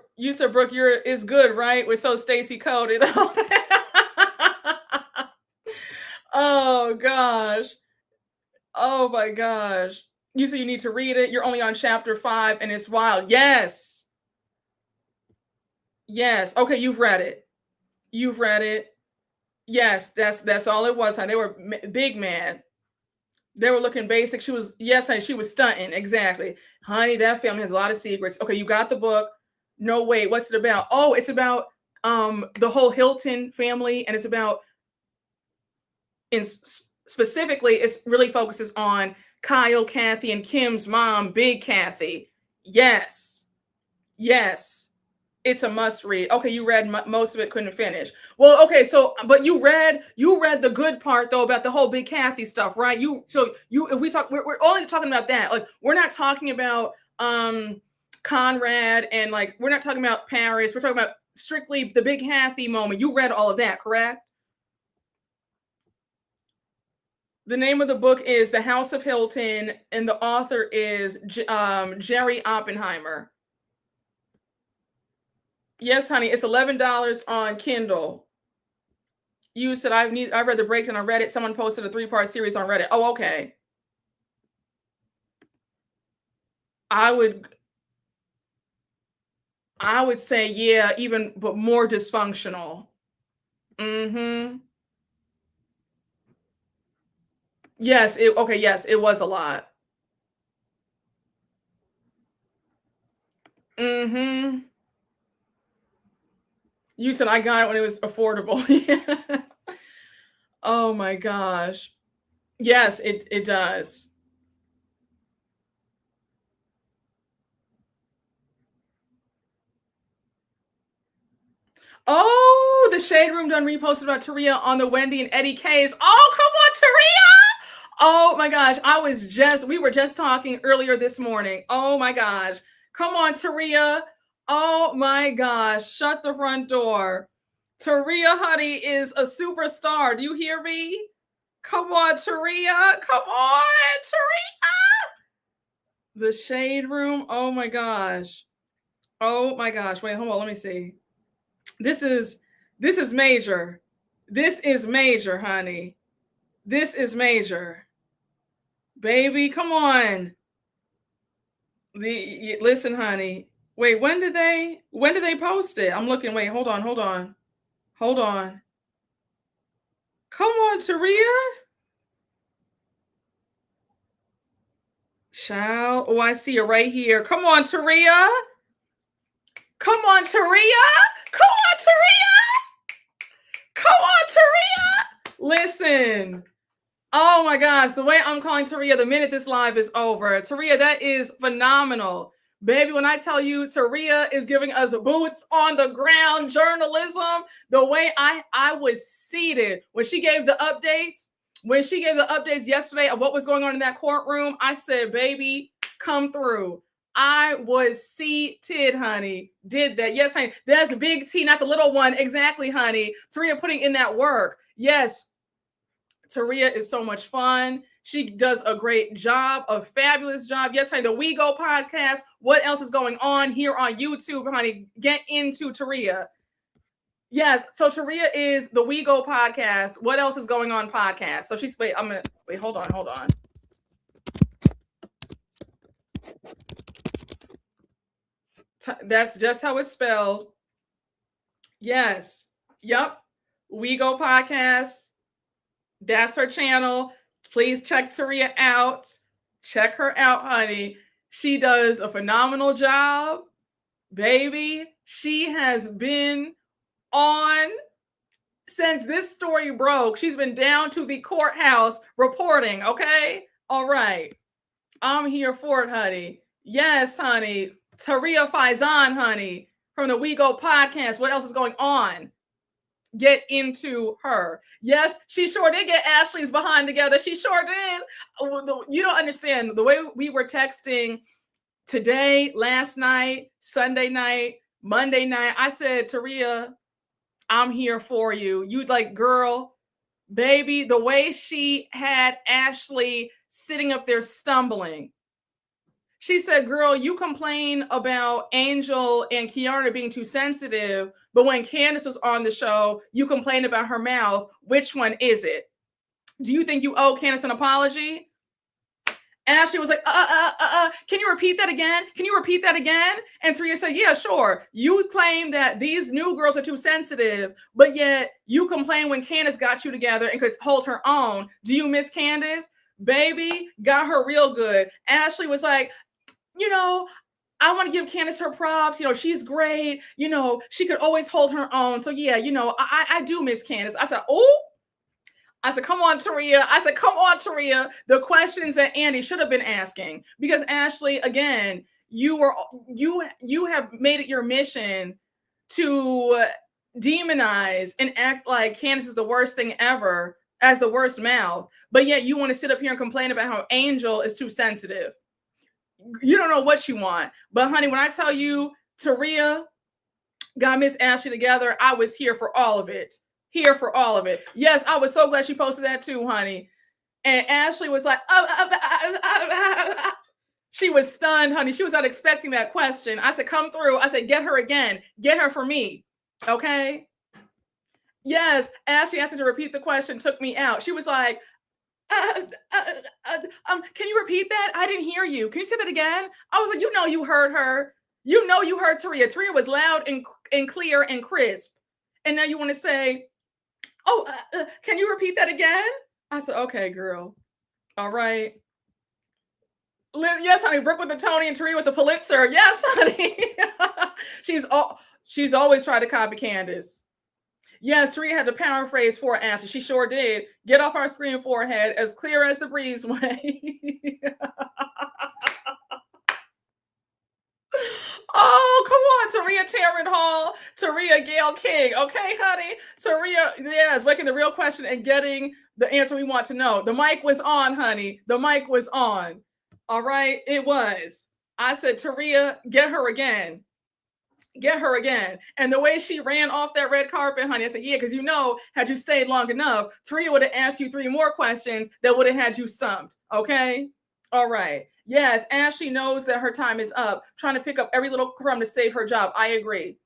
Brooke, is good, right? We're so Stacy coded. Oh gosh. Oh my gosh. You said you need to read it. You're only on chapter 5 and it's wild. Yes. Yes. Okay, you've read it. You've read it. Yes, that's all it was. Honey. They were big mad. They were looking basic. She was, yes, honey, she was stunting. Exactly. Honey, that family has a lot of secrets. Okay, you got the book. No, wait, what's it about? Oh, it's about the whole Hilton family, and it's about, specifically, it really focuses on Kyle, Kathy, and Kim's mom, Big Kathy. Yes. Yes. It's a must read. Okay, you read most of it, couldn't finish. Well, okay, so but you read the good part though about the whole Big Kathy stuff, right? If we talk, we're only talking about that. Like we're not talking about Conrad and like we're not talking about Paris. We're talking about strictly the Big Kathy moment. You read all of that, correct? The name of the book is The House of Hilton, and the author is Jerry Oppenheimer. Yes, honey, it's $11 on Kindle. You said I read the breakdown on Reddit. Someone posted a 3-part series on Reddit. Oh, okay. I would say yeah, even but more dysfunctional. Mm-hmm. Yes, yes, it was a lot. Mm-hmm. You said I got it when it was affordable. Yeah. Oh my gosh. Yes, it does. Oh, the Shade Room done reposted about Taria on the Wendy and Eddie case. Oh, come on, Taria. Oh my gosh. We were just talking earlier this morning. Oh my gosh. Come on, Taria. Oh my gosh. Shut the front door. Taria, honey, is a superstar. Do you hear me? Come on, Taria. Come on, Taria. The Shade Room. Oh my gosh. Oh my gosh. Wait, hold on. Let me see. This is major. This is major, honey. This is major. Baby, come on. Listen, honey. Wait, when did they post it? I'm looking. Wait, hold on. Hold on. Come on, Taria. Child. Oh, I see you right here. Come on, Taria. Come on, Taria. Come on, Taria. Come on, Taria. Listen. Oh my gosh, the way I'm calling Taria the minute this live is over. Taria, that is phenomenal. Baby, when I tell you Taria is giving us boots on the ground journalism, the way I was seated when she gave the updates, yesterday of what was going on in that courtroom, I said, baby, come through. I was seated, honey. Did that. Yes, honey. That's Big T, not the little one. Exactly, honey. Taria putting in that work. Yes. Taria is so much fun. She does a great job, a fabulous job. Yes, honey, the We Go podcast. What else is going on here on YouTube, honey? Get into Taria. Yes, so Taria is the We Go podcast. What else is going on podcast? So she's, hold on. That's just how it's spelled. Yes. Yep. We Go podcast. That's her channel. Please check Taria out. Check her out, honey. She does a phenomenal job. Baby, she has been on since this story broke. She's been down to the courthouse reporting, okay? All right. I'm here for it, honey. Yes, honey. Taria Faizan, honey, from the We Go podcast. What else is going on? Get into her. Yes, she sure did get Ashley's behind together. She sure did. You don't understand the way we were texting today, last night, Sunday night, Monday night. I said, Taria, I'm here for you. You like, girl, baby, the way she had Ashley sitting up there stumbling. She said, girl, you complain about Angel and Kiara being too sensitive, but when Candace was on the show, you complained about her mouth. Which one is it? Do you think you owe Candace an apology? Ashley was like, can you repeat that again? Can you repeat that again? And Taria said, yeah, sure. You claim that these new girls are too sensitive, but yet you complain when Candace got you together and could hold her own. Do you miss Candace? Baby, got her real good. Ashley was like, you know, I want to give Candace her props. You know, she's great. You know, she could always hold her own. So yeah, you know, I do miss Candace. I said, oh, I said, come on, Taria. I said, come on, Taria. The questions that Andy should have been asking, because Ashley, again, you have made it your mission to demonize and act like Candace is the worst thing ever, as the worst mouth, but yet you want to sit up here and complain about how Angel is too sensitive. You don't know what you want. But honey, when I tell you Taria got Miss Ashley together, I was here for all of it. Here for all of it. Yes, I was so glad she posted that too, honey. And Ashley was like, she was stunned, honey. She was not expecting that question. I said, come through. I said, get her again. Get her for me. Okay. Yes, Ashley asked her to repeat the question, took me out. She was like, can you repeat that? I didn't hear you. Can you say that again? I was like, you know, you heard her. You know, you heard Taria. Taria was loud and clear and crisp. And now you want to say, oh, can you repeat that again? I said, okay, girl. All right. Yes, honey. Brooke with the Tony and Taria with the Pulitzer. Yes, honey. she's always tried to copy Candace. Yes, Taria had to paraphrase for Ashley. She sure did. Get off our screen, forehead, as clear as the breezeway. Oh, come on, Taria Tarrant Hall, Taria Gail King. Okay, honey. Taria, yes, making the real question and getting the answer we want to know. The mic was on, honey. The mic was on. All right, it was. I said, Taria, get her again. Get her again. And the way she ran off that red carpet, honey, I said, yeah, because you know, had you stayed long enough, Taria would have asked you 3 more questions that would have had you stumped. Okay? All right. Yes, Ashley knows that her time is up, trying to pick up every little crumb to save her job. I agree.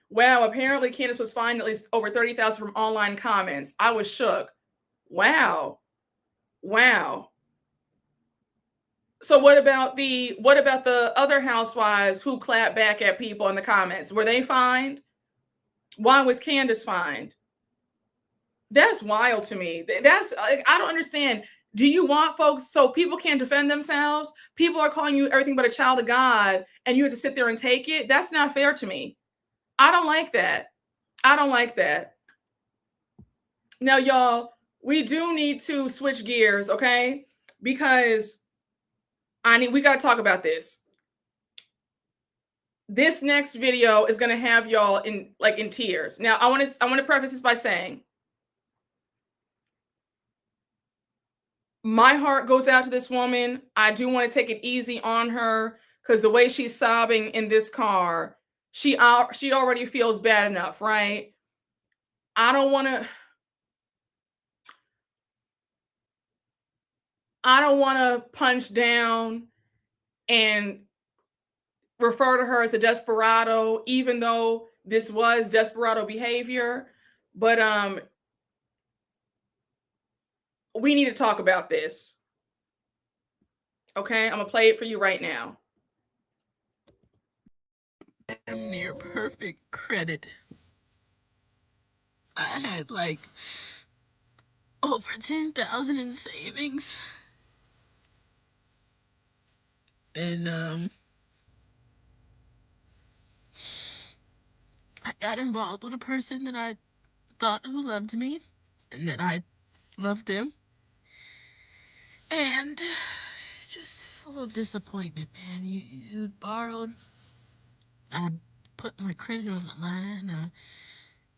Wow, apparently Candace was fined at least over 30,000 from online comments. I was shook. Wow. Wow. So what about the other housewives who clapped back at people in the comments? Were they fined? Why was Candace fined? That's wild to me. That's, I don't understand. Do you want folks so people can't defend themselves? People are calling you everything but a child of God, and you have to sit there and take it? That's not fair to me. I don't like that. I don't like that. Now, y'all, we do need to switch gears, okay? Because we got to talk about this. This next video is going to have y'all in tears. Now, I want to preface this by saying my heart goes out to this woman. I do want to take it easy on her, because the way she's sobbing in this car, she already feels bad enough, right? I don't want to punch down and refer to her as a desperado, even though this was desperado behavior. But we need to talk about this. Okay, I'm gonna play it for you right now. Near perfect credit. I had like over 10,000 in savings. And I got involved with a person that I thought who loved me and that I loved them. And just full of disappointment, man. You borrowed. I put my credit on the line. I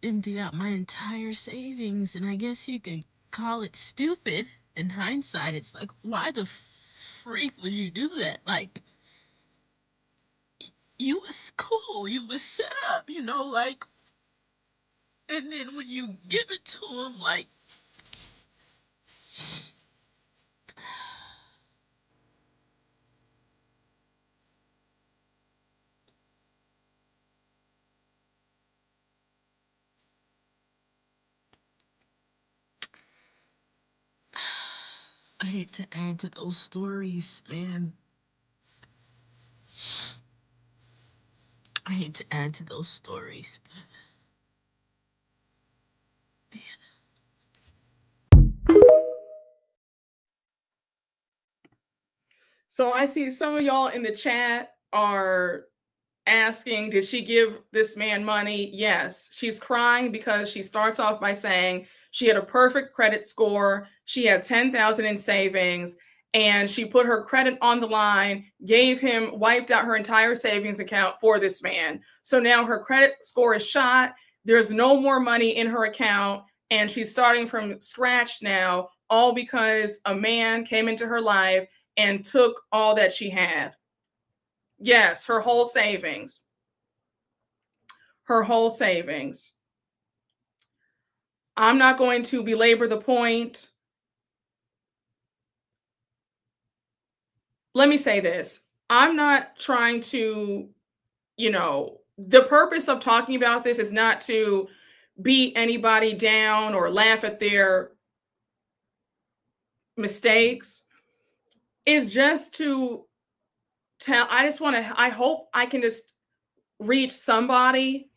emptied out my entire savings, and I guess you could call it stupid. In hindsight, it's like, why the freak would you do that? Like, you was cool, you was set up, like, and then when you give it to him, like, I hate to add to those stories, man. I hate to add to those stories. So I see some of y'all in the chat are asking, did she give this man money? Yes. She's crying because she starts off by saying she had a perfect credit score. She had 10,000 in savings and she put her credit on the line, wiped out her entire savings account for this man. So now her credit score is shot. There's no more money in her account and she's starting from scratch now, all because a man came into her life and took all that she had. Yes, her whole savings. Her whole savings. I'm not going to belabor the point. Let me say this. I'm not trying to, the purpose of talking about this is not to beat anybody down or laugh at their mistakes. It's just to I hope I can just reach somebody.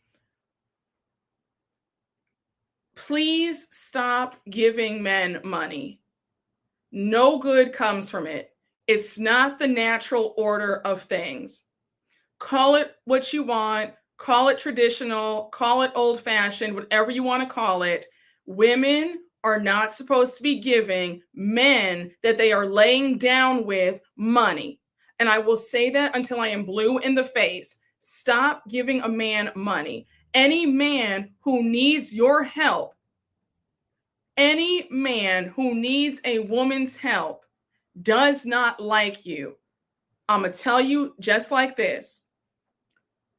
Please stop giving men money. No good comes from it. It's not the natural order of things. Call it what you want, call it traditional, call it old fashioned, whatever you want to call it. Women are not supposed to be giving men that they are laying down with money. And I will say that until I am blue in the face. Stop giving a man money. Any man who needs your help, any man who needs a woman's help does not like you. I'm going to tell you just like this.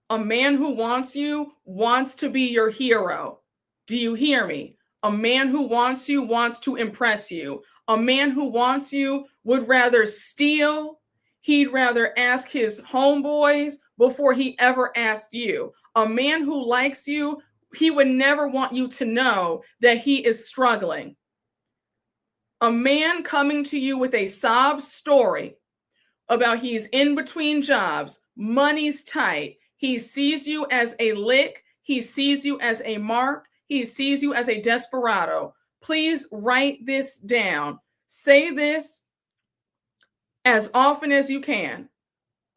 A man who wants you wants to be your hero. Do you hear me? A man who wants you wants to impress you. A man who wants you would rather steal. He'd rather ask his homeboys before he ever asked you. A man who likes you, he would never want you to know that he is struggling. A man coming to you with a sob story about he's in between jobs, money's tight, he sees you as a lick, he sees you as a mark, he sees you as a desperado. Please write this down. Say this as often as you can.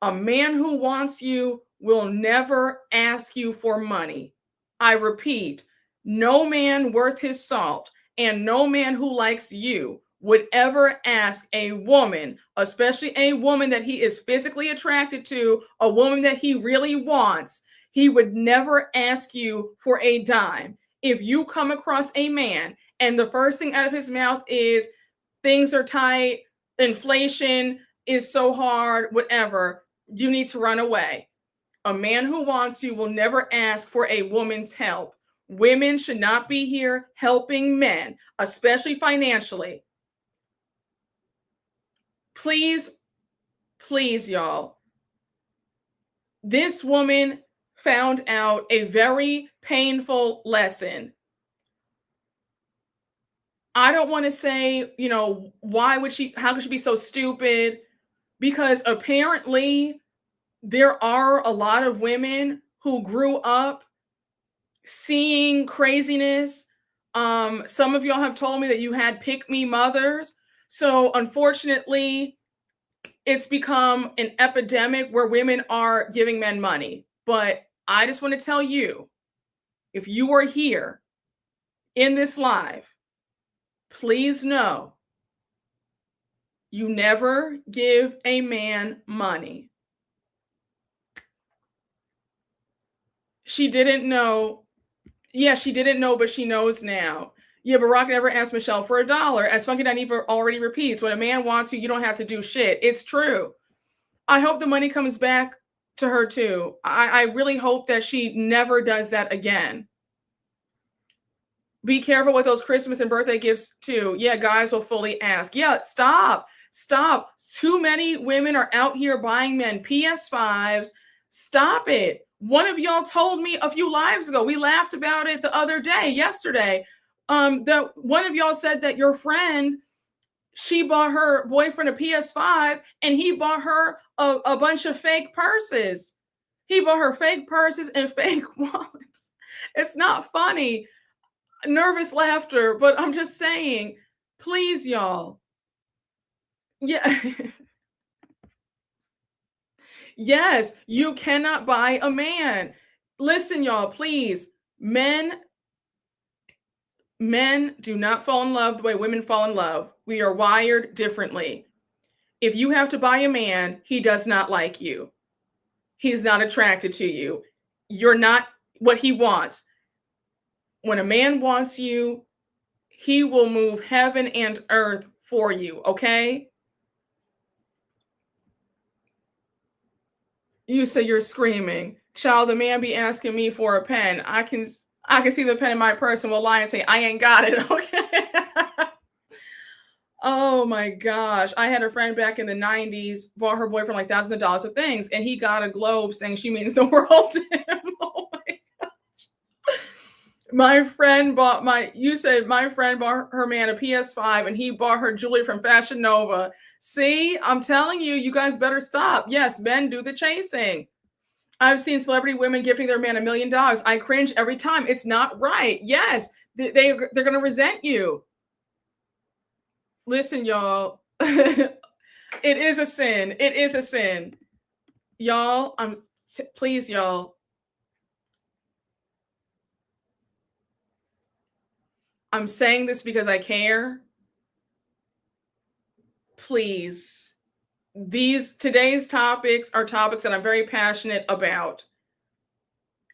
A man who wants you will never ask you for money. I repeat, no man worth his salt and no man who likes you would ever ask a woman, especially a woman that he is physically attracted to, a woman that he really wants, he would never ask you for a dime. If you come across a man and the first thing out of his mouth is things are tight, inflation is so hard, whatever, you need to run away. A man who wants you will never ask for a woman's help. Women should not be here helping men, especially financially. Please, please, y'all. This woman found out a very painful lesson. I don't want to say, how could she be so stupid? Because apparently there are a lot of women who grew up seeing craziness. Some of y'all have told me that you had pick-me mothers. So unfortunately, it's become an epidemic where women are giving men money. But I just want to tell you, if you are here in this live, please know you never give a man money. She didn't know. Yeah, she didn't know, but she knows now. Yeah, Barack never asked Michelle for $1. As Funky Dineva already repeats, when a man wants you, you don't have to do shit. It's true. I hope the money comes back to her too. I really hope that she never does that again. Be careful with those Christmas and birthday gifts too. Yeah, guys will fully ask. Yeah, stop. Too many women are out here buying men PS5s. Stop it. One of y'all told me a few lives ago. We laughed about it the other day, yesterday. That one of y'all said that your friend, she bought her boyfriend a PS5 and he bought her a bunch of fake purses. He bought her fake purses and fake wallets. It's not funny. Nervous laughter, but I'm just saying, please, y'all. Yeah. Yes, you cannot buy a man. Listen, y'all, please. Men do not fall in love the way women fall in love. We are wired differently. If you have to buy a man, he does not like you. He's not attracted to you. You're not what he wants. When a man wants you, he will move heaven and earth for you, okay? You say you're screaming. Child, the man be asking me for a pen. I can see the pen in my purse and will lie and say, I ain't got it, okay? Oh my gosh. I had a friend back in the 90s, bought her boyfriend like thousands of dollars of things, and he got a globe saying she means the world to him. Oh my gosh. My friend bought her man a PS5 and he bought her jewelry from Fashion Nova. See, I'm telling you, you guys better stop. Yes, men do the chasing. I've seen celebrity women gifting their man $1 million. I cringe every time. It's not right. Yes, they're going to resent you. Listen, y'all. It is a sin. It is a sin. Y'all, please, y'all. I'm saying this because I care. Please. Today's topics are topics that I'm very passionate about.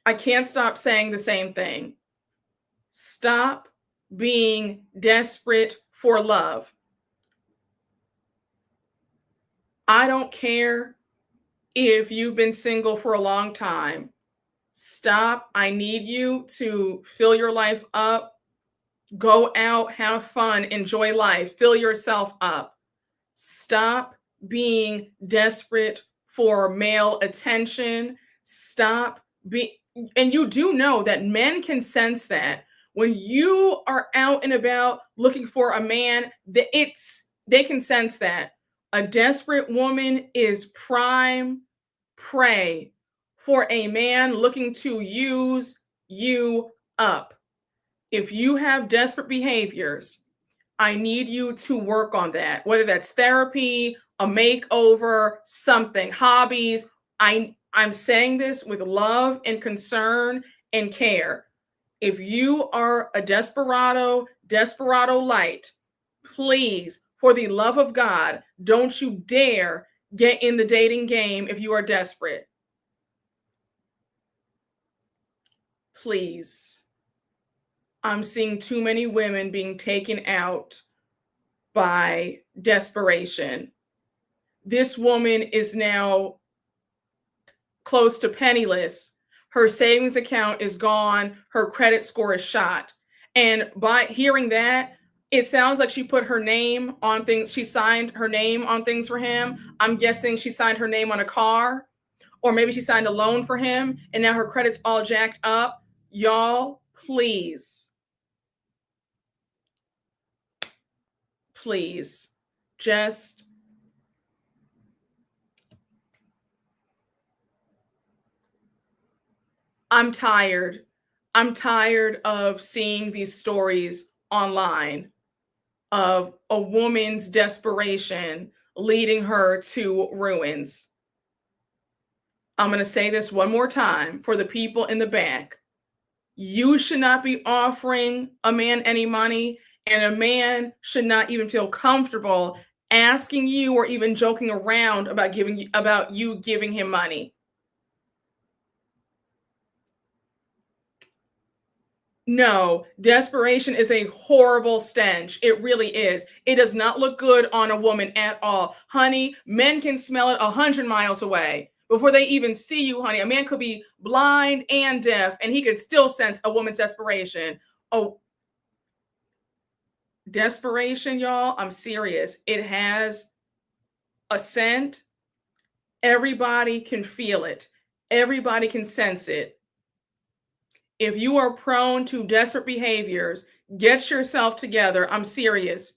I can't stop saying the same thing. Stop being desperate for love. I don't care if you've been single for a long time. Stop. I need you to fill your life up. Go out, have fun, enjoy life, fill yourself up. Stop being desperate for male attention. And you do know that men can sense that when you are out and about looking for a man, they can sense that. A desperate woman is prime prey for a man looking to use you up. If you have desperate behaviors, I need you to work on that, whether that's therapy, a makeover, something, hobbies. I'm saying this with love and concern and care. If you are a desperado light, please, for the love of God, don't you dare get in the dating game if you are desperate. Please. I'm seeing too many women being taken out by desperation. This woman is now close to penniless. Her savings account is gone. Her credit score is shot. And by hearing that, it sounds like she put her name on things. She signed her name on things for him. I'm guessing she signed her name on a car, or maybe she signed a loan for him, and now her credit's all jacked up. Y'all, please, just I'm tired. I'm tired of seeing these stories online of a woman's desperation, leading her to ruins. I'm going to say this one more time for the people in the back. You should not be offering a man any money, and a man should not even feel comfortable asking you or even joking around about you giving him money. No, desperation is a horrible stench. It really is. It does not look good on a woman at all. Honey, men can smell it 100 miles away before they even see you, honey. A man could be blind and deaf, and he could still sense a woman's desperation. Oh, desperation, y'all. I'm serious. It has a scent. Everybody can feel it. Everybody can sense it. If you are prone to desperate behaviors, get yourself together. I'm serious.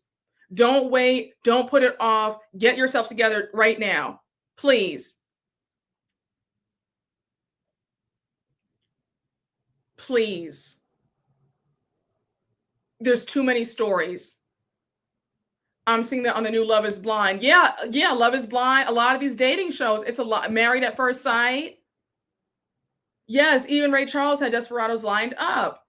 Don't wait. Don't put it off. Get yourself together right now. Please. Please. There's too many stories. I'm seeing that on the new Love is Blind. Yeah, Love is Blind. A lot of these dating shows, it's a lot. Married at First Sight. Yes, even Ray Charles had desperados lined up.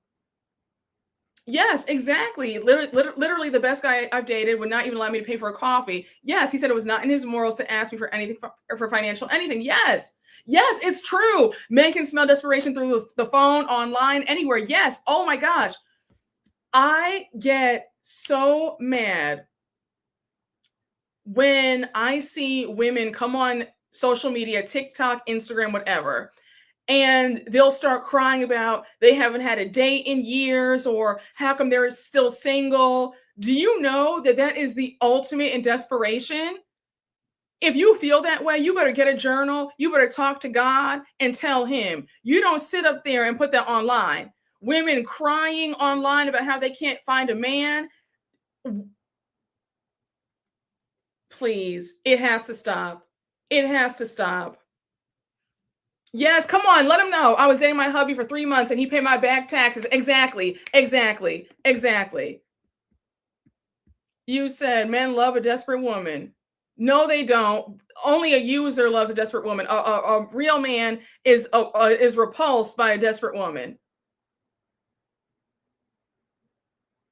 Yes, exactly. Literally, the best guy I've dated would not even allow me to pay for a coffee. Yes, he said it was not in his morals to ask me for anything or for financial anything. Yes, yes, it's true. Men can smell desperation through the phone, online, anywhere. Yes. Oh my gosh. I get so mad when I see women come on social media, TikTok, Instagram, whatever, and they'll start crying about they haven't had a date in years or how come they're still single. Do you know that that is the ultimate in desperation? If you feel that way, you better get a journal. You better talk to God and tell him. You don't sit up there and put that online. Women crying online about how they can't find a man. Please, it has to stop. It has to stop. Yes, come on, let him know. I was dating my hubby for 3 months and he paid my back taxes. Exactly, exactly, exactly. You said men love a desperate woman. No, they don't. Only a user loves a desperate woman. A real man is repulsed by a desperate woman.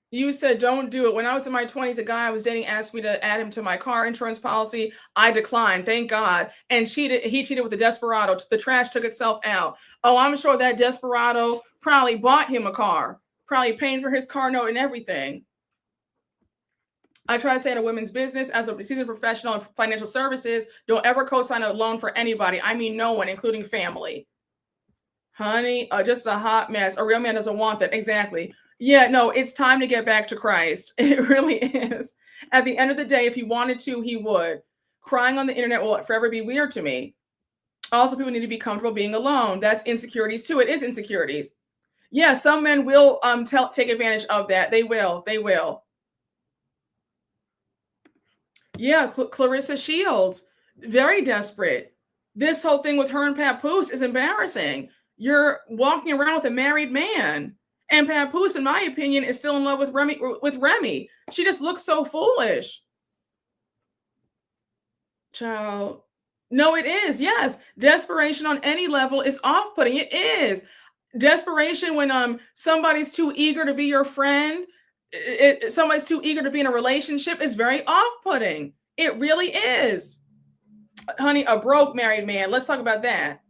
You said don't do it. When I was in my 20s, a guy I was dating asked me to add him to my car insurance policy. I declined, thank God. And he cheated with a desperado. The trash took itself out. Oh, I'm sure that desperado probably bought him a car, probably paying for his car note and everything. I try to say in a women's business, as a seasoned professional in financial services, don't ever co-sign a loan for anybody. I mean, no one, including family. Honey, just a hot mess. A real man doesn't want that. Exactly. Yeah, no, it's time to get back to Christ. It really is. At the end of the day, if he wanted to, he would. Crying on the internet will forever be weird to me. Also, people need to be comfortable being alone. That's insecurities too. It is insecurities. Yeah, some men will take advantage of that. They will. They will. Yeah, Clarissa Shields, very desperate. This whole thing with her and Papoose is embarrassing. You're walking around with a married man, and Papoose, in my opinion, is still in love with Remy. She just looks so foolish. Child, no, it is. Yes, desperation on any level is off-putting. It is desperation when somebody's too eager to be your friend. Somebody's too eager to be in a relationship is very off-putting. It really is. Honey, a broke married man. Let's talk about that.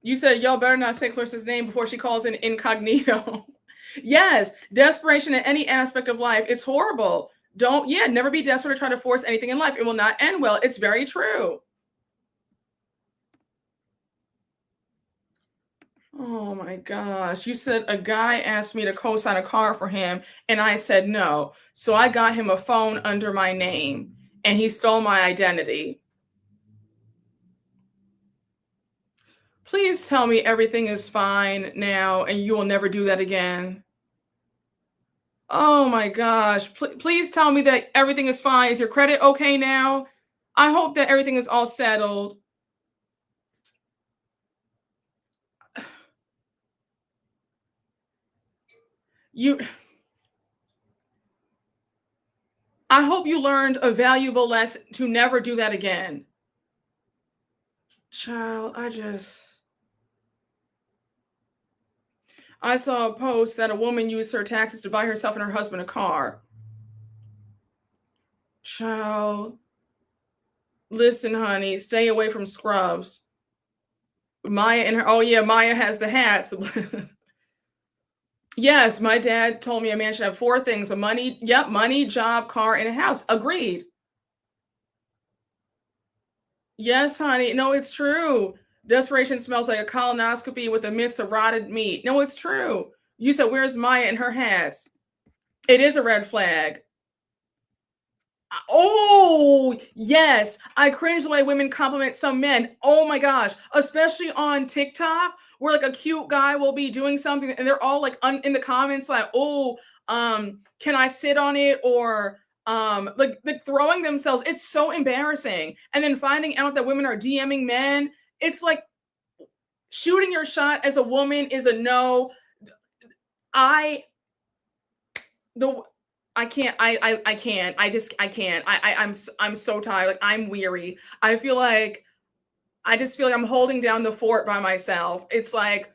You said y'all better not say Clarissa's name before she calls in incognito. Yes, desperation in any aspect of life. It's horrible. Never be desperate to try to force anything in life. It will not end well. It's very true. Oh my gosh. You said a guy asked me to co-sign a car for him, and I said no. So I got him a phone under my name, and he stole my identity. Please tell me everything is fine now and you will never do that again. Oh my gosh. Please tell me that everything is fine. Is your credit okay now? I hope that everything is all settled. You I hope you learned a valuable lesson to never do that again. Child, I saw a post that a woman used her taxes to buy herself and her husband a car. Child, listen, honey, stay away from scrubs. Maya and her, oh yeah, Maya has the hats. Yes, my dad told me a man should have four things: money, job, car, and a house. Agreed. Yes, honey. No, it's true. Desperation smells like a colonoscopy with a mix of rotted meat. No, it's true. You said, where's Maya and her hats? It is a red flag. Oh, yes. I cringe the way women compliment some men. Oh my gosh. Especially on TikTok, where like a cute guy will be doing something and they're all like in the comments like, "Oh, can I sit on it?" or like throwing themselves. It's so embarrassing. And then finding out that women are DMing men, it's like shooting your shot as a woman is a no. I the I can't. I can't. I can't. I'm so tired. Like I'm weary. I just feel like I'm holding down the fort by myself. It's like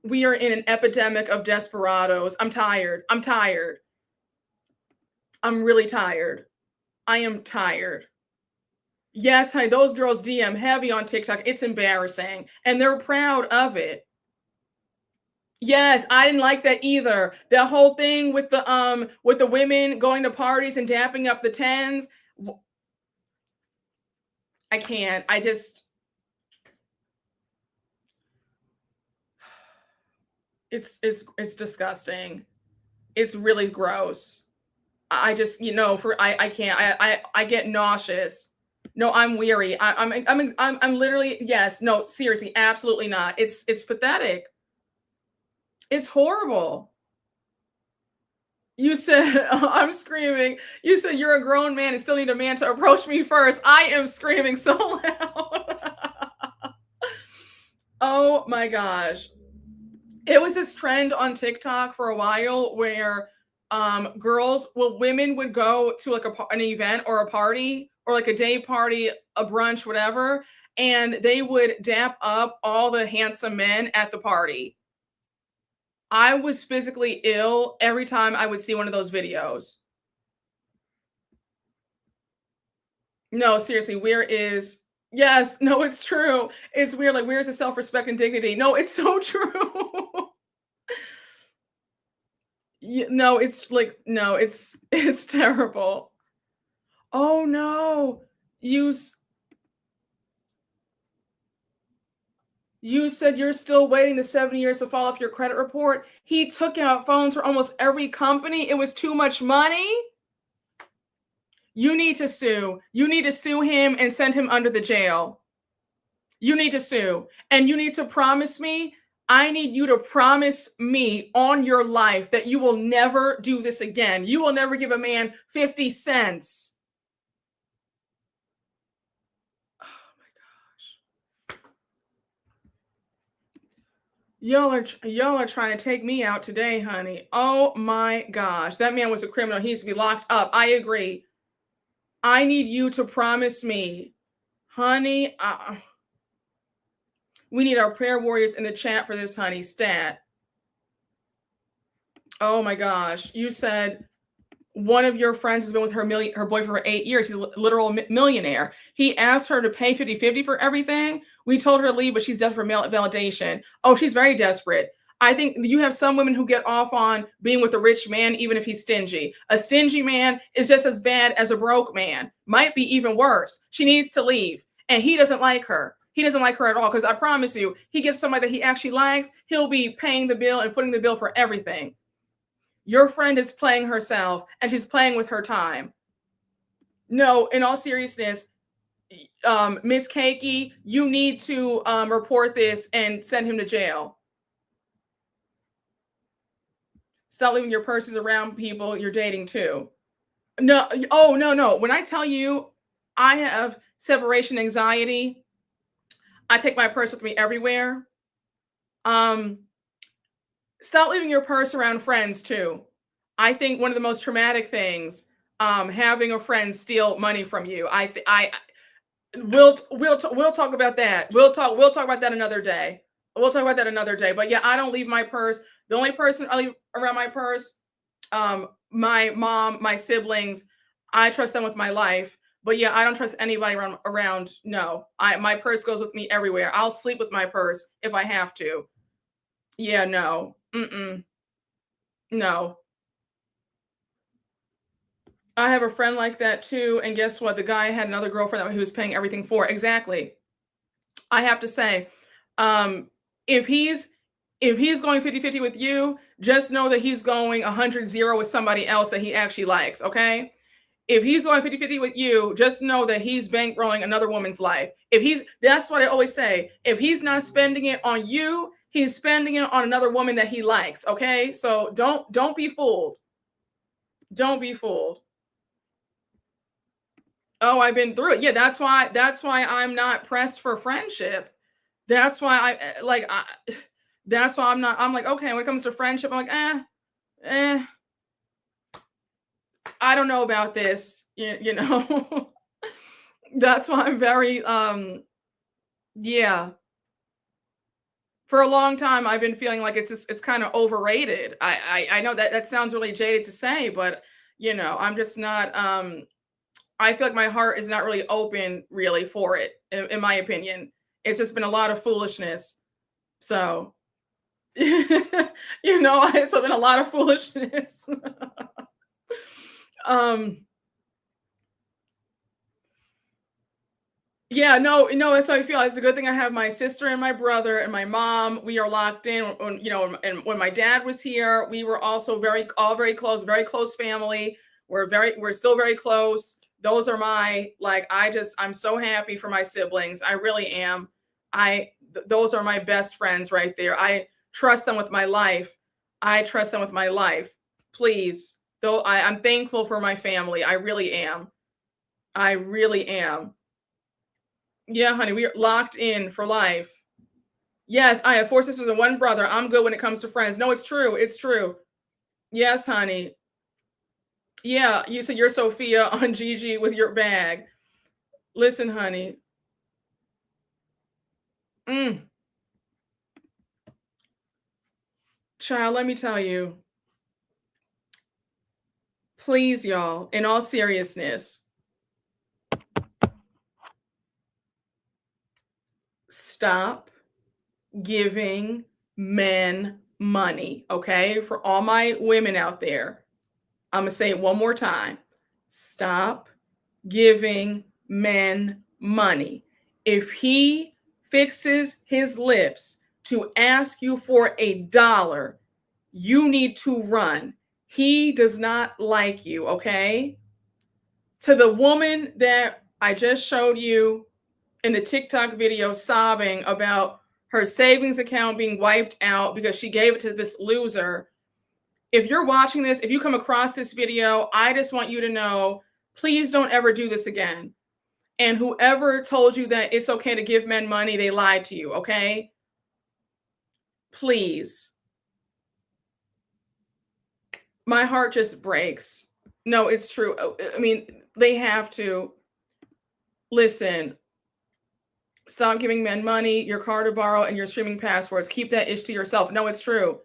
we are in an epidemic of desperados. I'm tired. I'm tired. I'm really tired. I am tired. Yes, honey, those girls DM heavy on TikTok. It's embarrassing. And they're proud of it. Yes, I didn't like that either. The whole thing with the women going to parties and dapping up the tens. I can't. It's disgusting. It's really gross. I just, I can't. I get nauseous. No, I'm weary. I'm literally, yes, no, seriously, absolutely not. It's pathetic. It's horrible. You said, I'm screaming. You said you're a grown man and still need a man to approach me first. I am screaming so loud. Oh my gosh. It was this trend on TikTok for a while where women would go to like an event or a party or like a day party, a brunch, whatever, and they would dap up all the handsome men at the party. I was physically ill every time I would see one of those videos. No, seriously, yes, no, it's true. It's weird. Like, where's the self-respect and dignity? No, it's so true. No, it's like, no, it's terrible. Oh no. You you said you're still waiting the 7 years to fall off your credit report. He took out phones for almost every company. It was too much money. You need to sue. You need to sue him and send him under the jail. You need to sue. And you need to promise me, I need you to promise me on your life that you will never do this again. You will never give a man 50 cents. Oh my gosh. Y'all are trying to take me out today, honey. Oh my gosh. That man was a criminal. He needs to be locked up. I agree. I need you to promise me, honey. We need our prayer warriors in the chat for this, honey. Stat. Oh my gosh. You said one of your friends has been with her boyfriend for 8 years. He's a literal millionaire. He asked her to pay 50-50 for everything. We told her to leave, but she's desperate for male validation. Oh, she's very desperate. I think you have some women who get off on being with a rich man, even if he's stingy. A stingy man is just as bad as a broke man. Might be even worse. She needs to leave. And he doesn't like her. He doesn't like her at all. Because I promise you, he gets somebody that he actually likes, he'll be paying the bill and footing the bill for everything. Your friend is playing herself and she's playing with her time. No, in all seriousness, Miss Cakey, you need to report this and send him to jail. Stop leaving your purses around people you're dating too. No, oh, no. When I tell you I have separation anxiety, I take my purse with me everywhere. Stop leaving your purse around friends too. I think one of the most traumatic things having a friend steal money from you. We'll talk about that. We'll talk about that another day. We'll talk about that another day. But yeah, I don't leave my purse. The only person I leave around my purse, my mom, my siblings. I trust them with my life. But yeah, I don't trust anybody around. No, my purse goes with me everywhere. I'll sleep with my purse if I have to. Yeah, no, no. I have a friend like that too. And guess what? The guy had another girlfriend that he was paying everything for. Exactly. I have to say, um, if he's going 50-50 with you, just know that he's going 100-0 with somebody else that he actually likes, okay? If he's going 50-50 with you, just know that he's bankrolling another woman's life. That's what I always say. If he's not spending it on you, he's spending it on another woman that he likes, okay? So don't be fooled. Don't be fooled. Oh, I've been through it. Yeah, that's why I'm not pressed for friendship. That's why that's why I'm like, okay, when it comes to friendship, I'm like, I don't know about this. You know. That's why I'm very yeah. For a long time I've been feeling like it's kind of overrated. I know that sounds really jaded to say, but I'm just not I feel like my heart is not really open really for it, in my opinion. It's just been a lot of foolishness. So, it's been a lot of foolishness. um, yeah, no, that's how I feel. It's a good thing I have my sister and my brother and my mom. We are locked in. And when my dad was here, we were also all very close family. We're still very close. Those are I'm so happy for my siblings. I really am. Those are my best friends right there. I trust them with my life. I trust them with my life. Please, though, I'm thankful for my family. I really am. I really am. Yeah, honey, we are locked in for life. Yes, I have 4 sisters and 1 brother. I'm good when it comes to friends. No, it's true. It's true. Yes, honey. Yeah, you said you're Sophia on Gigi with your bag. Listen, honey. Mm, child, let me tell you. Please, y'all, in all seriousness, stop giving men money, okay? For all my women out there, I'm going to say it one more time. Stop giving men money. If he fixes his lips to ask you for $1, you need to run. He does not like you, okay? To the woman that I just showed you in the TikTok video sobbing about her savings account being wiped out because she gave it to this loser. If you're watching this, if you come across this video, I just want you to know, please don't ever do this again. And whoever told you that it's okay to give men money, they lied to you, okay? Please. My heart just breaks. No, it's true. I mean, they have to. Listen, stop giving men money, your car to borrow, and your streaming passwords. Keep that ish to yourself. No, it's true.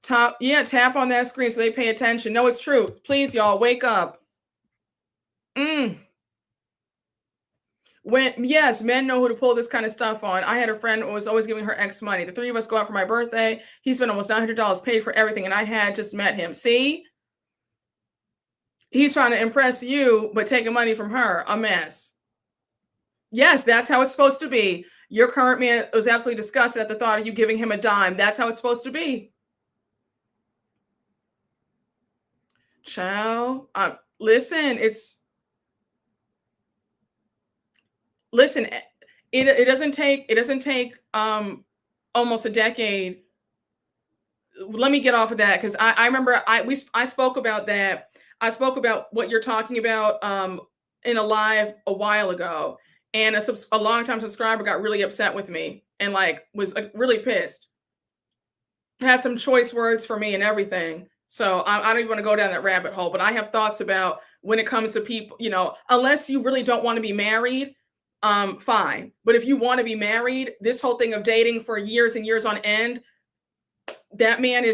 Tap on that screen so they pay attention. No, it's true. Please, y'all, wake up. Yes, men know who to pull this kind of stuff on. I had a friend who was always giving her ex money. The 3 of us go out for my birthday. He spent almost $900, paid for everything, and I had just met him. See? He's trying to impress you, but taking money from her. A mess. Yes, that's how it's supposed to be. Your current man was absolutely disgusted at the thought of you giving him a dime. That's how it's supposed to be. Child, listen, listen, it doesn't take almost a decade. Let me get off of that because I remember I spoke about that. I spoke about what you're talking about in a live a while ago, and a longtime subscriber got really upset with me and was really pissed. Had some choice words for me and everything. So I don't even want to go down that rabbit hole, but I have thoughts about when it comes to people, unless you really don't want to be married, fine. But if you want to be married, this whole thing of dating for years and years on end, that man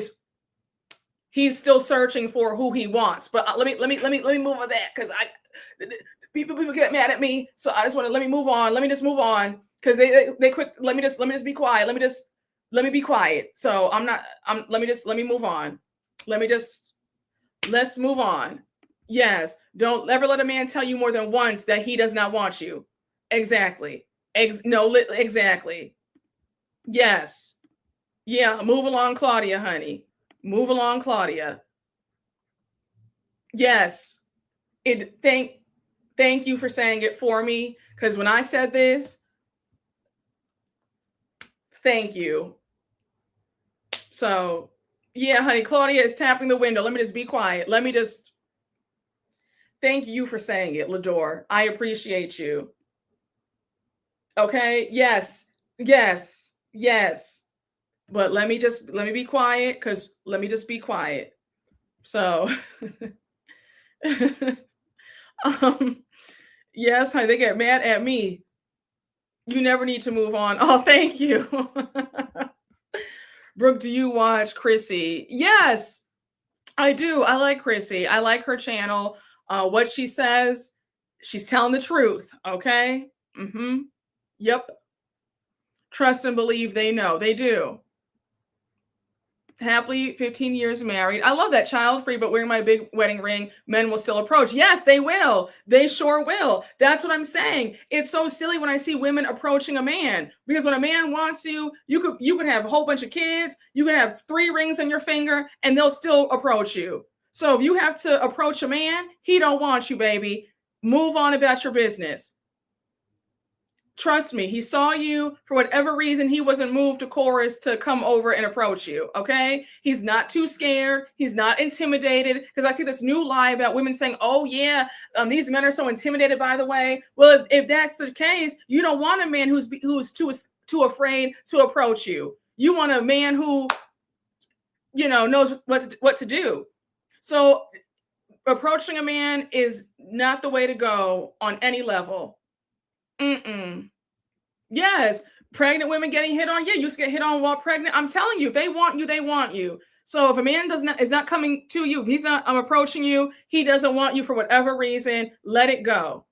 he's still searching for who he wants. But let me move on that, because people get mad at me. So I just want to let me move on. Let me just move on, because they quick. Let me just be quiet. Let me be quiet. So let me move on. Let's move on. Yes. Don't ever let a man tell you more than once that he does not want you. Exactly. Exactly. Yes. Yeah. Move along, Claudia, honey. Move along, Claudia. Yes. Thank you for saying it for me. Because when I said this, thank you. So, yeah, honey, Claudia is tapping the window. Let me just be quiet. Thank you for saying it, Lador. I appreciate you. Okay. Yes. But let me be quiet, because let me just be quiet. So, yes, honey, they get mad at me. You never need to move on. Oh, thank you. Brooke, do you watch Chrissy? Yes, I do. I like Chrissy. I like her channel. What she says, she's telling the truth. Okay. Yep. Trust and believe they know. They do. Happily 15 years married. I love that. Child free, but wearing my big wedding ring, men will still approach. Yes, they will. They sure will. That's what I'm saying. It's so silly when I see women approaching a man, because when a man wants you could have a whole bunch of kids, you can have 3 rings on your finger, and they'll still approach you. So if you have to approach a man, he don't want you, baby. Move on about your business. Trust me, he saw you. For whatever reason, he wasn't moved to chorus to come over and approach you, okay? He's not too scared. He's not intimidated. Because I see this new lie about women saying, oh, yeah, these men are so intimidated, by the way. Well, if that's the case, you don't want a man who's too afraid to approach you. You want a man who, knows what to do. So approaching a man is not the way to go on any level. Yes. Pregnant women getting hit on. Yeah, you used to get hit on while pregnant. I'm telling you, if they want you, they want you. So if a man is not coming to you, he's not approaching you, he doesn't want you for whatever reason, let it go.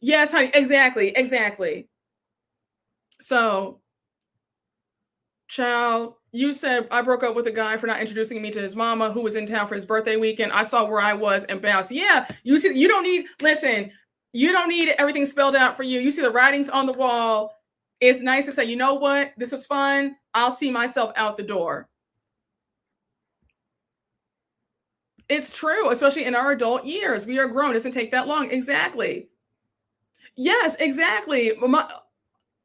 Yes, honey, exactly. So, child, you said I broke up with a guy for not introducing me to his mama, who was in town for his birthday weekend. I saw where I was and bounced. Yeah, you see, you don't need everything spelled out for you. You see the writings on the wall. It's nice to say, you know what? This was fun. I'll see myself out the door. It's true, especially in our adult years. We are grown. It doesn't take that long. Exactly. Yes, exactly.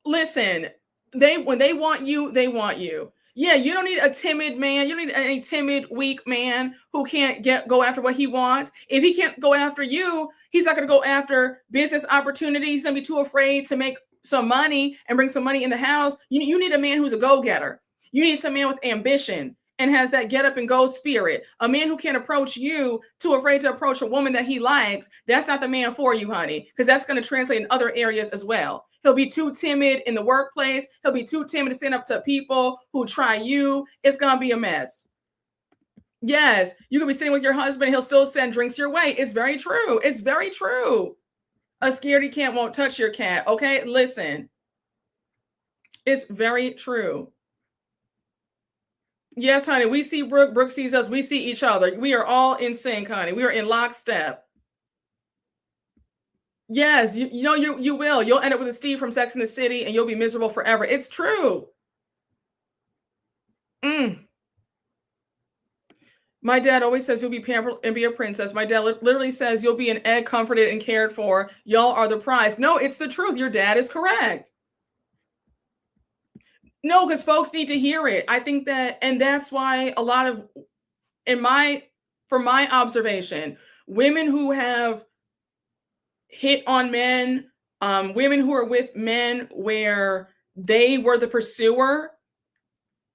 Listen, when they want you, they want you. Yeah, you don't need a timid man. You don't need a timid, weak man who can't go after what he wants. If he can't go after you, he's not going to go after business opportunities. He's going to be too afraid to make some money and bring some money in the house. You need a man who's a go-getter. You need some man with ambition and has that get up and go spirit. A man who can't approach you, too afraid to approach a woman that he likes, that's not the man for you, honey, because that's going to translate in other areas as well. He'll be too timid in the workplace. He'll be too timid to stand up to people who try you. It's going to be a mess. Yes, you could be sitting with your husband. He'll still send drinks your way. It's very true. It's very true. A scaredy cat won't touch your cat. Okay, listen. It's very true. Yes, honey, we see Brooke. Brooke sees us. We see each other. We are all in sync, honey. We are in lockstep. Yes, you will. You'll end up with a Steve from Sex and the City, and you'll be miserable forever. It's true. My dad always says you'll be pampered and be a princess. My dad literally says you'll be an egg, comforted and cared for. Y'all are the prize. No, it's the truth. Your dad is correct. No, because folks need to hear it. I think that, and that's why a lot of, from my observation, women who have hit on men, women who are with men where they were the pursuer,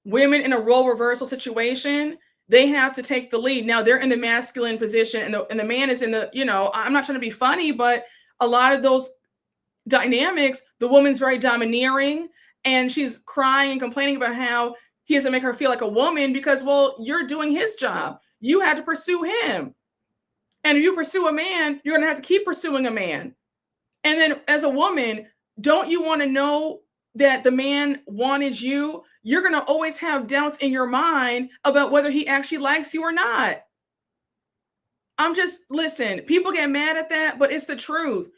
women in a role reversal situation, They have to take the lead. Now they're in the masculine position, and the man is in the, I'm not trying to be funny, but a lot of those dynamics, the woman's very domineering and she's crying and complaining about how he doesn't make her feel like a woman because, well, you're doing his job. You had to pursue him. And if you pursue a man, you're going to have to keep pursuing a man. And then as a woman, don't you want to know that the man wanted you? You're going to always have doubts in your mind about whether he actually likes you or not. Listen, people get mad at that, but it's the truth.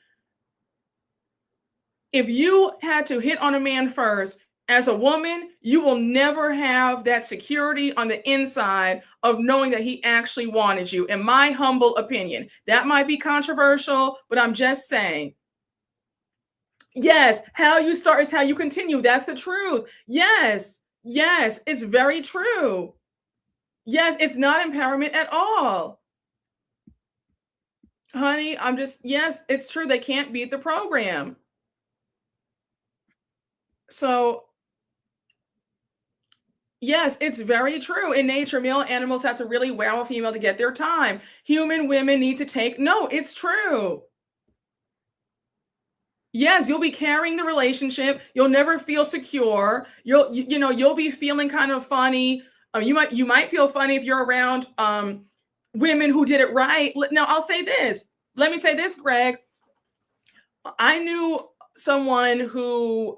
If you had to hit on a man first, as a woman, you will never have that security on the inside of knowing that he actually wanted you, in my humble opinion. That might be controversial, but I'm just saying. Yes, how you start is how you continue. That's the truth. Yes, it's very true. Yes, it's not empowerment at all. Honey, yes, it's true. They can't beat the program. So, yes, it's very true. In nature, male animals have to really wow a female to get their time. Human women need to take, no, it's true. Yes, you'll be carrying the relationship. You'll never feel secure. You'll be feeling kind of funny. You might feel funny if you're around women who did it right. Now, I'll say this. Let me say this, Greg. I knew someone who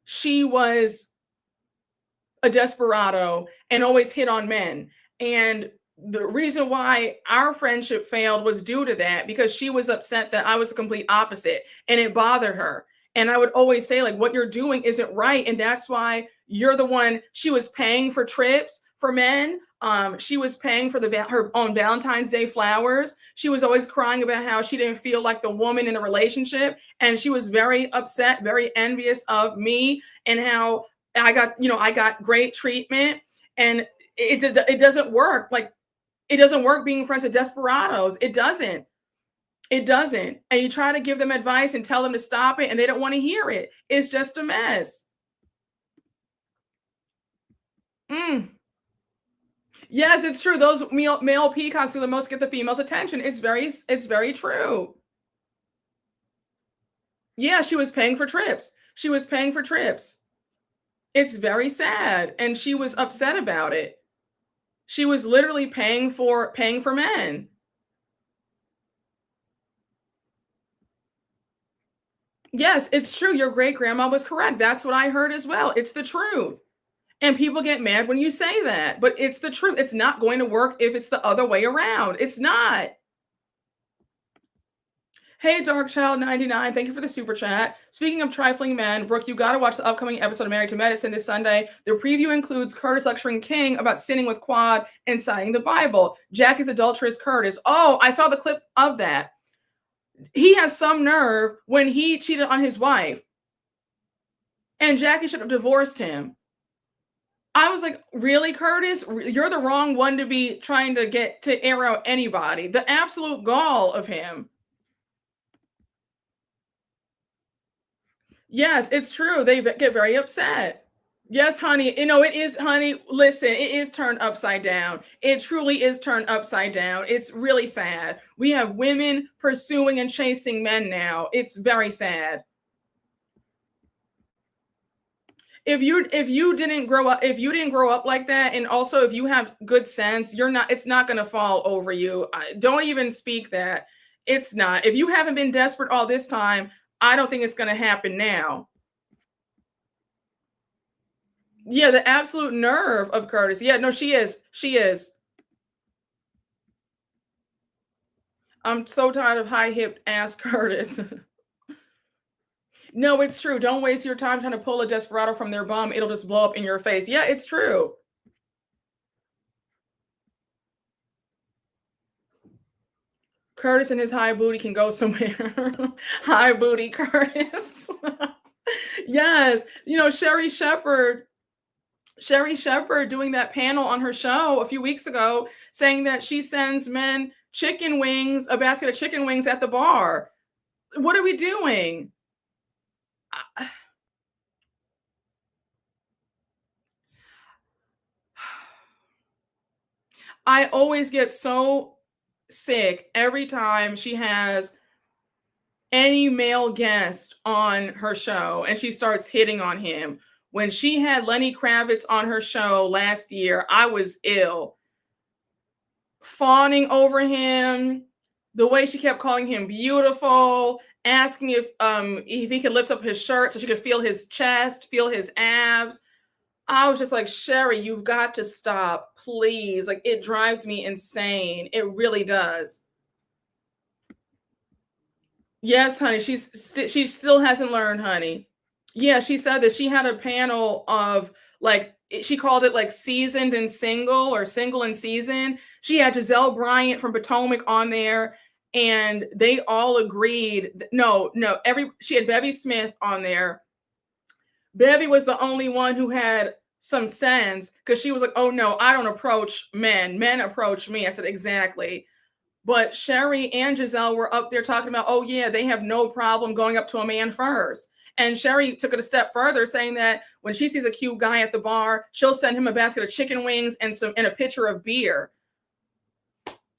she was a desperado and always hit on men. And the reason why our friendship failed was due to that, because she was upset that I was the complete opposite and it bothered her. And I would always say, like, what you're doing isn't right. And that's why you're the one. She was paying for trips for men. She was paying for her own Valentine's Day flowers. She was always crying about how she didn't feel like the woman in the relationship. And she was very upset, very envious of me and how I got great treatment. And it doesn't work. Like, it doesn't work being friends with desperados. It doesn't. It doesn't. And you try to give them advice and tell them to stop it, and they don't want to hear it. It's just a mess. Yes, it's true. Those male peacocks are the most get the females' attention. It's very true. Yeah, she was paying for trips. She was paying for trips. It's very sad, and she was upset about it. She was literally paying for men. Yes, it's true. Your great grandma was correct. That's what I heard as well. It's the truth. And people get mad when you say that, but it's the truth. It's not going to work if it's the other way around. It's not. Hey, Dark Child 99, thank you for the super chat. Speaking of trifling men, Brooke, you got to watch the upcoming episode of Married to Medicine this Sunday. The preview includes Curtis lecturing King about sinning with Quad and citing the Bible. Jack is adulterous Curtis. Oh, I saw the clip of that. He has some nerve when he cheated on his wife. And Jackie should have divorced him. I was like, really, Curtis? You're the wrong one to be trying to get to air out anybody. The absolute gall of him. Yes, it's true. They get very upset. Yes, honey. It is, honey. Listen, it is turned upside down. It truly is turned upside down. It's really sad. We have women pursuing and chasing men now. It's very sad. If you didn't grow up like that, and also if you have good sense, it's not going to fall over you. Don't even speak that. It's not. If you haven't been desperate all this time, I don't think it's going to happen now. Yeah, the absolute nerve of Curtis. Yeah, no, she is. She is. I'm so tired of high-hipped ass Curtis. No, it's true. Don't waste your time trying to pull a desperado from their bum. It'll just blow up in your face. Yeah, it's true. Curtis and his high booty can go somewhere. High booty Curtis. Yes. Sherry Shepherd doing that panel on her show a few weeks ago saying that she sends men a basket of chicken wings at the bar. What are we doing? I always get so sick every time she has any male guest on her show and she starts hitting on him. When she had Lenny Kravitz on her show last year, I was ill. Fawning over him, the way she kept calling him beautiful, asking if he could lift up his shirt so she could feel his chest, feel his abs. I was just like, Sherry, you've got to stop, please. Like, it drives me insane. It really does. Yes, honey. She still hasn't learned, honey. Yeah, she said that she had a panel of like she called it like seasoned and single or single and seasoned. She had Giselle Bryant from Potomac on there, and they all agreed. No, she had Bevy Smith on there. Bevy was the only one who had some sense because she was like, "Oh no, I don't approach men. Men approach me." I said, "Exactly." But Sherry and Giselle were up there talking about, oh yeah, they have no problem going up to a man first. And Sherry took it a step further, saying that when she sees a cute guy at the bar, she'll send him a basket of chicken wings and a pitcher of beer.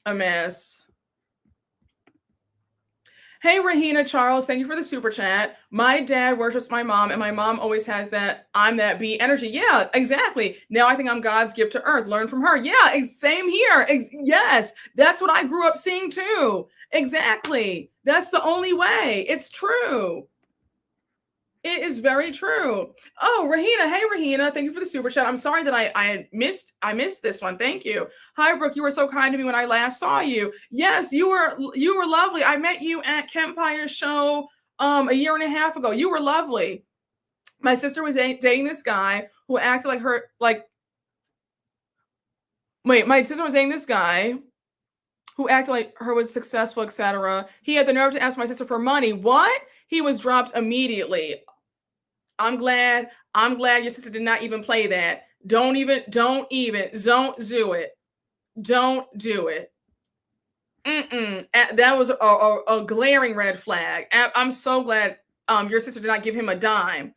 A mess. Hey, Rahina Charles, thank you for the super chat. My dad worships my mom, and my mom always has that I'm that bee energy. Yeah, exactly. Now I think I'm God's gift to earth. Learn from her. Yeah, same here. Yes, that's what I grew up seeing too. Exactly. That's the only way. It's true. It is very true. Oh, Rahina. Hey, Rahina. Thank you for the super chat. I'm sorry that I missed this one. Thank you. Hi, Brooke. You were so kind to me when I last saw you. Yes, you were lovely. I met you at Kempire's show a year and a half ago. You were lovely. My sister was dating this guy who acted like her my sister was dating this guy who acted like her was successful, etc. He had the nerve to ask my sister for money. What? He was dropped immediately. I'm glad your sister did not even play that. Don't do it. Don't do it. That was a glaring red flag. I'm so glad your sister did not give him a dime.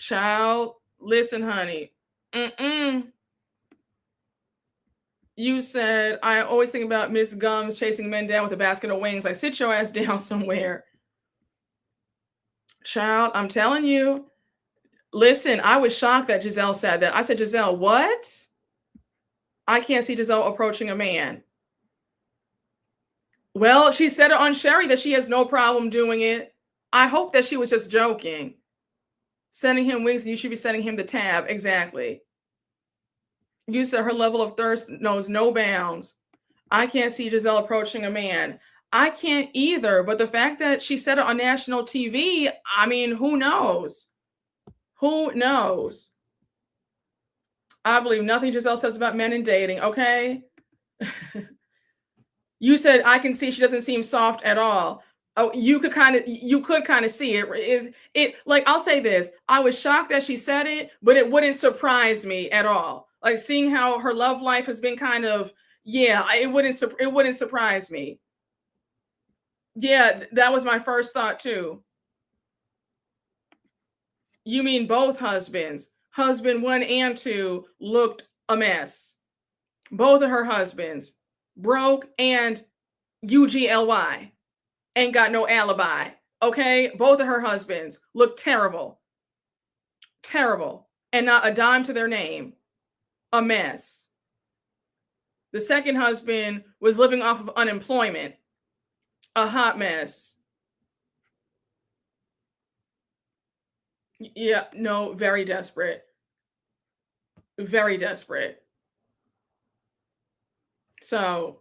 Child, listen, honey. You said, I always think about Miss Gums chasing men down with a basket of wings. Like, sit your ass down somewhere. Child, I'm telling you. Listen, I was shocked that Giselle said that. I said, Giselle, what? I can't see Giselle approaching a man. Well, she said it on Sherry that she has no problem doing it. I hope that she was just joking. Sending him wings, and you should be sending him the tab. Exactly. You said her level of thirst knows no bounds. I can't see Giselle approaching a man. I can't either, but the fact that she said it on national TV, I mean, who knows? Who knows? I believe nothing Giselle says about men and dating, okay? You said, I can see she doesn't seem soft at all. Oh, you could kind of see it. Like, I'll say this. I was shocked that she said it, but it wouldn't surprise me at all. Like, seeing how her love life has been kind of, it wouldn't surprise me. Yeah, that was my first thought too. You mean both husbands? Husband 1 and 2 looked a mess. Both of her husbands broke and UGLY. Ain't got no alibi. Okay? Both of her husbands looked terrible. Terrible. And not a dime to their name. A mess. The second husband was living off of unemployment. A hot mess. Yeah, no, very desperate. Very desperate. So,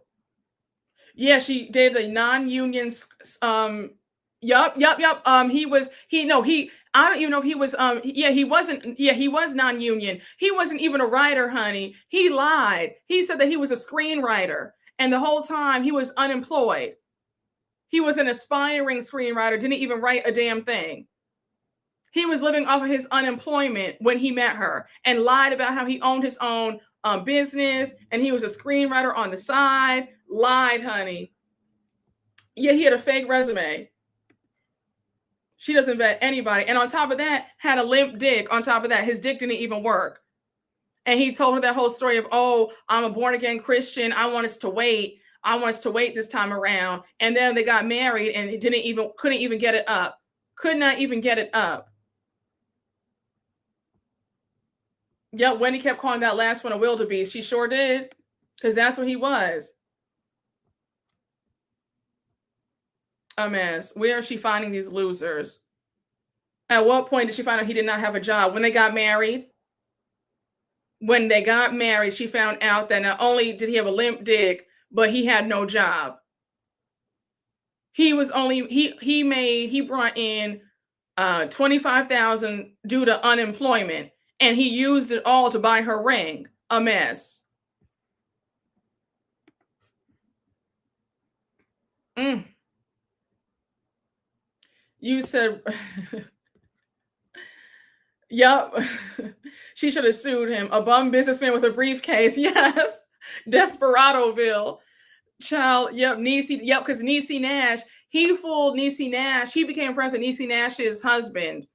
yeah, she did a non-union yup. I don't even know if he was he was non-union. He wasn't even a writer, honey. He lied. He said that he was a screenwriter, and the whole time he was unemployed. He was an aspiring screenwriter, didn't even write a damn thing. He was living off of his unemployment when he met her and lied about how he owned his own business and he was a screenwriter on the side. Lied, honey. Yeah, he had a fake resume. She doesn't vet anybody. And on top of that, had a limp dick on top of that. His dick didn't even work. And he told her that whole story of, oh, I'm a born again Christian. I want us to wait. I want us to wait this time around. And then they got married and it couldn't even get it up. Could not even get it up. Yep, Wendy kept calling that last one a wildebeest. She sure did. Because that's what he was. A mess. Where is she finding these losers? At what point did she find out he did not have a job? When they got married? When they got married, she found out that not only did he have a limp dick, but he had no job. He was only he brought in 25,000 due to unemployment, and he used it all to buy her ring. A mess. You said yep. She should have sued him. A bum businessman with a briefcase. Yes. Desperadoville. Child. Yep. Niecy. Yep. Because Niecy Nash, he fooled Niecy Nash. He became friends with Niecy Nash's husband.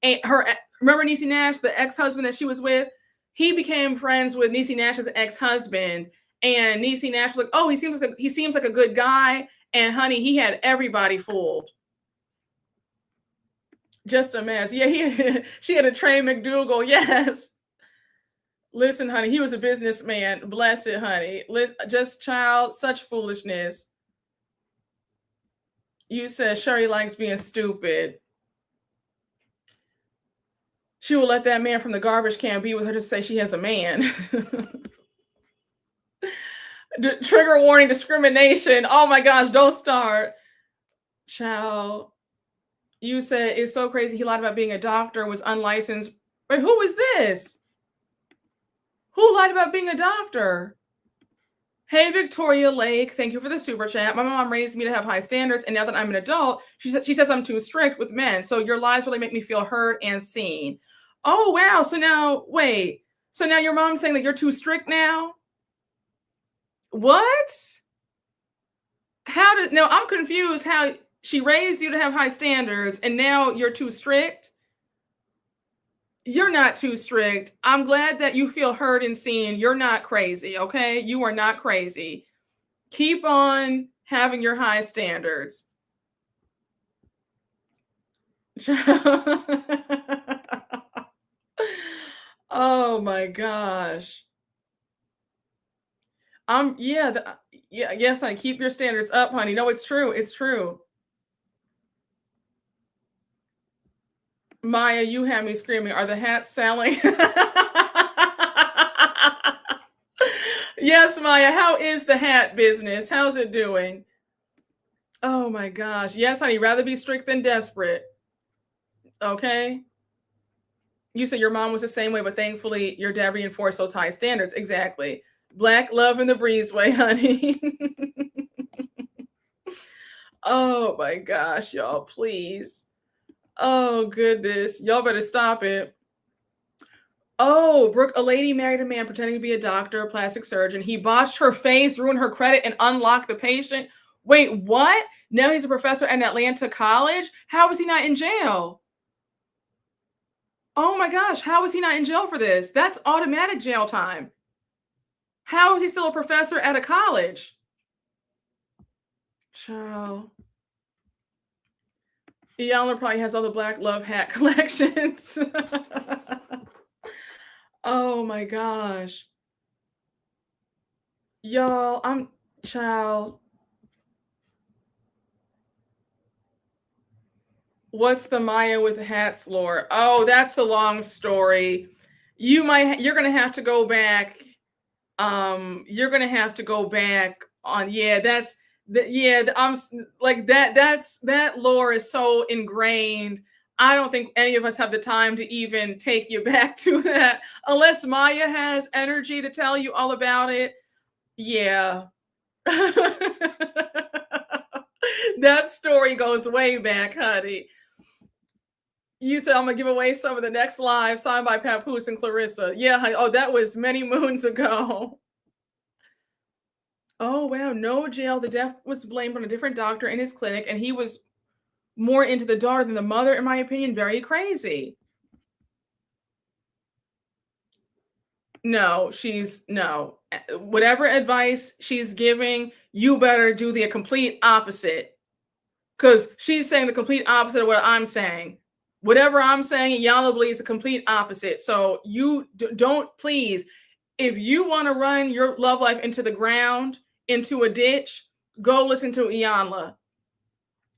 And remember Niecy Nash, the ex-husband that she was with? He became friends with Niecy Nash's ex-husband. And Niecy Nash was like, oh, he seems like a good guy. And honey, he had everybody fooled. Just a mess. Yeah, she had a Trey McDougal. Yes. Listen, honey, he was a businessman. Bless it, honey. Just child, such foolishness. You said Sherry likes being stupid. She will let that man from the garbage can be with her to say she has a man. Trigger warning, discrimination. Oh my gosh, don't start. Child. You said it's so crazy he lied about being a doctor, was unlicensed. Wait, who is this? Who lied about being a doctor? Hey, Victoria Lake, thank you for the super chat. My mom raised me to have high standards, and now that I'm an adult, she says I'm too strict with men. So your lies really make me feel heard and seen. Oh, wow. So now, wait. So now your mom's saying that you're too strict now? What? No, I'm confused how she raised you to have high standards and now you're too strict. You're not too strict. I'm glad that you feel heard and seen. You're not crazy, okay? You are not crazy. Keep on having your high standards. Oh my gosh. Yes, honey, keep your standards up, honey. No, it's true. It's true. Maya, you had me screaming. Are the hats selling? Yes, Maya. How is the hat business? How's it doing? Oh my gosh. Yes, honey. Rather be strict than desperate. Okay. You said your mom was the same way, but thankfully your dad reinforced those high standards. Exactly. Black love in the breezeway, honey. Oh my gosh, y'all, please. Oh goodness. Y'all better stop it. Oh, Brooke, a lady married a man pretending to be a doctor, a plastic surgeon. He botched her face, ruined her credit, and unlocked the patient. Wait, what? Now he's a professor at Atlanta College? How is he not in jail? Oh my gosh, how is he not in jail for this? That's automatic jail time. How is he still a professor at a college? Child. Iyanla probably has all the black love hat collections. Oh my gosh. Y'all, child. What's the Maya with hats lore? Oh, that's a long story. You're gonna have to go back. You're gonna have to go back on. Yeah, I'm like that lore is so ingrained. I don't think any of us have the time to even take you back to that unless Maya has energy to tell you all about it. Yeah. That story goes way back, honey. You said I'm gonna give away some of the next live signed by Papoose and Clarissa. Yeah, honey. Oh, that was many moons ago. Oh wow, no jail. The death was blamed on a different doctor in his clinic, and he was more into the daughter than the mother, in my opinion. Very crazy. No, no. Whatever advice she's giving, you better do the complete opposite. Because she's saying the complete opposite of what I'm saying. Whatever I'm saying, Yana believes the complete opposite. So you don't, please, if you want to run your love life into the ground, into a ditch, go listen to Iyanla.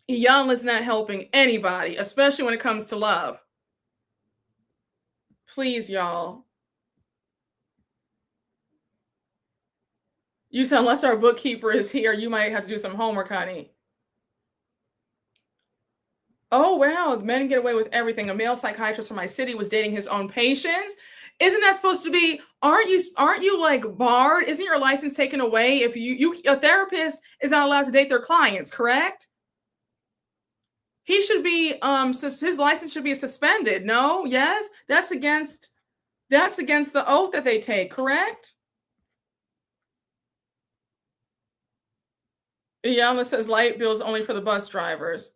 Iyanla's not helping anybody, especially when it comes to love. Please, y'all. You said unless our bookkeeper is here, you might have to do some homework, honey. Oh wow, men get away with everything. A male psychiatrist from my city was dating his own patients. Isn't that supposed to be? Aren't you like barred? Isn't your license taken away if you a therapist is not allowed to date their clients? Correct? He should be his license should be suspended. No, yes, that's against the oath that they take. Correct? Yama says light bills only for the bus drivers.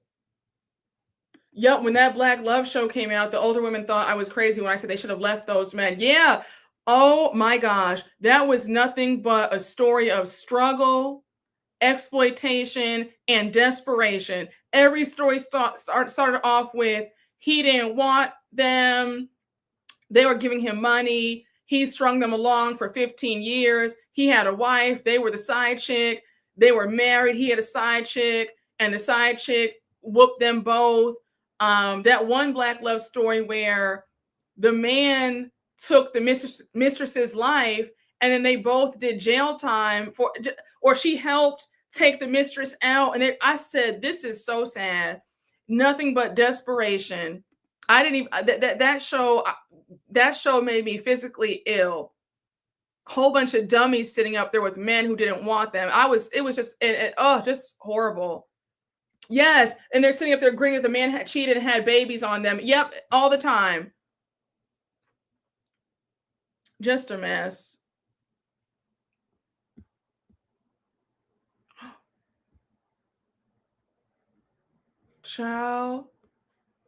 Yep, when that Black Love show came out, the older women thought I was crazy when I said they should have left those men. Yeah. Oh my gosh. That was nothing but a story of struggle, exploitation, and desperation. Every story started off with he didn't want them. They were giving him money. He strung them along for 15 years. He had a wife. They were the side chick. They were married. He had a side chick, and the side chick whooped them both. That one Black Love story where the man took the mistress's life, and then they both did jail time or she helped take the mistress out. And I said, this is so sad. Nothing but desperation. I didn't even that show made me physically ill. Whole bunch of dummies sitting up there with men who didn't want them. It was just just horrible. Yes, and they're sitting up there agreeing that the man had cheated and had babies on them. Yep, all the time. Just a mess. Child,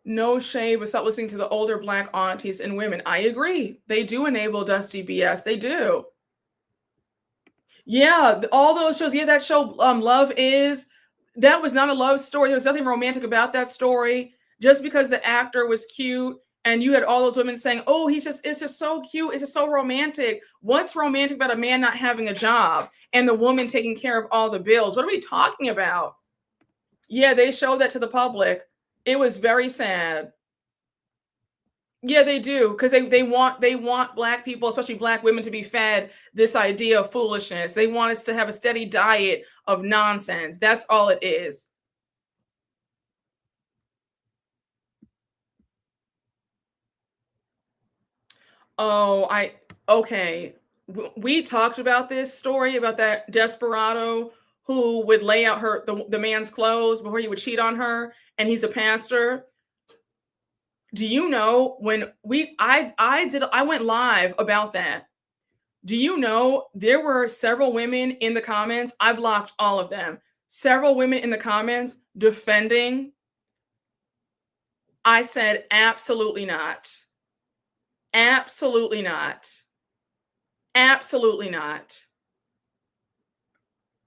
no shade, but stop listening to the older Black aunties and women. I agree. They do enable dusty BS. They do. Yeah, all those shows. Yeah, that show, Love Is. That was not a love story. There was nothing romantic about that story. Just because the actor was cute and you had all those women saying, oh, it's just so cute. It's just so romantic. What's romantic about a man not having a job and the woman taking care of all the bills? What are we talking about? Yeah, they showed that to the public. It was very sad. Yeah, they do, because they want Black people, especially Black women, to be fed this idea of foolishness. They want us to have a steady diet of nonsense. That's all it is. Oh, okay. We talked about this story about that desperado who would lay out the man's clothes before he would cheat on her, and he's a pastor. Do you know when I went live about that? Do you know there were several women in the comments? I blocked all of them. Several women in the comments defending. I said, absolutely not. Absolutely not. Absolutely not.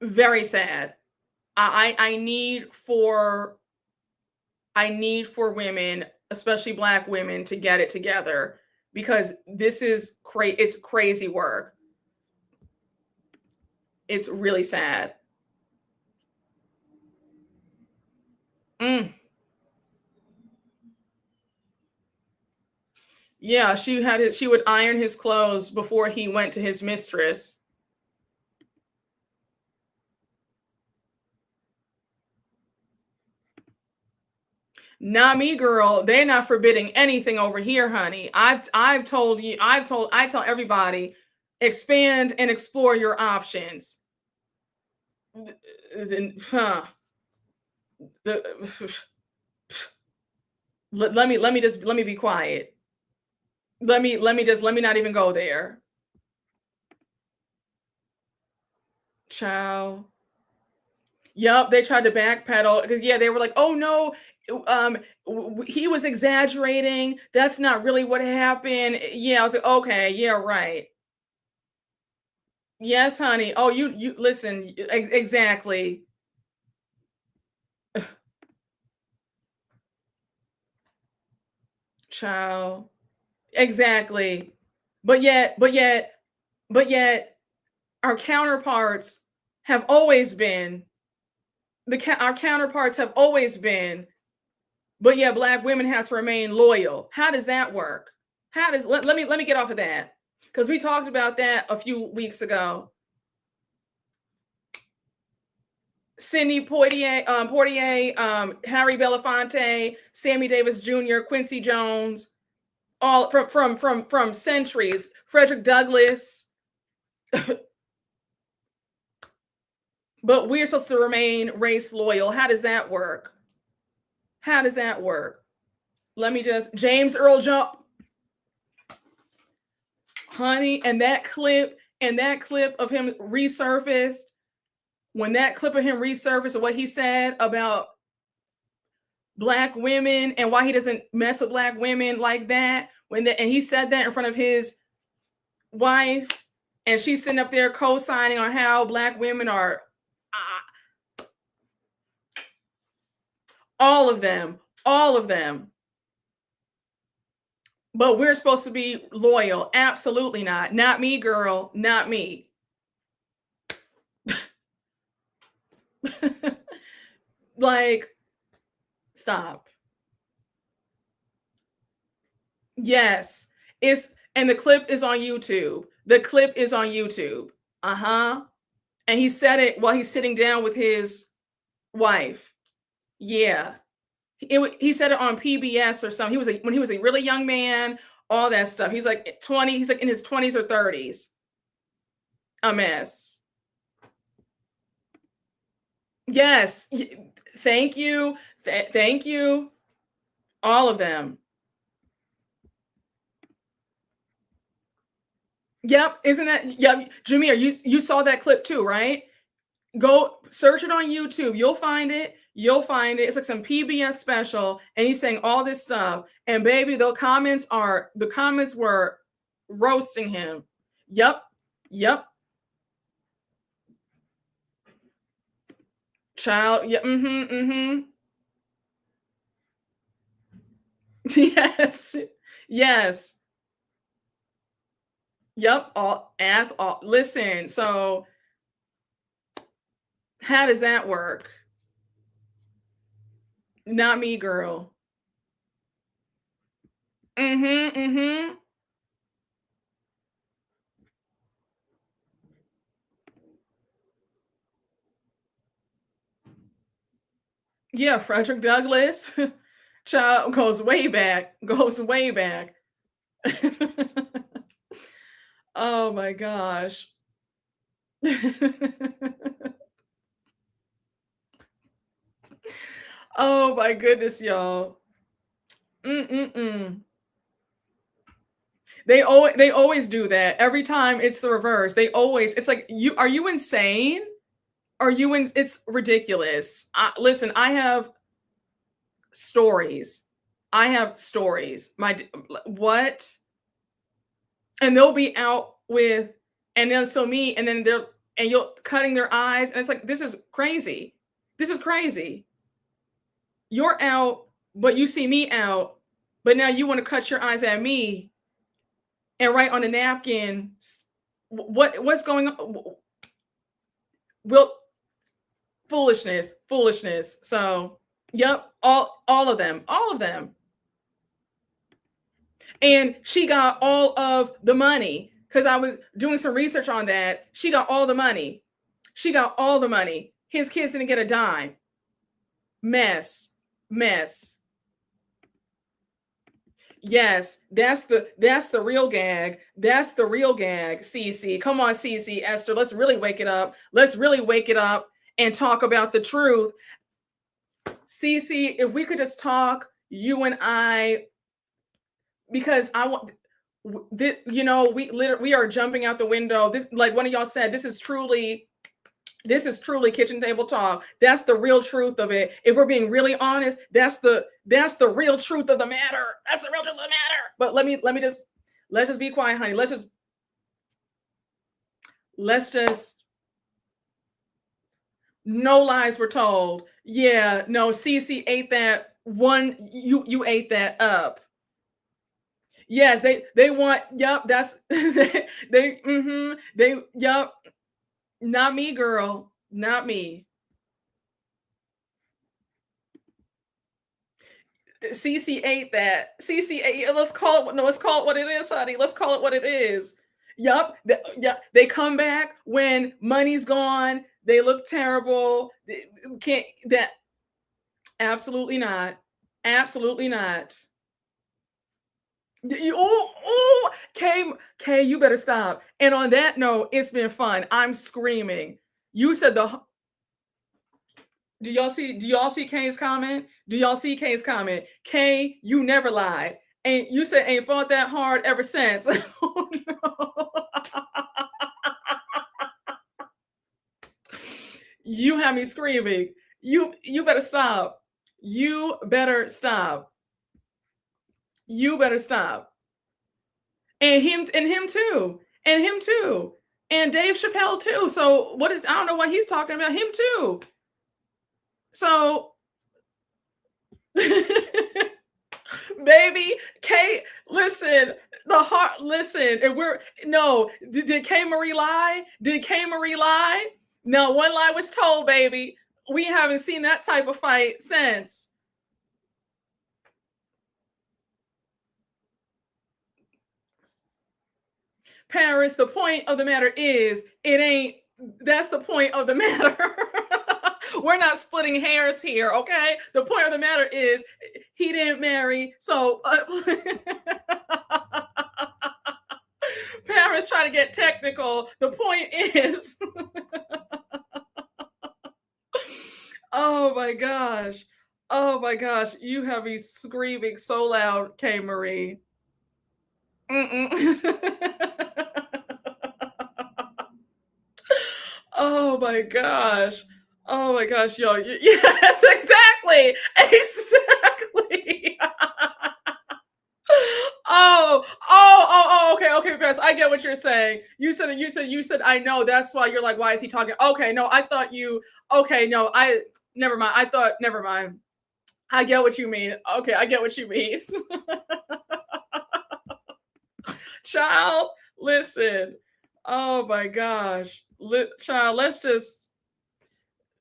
Very sad. I need for women, especially Black women, to get it together, because this is it's crazy work. It's really sad. Yeah, she would iron his clothes before he went to his mistress. Not me, girl. They're not forbidding anything over here, honey. I tell everybody, expand and explore your options. Huh. Let me be quiet. Let me not even go there. Child. Yep, they tried to backpedal because they were like, "Oh no, he was exaggerating. That's not really what happened." Yeah, I was like, "Okay, yeah, right." Yes, honey. Oh, you listen, exactly. Child. Exactly. But yet, but yet, but yet our counterparts have always been our counterparts have always been, but yeah, black women have to remain loyal. How does that work? How does let me get off of that. Because we talked about that a few weeks ago. Sidney Poitier, Harry Belafonte, Sammy Davis Jr., Quincy Jones, all from centuries. Frederick Douglass, but we're supposed to remain race loyal. How does that work? How does that work? Let me just James Earl Jones, honey, and that clip of him resurfaced. When that clip of him resurfaced of what he said about black women and why he doesn't mess with black women like that, and he said that in front of his wife, and she's sitting up there co-signing on how black women are all of them, all of them. But we're supposed to be loyal. Absolutely not. Not me, girl. Not me. Like, stop. Yes. And the clip is on YouTube. The clip is on YouTube. Uh-huh. And he said it while he's sitting down with his wife. Yeah. He said it on PBS or something. When he was a really young man, all that stuff. He's like 20, he's like in his 20s or 30s. A mess. Yes. Thank you. Thank you. All of them. Yep. Isn't that, yep. Jameer, you saw that clip too, right? Go search it on YouTube. You'll find it. You'll find it. It's like some PBS special, and he's saying all this stuff. And baby, the comments were roasting him. Yep. Yep. Child. Yeah. Mm-hmm. Mm-hmm. Yes. Yes. Yep. Listen. So how does that work? Not me, girl. Mm-hmm. Mm-hmm. Yeah, Frederick Douglass. Child goes way back. Goes way back. Oh my gosh. Oh my goodness, y'all. Mm-mm-mm. They always do that. Every time it's the reverse. It's like, are you insane? It's ridiculous. Listen, I have stories. What? And they'll be out with, and then so me, and then you're cutting their eyes, and it's like, this is crazy. This is crazy. You're out, but you see me out, but now you want to cut your eyes at me and write on a napkin. What's going on? Well, foolishness. So, yep, all of them. And she got all of the money because I was doing some research on that. She got all the money. His kids didn't get a dime. Mess. Yes, that's the real gag. That's the real gag. Cece, come on, Cece, Esther. Let's really wake it up. And talk about the truth. Cece, if we could just talk, you and I, because I want, we are jumping out the window. This, like one of y'all said, this is truly kitchen table talk. That's the real truth of it. If we're being really honest, that's the real truth of the matter. That's the real truth of the matter. But let's just be quiet, honey. let's just, no lies were told. Yeah, no, Cece ate that one, you ate that up. Yes, they want, yep, that's they yep, not me, girl, not me. Cece ate that. Cece ate, let's call it, no, let's call it what it is, honey. Let's call it what it is. Yup. Yep. They come back when money's gone. They look terrible. They can't that, absolutely not. Absolutely not. Oh, Kay, you better stop. And on that note, it's been fun. I'm screaming. You said the, do y'all see Kay's comment? Do y'all see Kay's comment? Kay, you never lied. And you said ain't fought that hard ever since. Oh, no. You have me screaming. You better stop. You better stop. You better stop. And him too. And him too. And Dave Chappelle too. So what is, I don't know what he's talking about. Him too. So baby, Kay, listen, the heart, listen, and we're, no, did Kay Marie lie? Did Kay Marie lie? No, one lie was told, baby. We haven't seen that type of fight since. Paris, the point of the matter is, it ain't, that's the point of the matter. We're not splitting hairs here, okay? The point of the matter is, he didn't marry, so Paris trying to get technical. The point is, oh my gosh. Oh my gosh. You have me screaming so loud, Kay Marie. Oh my gosh. Oh my gosh, yo. Yes, exactly. Exactly. Okay, Chris. I get what you're saying. You said, I know. That's why you're like, why is he talking? Okay, no, I thought you, okay, no, never mind. Never mind. I get what you mean. Okay, I get what you mean. Child, listen. Oh my gosh. Child, let's just,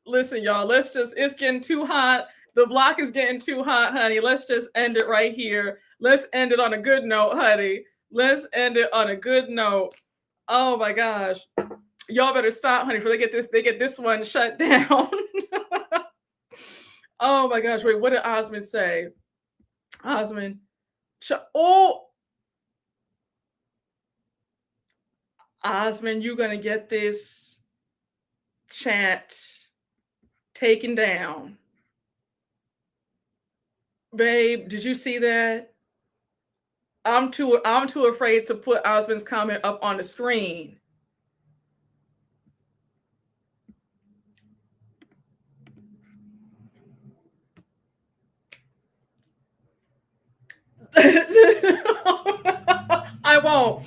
listen, y'all. It's getting too hot. The block is getting too hot, honey. Let's just end it right here. Let's end it on a good note, honey. Let's end it on a good note. Oh my gosh. Y'all better stop, honey, before they get this one shut down. Oh my gosh. Wait, what did Osmond say? Osmond. Osmond, you're gonna get this chat taken down. Babe, did you see that? I'm too afraid to put Osmond's comment up on the screen. I won't.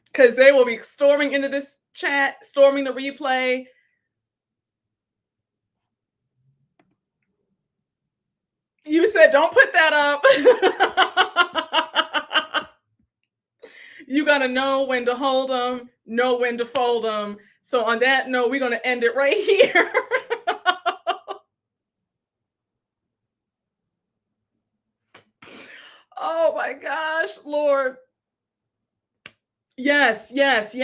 Because they will be storming into this chat, storming the replay. You said, don't put that up. You got to know when to hold them, know when to fold them. So on that note, we're going to end it right here. Oh my gosh, Lord. Yes. Let's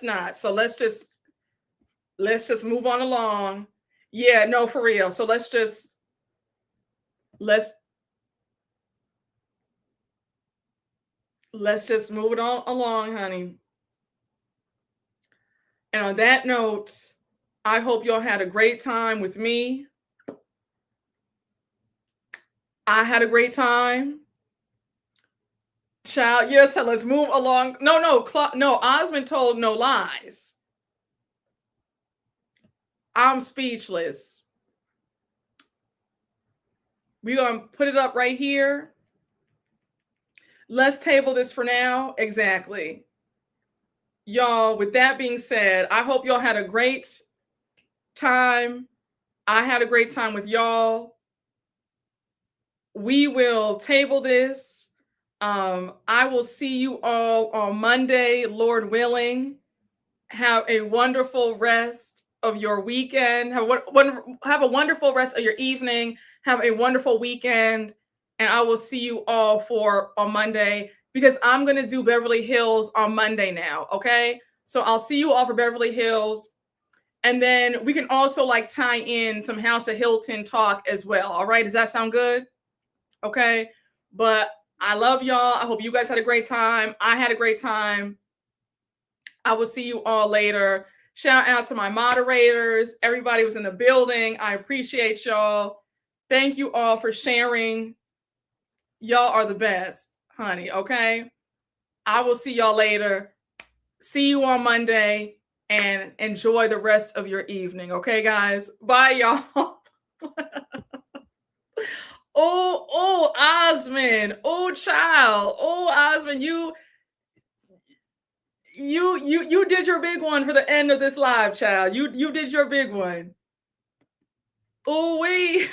not. So let's just move on along. Yeah, no, for real. So let's just move it on along, honey. And on that note, I hope y'all had a great time with me. I had a great time. Child, yes, let's move along. No, Osmond told no lies. I'm speechless. We're going to put it up right here. Let's table this for now. Exactly. y'all, with that being said, I hope y'all had a great time. I had a great time with y'all. We will table this. I will see you all on Monday, Lord willing. Have a wonderful rest of your weekend. Have a wonderful rest of your evening. Have a wonderful weekend. And I will see you all on Monday, because I'm going to do Beverly Hills on Monday now. Okay. So I'll see you all for Beverly Hills. And then we can also like tie in some House of Hilton talk as well. All right. Does that sound good? Okay. But I love y'all. I hope you guys had a great time. I had a great time. I will see you all later. Shout out to my moderators. Everybody was in the building. I appreciate y'all. Thank you all for sharing. Y'all are the best, honey. Okay. I will see y'all later. See you on Monday, and enjoy the rest of your evening. Okay, guys. Bye, y'all. Oh, Osmond. Oh, child. Oh, Osmond, you did your big one for the end of this live, child. You did your big one. Oh, wait.